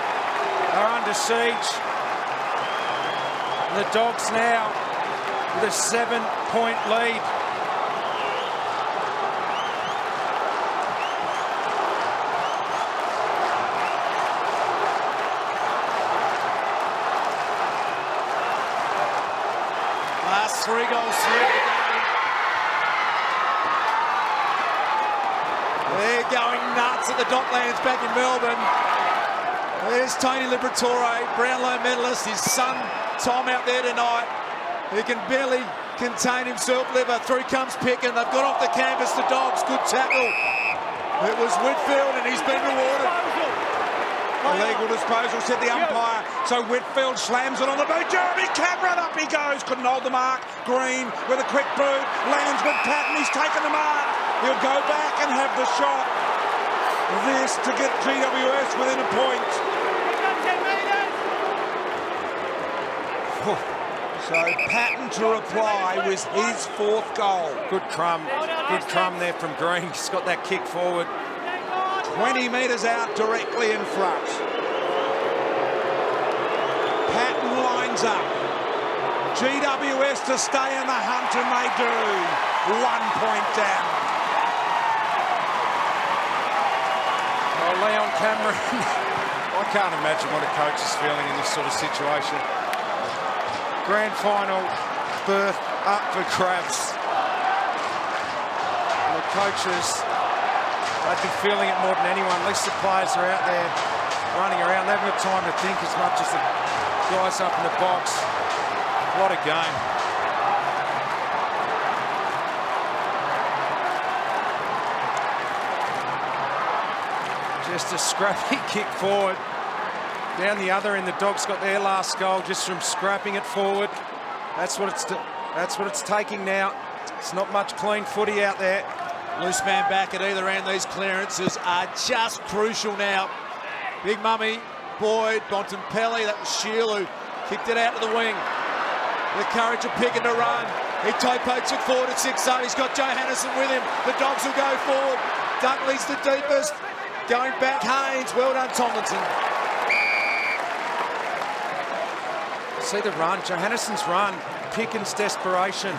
They're under siege. The Dogs now with a 7-point lead. Last 3 goals through the game. They're going nuts at the Docklands back in Melbourne. There's Tony Liberatore, Brownlow medalist, his son Tom out there tonight. He can barely contain himself. Through comes Picken. They've got off the canvas, the Dogs. Good tackle. It was Whitfield and he's been rewarded. Illegal disposal, said the umpire. So Whitfield slams it on the boot. Jeremy Cameron, up he goes. Couldn't hold the mark. Green with a quick boot. Lands with Patton. He's taken the mark. He'll go back and have the shot. This to get GWS within a point. So Patton to reply with his 4th goal. Good crumb there from Green. He's got that kick forward. 20 metres out directly in front. Patton lines up. GWS to stay in the hunt, and they do. 1 point down. Oh, Leon Cameron. I can't imagine what a coach is feeling in this sort of situation. Grand final berth up for grabs. The coaches, they've been feeling it more than anyone. At least the players are out there running around. They haven't got time to think as much as the guys up in the box. What a game. Just a scrappy kick forward. Down the other end, the Dogs got their last goal just from scrapping it forward. That's what it's taking now. It's not much clean footy out there. Loose man back at either end. These clearances are just crucial now. Big Mummy, Boyd, Bontempelli, that was Shield who kicked it out to the wing. The courage of Picken to run. He toe-pokes it forward at 6-0. He's got Johannison with him. The Dogs will go forward. Dunkley's the deepest. Going back, Haynes. Well done, Tomlinson. See the run, Johannison's run, Picken's desperation.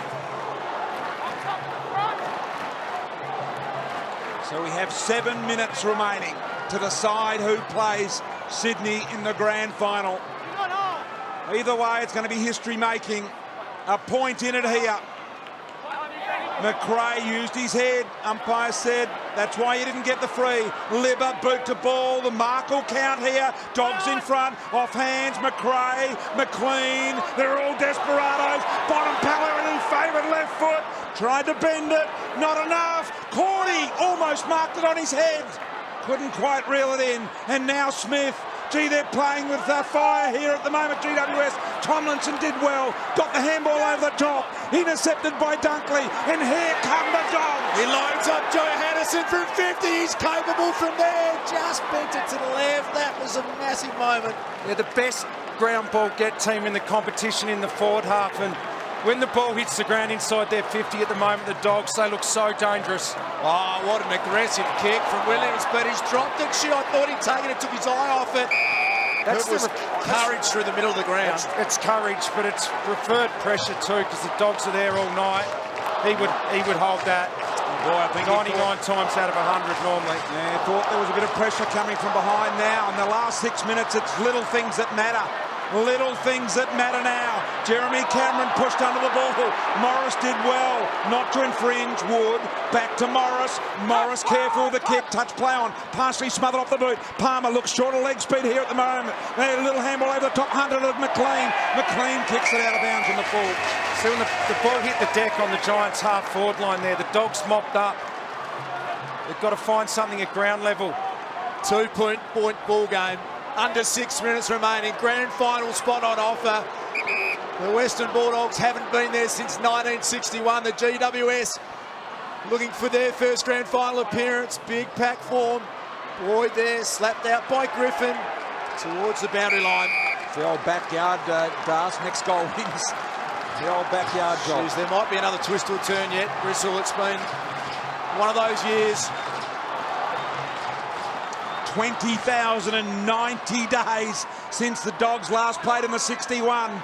So we have 7 minutes remaining to decide who plays Sydney in the grand final. Either way, it's going to be history-making. A point in it here. McRae used his head. Umpire said that's why he didn't get the free. Libber boot to ball. The mark will count here. Dogs in front. Off hands. McRae. McLean. They're all desperados. Bontempelli in favourite left foot. Tried to bend it. Not enough. Cordy almost marked it on his head. Couldn't quite reel it in. And now Smith. Gee, they're playing with fire here at the moment, GWS. Tomlinson did well. Got the handball over the top. Intercepted by Dunkley. And here come the Dogs. He lines up Johannison from 50. He's capable from there. Just bent it to the left. That was a massive moment. They're the best ground ball get team in the competition in the forward half. And when the ball hits the ground inside their 50 at the moment, the Dogs, they look so dangerous. Oh, what an aggressive kick from Williams, but he's dropped it. I thought he'd taken it, took his eye off it. It was courage through the middle of the ground. It's courage, but it's referred pressure too, because the Dogs are there all night. He would hold that. Boy, I think 99 times out of 100 normally. Yeah, thought there was a bit of pressure coming from behind now. In the last 6 minutes, it's little things that matter. Little things that matter now. Jeremy Cameron pushed under the ball. Morris did well not to infringe. Wood back to Morris. Morris careful with the kick. Touch play on. Partially smothered off the boot. Palmer looks short of leg speed here at the moment. A little handball over the top. Hunter to McLean. McLean kicks it out of bounds on the full. See, when the ball hit the deck on the Giants' half-forward line there, the Dogs mopped up. They've got to find something at ground level. 2-point ball game. Under 6 minutes remaining. Grand final spot on offer. The Western Bulldogs haven't been there since 1961. The GWS looking for their first grand final appearance. Big pack form. Boyd there, slapped out by Griffin towards the boundary line. The old backyard dance. Next goal wins. The old backyard job. Jeez, there might be another twist or turn yet. Bristol, it's been one of those years. 20,090 days since the Dogs last played in the 61.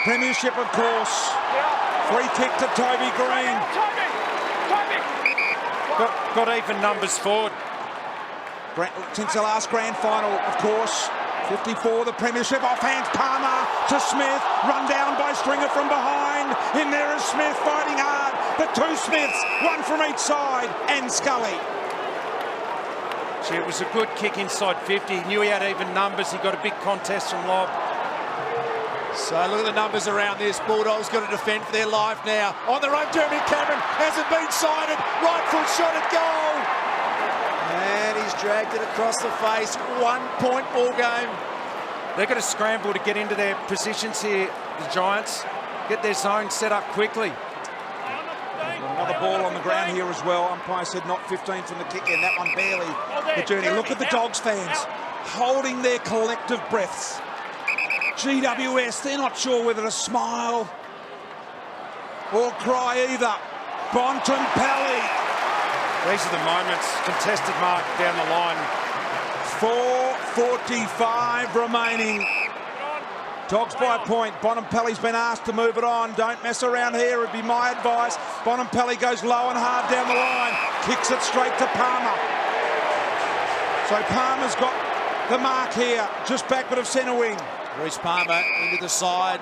Premiership, of course. Free kick to Toby Green. Got even numbers forward. Since the last grand final, of course. 54, the Premiership, offhands Palmer to Smith, run down by Stringer from behind. In there is Smith fighting hard. The two Smiths, one from each side, and Scully. Gee, it was a good kick inside 50. He knew he had even numbers. He got a big contest from lob. So look at the numbers around this. Bulldogs got to defend for their life now. On the road, Jeremy Cameron hasn't been sighted. Right foot shot at goal. And he's dragged it across the face. 1 point ball game. They've got to scramble to get into their positions here, the Giants. Get their zone set up quickly. Another ball on the ground here as well. Umpire said not 15 from the kick in. That one barely the journey. Look at the Dogs fans holding their collective breaths. GWS, they're not sure whether to smile or cry either. Bontempelli. These are the moments. Contested mark down the line. 4:45 remaining. Dogs by a point. Bontempelli's been asked to move it on. Don't mess around here, would be my advice. Bontempelli goes low and hard down the line. Kicks it straight to Palmer. So Palmer's got the mark here, just backward of centre wing. Reece Palmer into the side.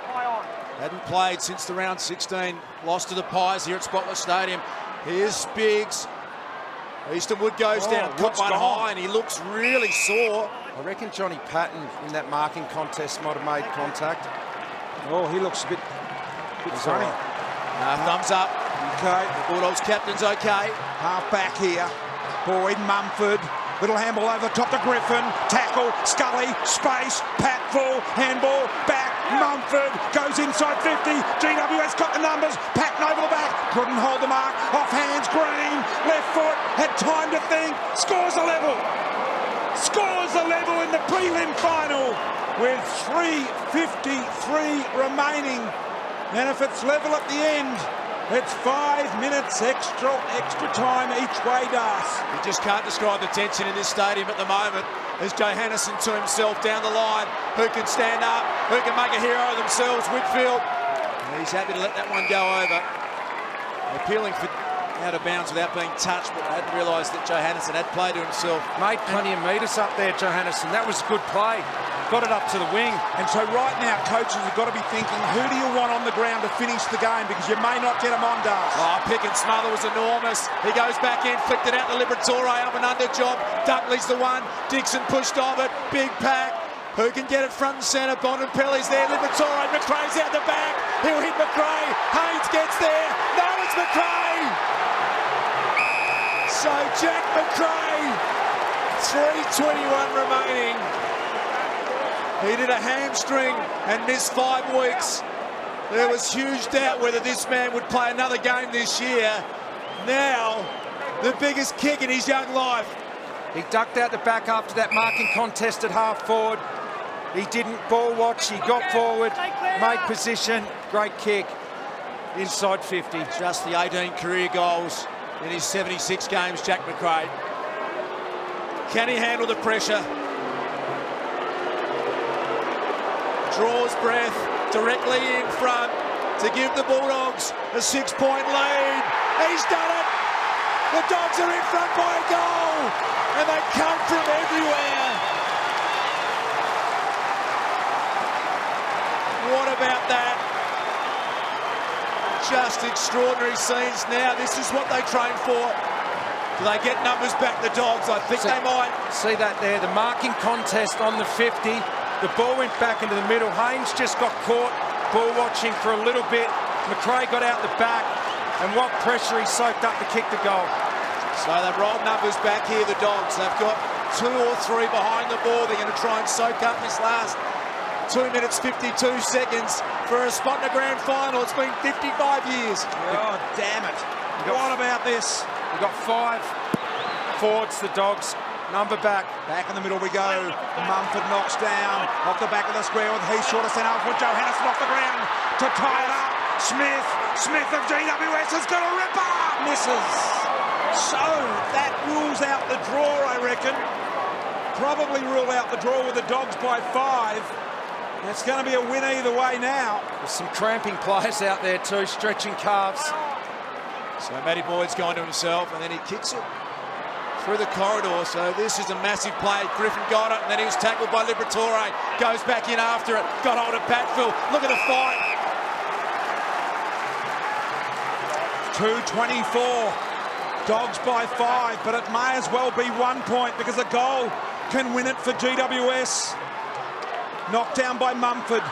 Hadn't played since the round 16. Lost to the Pies here at Spotless Stadium. Here's Biggs. Eastonwood goes down, cut one high, and he looks really sore. I reckon Johnny Patton in that marking contest might have made contact. Oh, he looks a bit funny. Thumbs up. Okay. The Bulldogs captain's okay. Half back here. Boyd, Mumford. Little handball over the top to Griffin. Tackle, Scully, space, Pat full, handball, back, Mumford goes inside 50. GWS got the numbers. Patton over the back. Couldn't hold the mark. Off hands, Green. Left foot. Had time to think. Scores a level. Scores a level in the prelim final with 3:53 remaining. And if it's level at the end, it's 5 minutes extra time each way, Das. You just can't describe the tension in this stadium at the moment. There's Johannisen to himself down the line. Who can stand up? Who can make a hero of themselves? Whitfield. And he's happy to let that one go over. Appealing for out of bounds without being touched, but I hadn't realised that Johannisen had played to himself. Made plenty of metres up there, Johannisen. That was a good play. Got it up to the wing. And so right now, coaches have got to be thinking, who do you want on the ground to finish the game? Because you may not get them on, Das. Oh, pick and smother was enormous. He goes back in, flicked it out to Liberatore, up and under job. Dunkley's the one. Dixon pushed off it. Big pack. Who can get it front and centre? Bontempelli's there. Liberatore. McRae's out the back. He'll hit McRae. Haynes gets there. No, it's McRae. So Jack McRae. 3:21 remaining. He did a hamstring and missed 5 weeks. There was huge doubt whether this man would play another game this year. Now, the biggest kick in his young life. He ducked out the back after that marking contest at half forward. He didn't ball watch, he got forward, made position, great kick, inside 50. Just the 18 career goals in his 76 games, Jack McRae. Can he handle the pressure? Draws breath directly in front to give the Bulldogs a 6-point lead. He's done it. The Dogs are in front by a goal, and they come from everywhere. What about that? Just extraordinary scenes now. This is what they train for. Do they get numbers back, the Dogs? I think they might. See that there, the marking contest on the 50. The ball went back into the middle. Haynes just got caught ball watching for a little bit. McRae got out the back, and what pressure he soaked up to kick the goal. So they've rolled numbers back here, the Dogs. They've got 2 or 3 behind the ball. They're going to try and soak up this last 2 minutes 52 seconds for a spot in the grand final. It's been 55 years. Oh, damn it. What about this? We've got 5 forwards, the Dogs. Number back. Back in the middle we go. Mumford knocks down off the back of the square with Heath short of centre for Johannesson off the ground to tie it up. Smith of GWS has got a ripper. Misses. So that rules out the draw, I reckon. Probably rule out the draw with the Dogs by 5. It's going to be a win either way now. There's some cramping players out there too, stretching calves. So Matty Boyd's gone to himself, and then he kicks it through the corridor. So this is a massive play. Griffin got it, and then he was tackled by Liberatore. Goes back in after it. Got hold of Patfield. Look at the fight. 2:24. Dogs by 5, but it may as well be 1 point because a goal can win it for GWS. Knocked down by Mumford.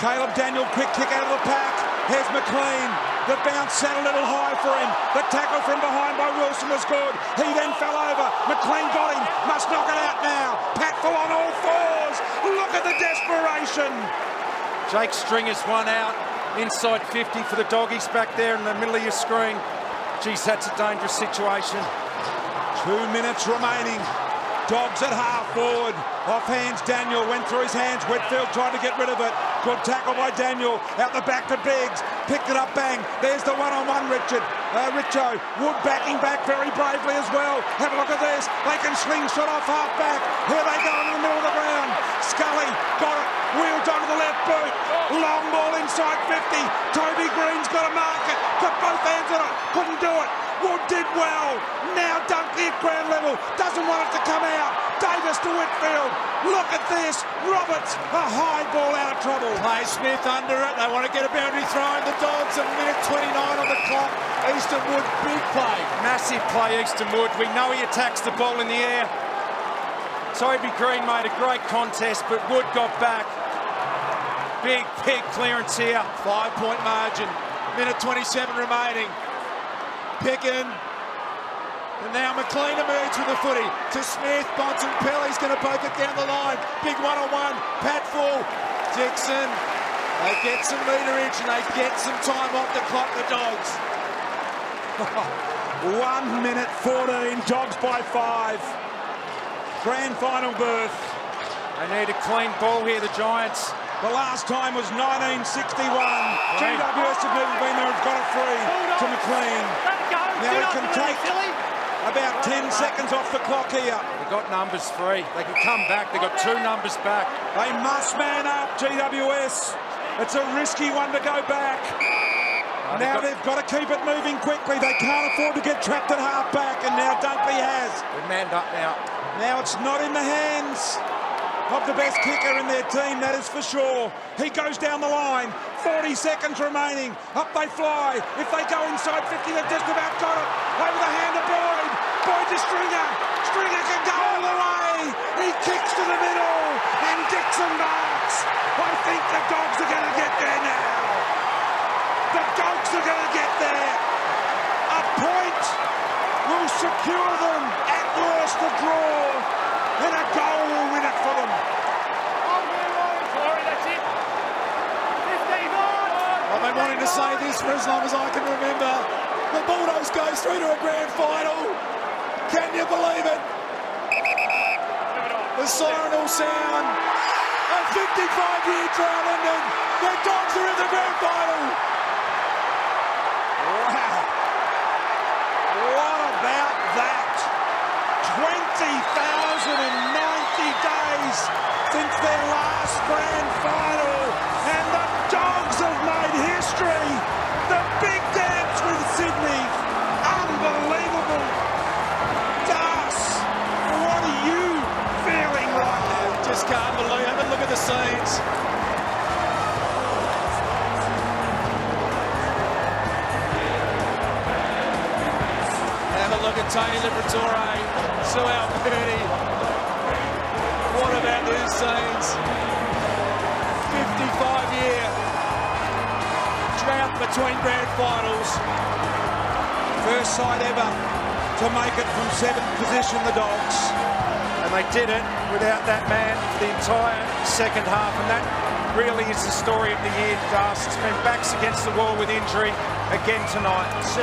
Caleb Daniel, quick kick out of the pack. Here's McLean. The bounce sat a little high for him. The tackle from behind by Wilson was good. He then fell over. McLean got him. Must knock it out now. Patfield on all 4s. Look at the desperation. Jake Stringer's one out. Inside 50 for the Doggies back there in the middle of your screen. Geez, that's a dangerous situation. 2 minutes remaining. Dogs at half forward. Off hands, Daniel went through his hands. Whitfield tried to get rid of it. Good tackle by Daniel. Out the back to Biggs. Picked it up, bang. There's the one-on-one, Richo. Wood backing back very bravely as well. Have a look at this. They can slingshot off half back. Here they go in the middle of the ground. Scully got it. Wheeled onto the left boot. Long ball inside 50. Toby Green's got to mark it. Put both hands on it. Couldn't do it. Wood did well. Now Dunkley at ground level. Doesn't want it to come out. Davis to Whitfield. Look at this. Roberts, a high ball out of trouble. Play Smith under it. They want to get a boundary throw in the Dogs. A minute 29 on the clock. Easton Wood, big play. Massive play, Easton Wood. We know he attacks the ball in the air. Toby Green made a great contest, but Wood got back. Big clearance here. 5-point margin. Minute 27 remaining. Picken. And now McLean emerged with the footy to Smith. Bontempelli's going to poke it down the line. Big one-on-one. Patfull. Dixon. They get some meterage and they get some time off the clock, the Dogs. 1 minute 14. Dogs by 5. Grand final berth. They need a clean ball here, the Giants. The last time was 1961. GWS have never been there and got it free to McLean. Now he can take about 10 seconds off the clock here. They've got numbers free. They can come back. They've got 2 numbers back. They must man up, GWS. It's a risky one to go back. Now they've got to keep it moving quickly. They can't afford to get trapped at half back, and now Dunkley has. They're manned up now. Now it's not in the hands of the best kicker in their team, that is for sure. He goes down the line. 40 seconds remaining. Up they fly. If they go inside 50, they've just about got it. Over the hand of Boyd. Boyd to Stringer. Stringer can go all the way. He kicks to the middle. And Dixon marks. I think the Dogs are going to get there now. The Dogs are going to get there. A point will secure them. At worst, a draw. And a goal will win it for them. I've been wanting to say this for as long as I can remember. The Bulldogs goes through to a grand final. Can you believe it? The siren will sound. A 55-year drought ending. The Dogs are in the grand final. Wow. What about that? 20,090 days since their last grand final. And the Dogs have made history. The big dance with Sydney. Unbelievable. Tony Liberatore, Suel Purdy. What about these scenes? 55-year drought between grand finals. First side ever to make it from 7th position, the Dogs. And they did it without that man for the entire second half, and that really is the story of the year, Das. It's been backs against the wall with injury again tonight. It's just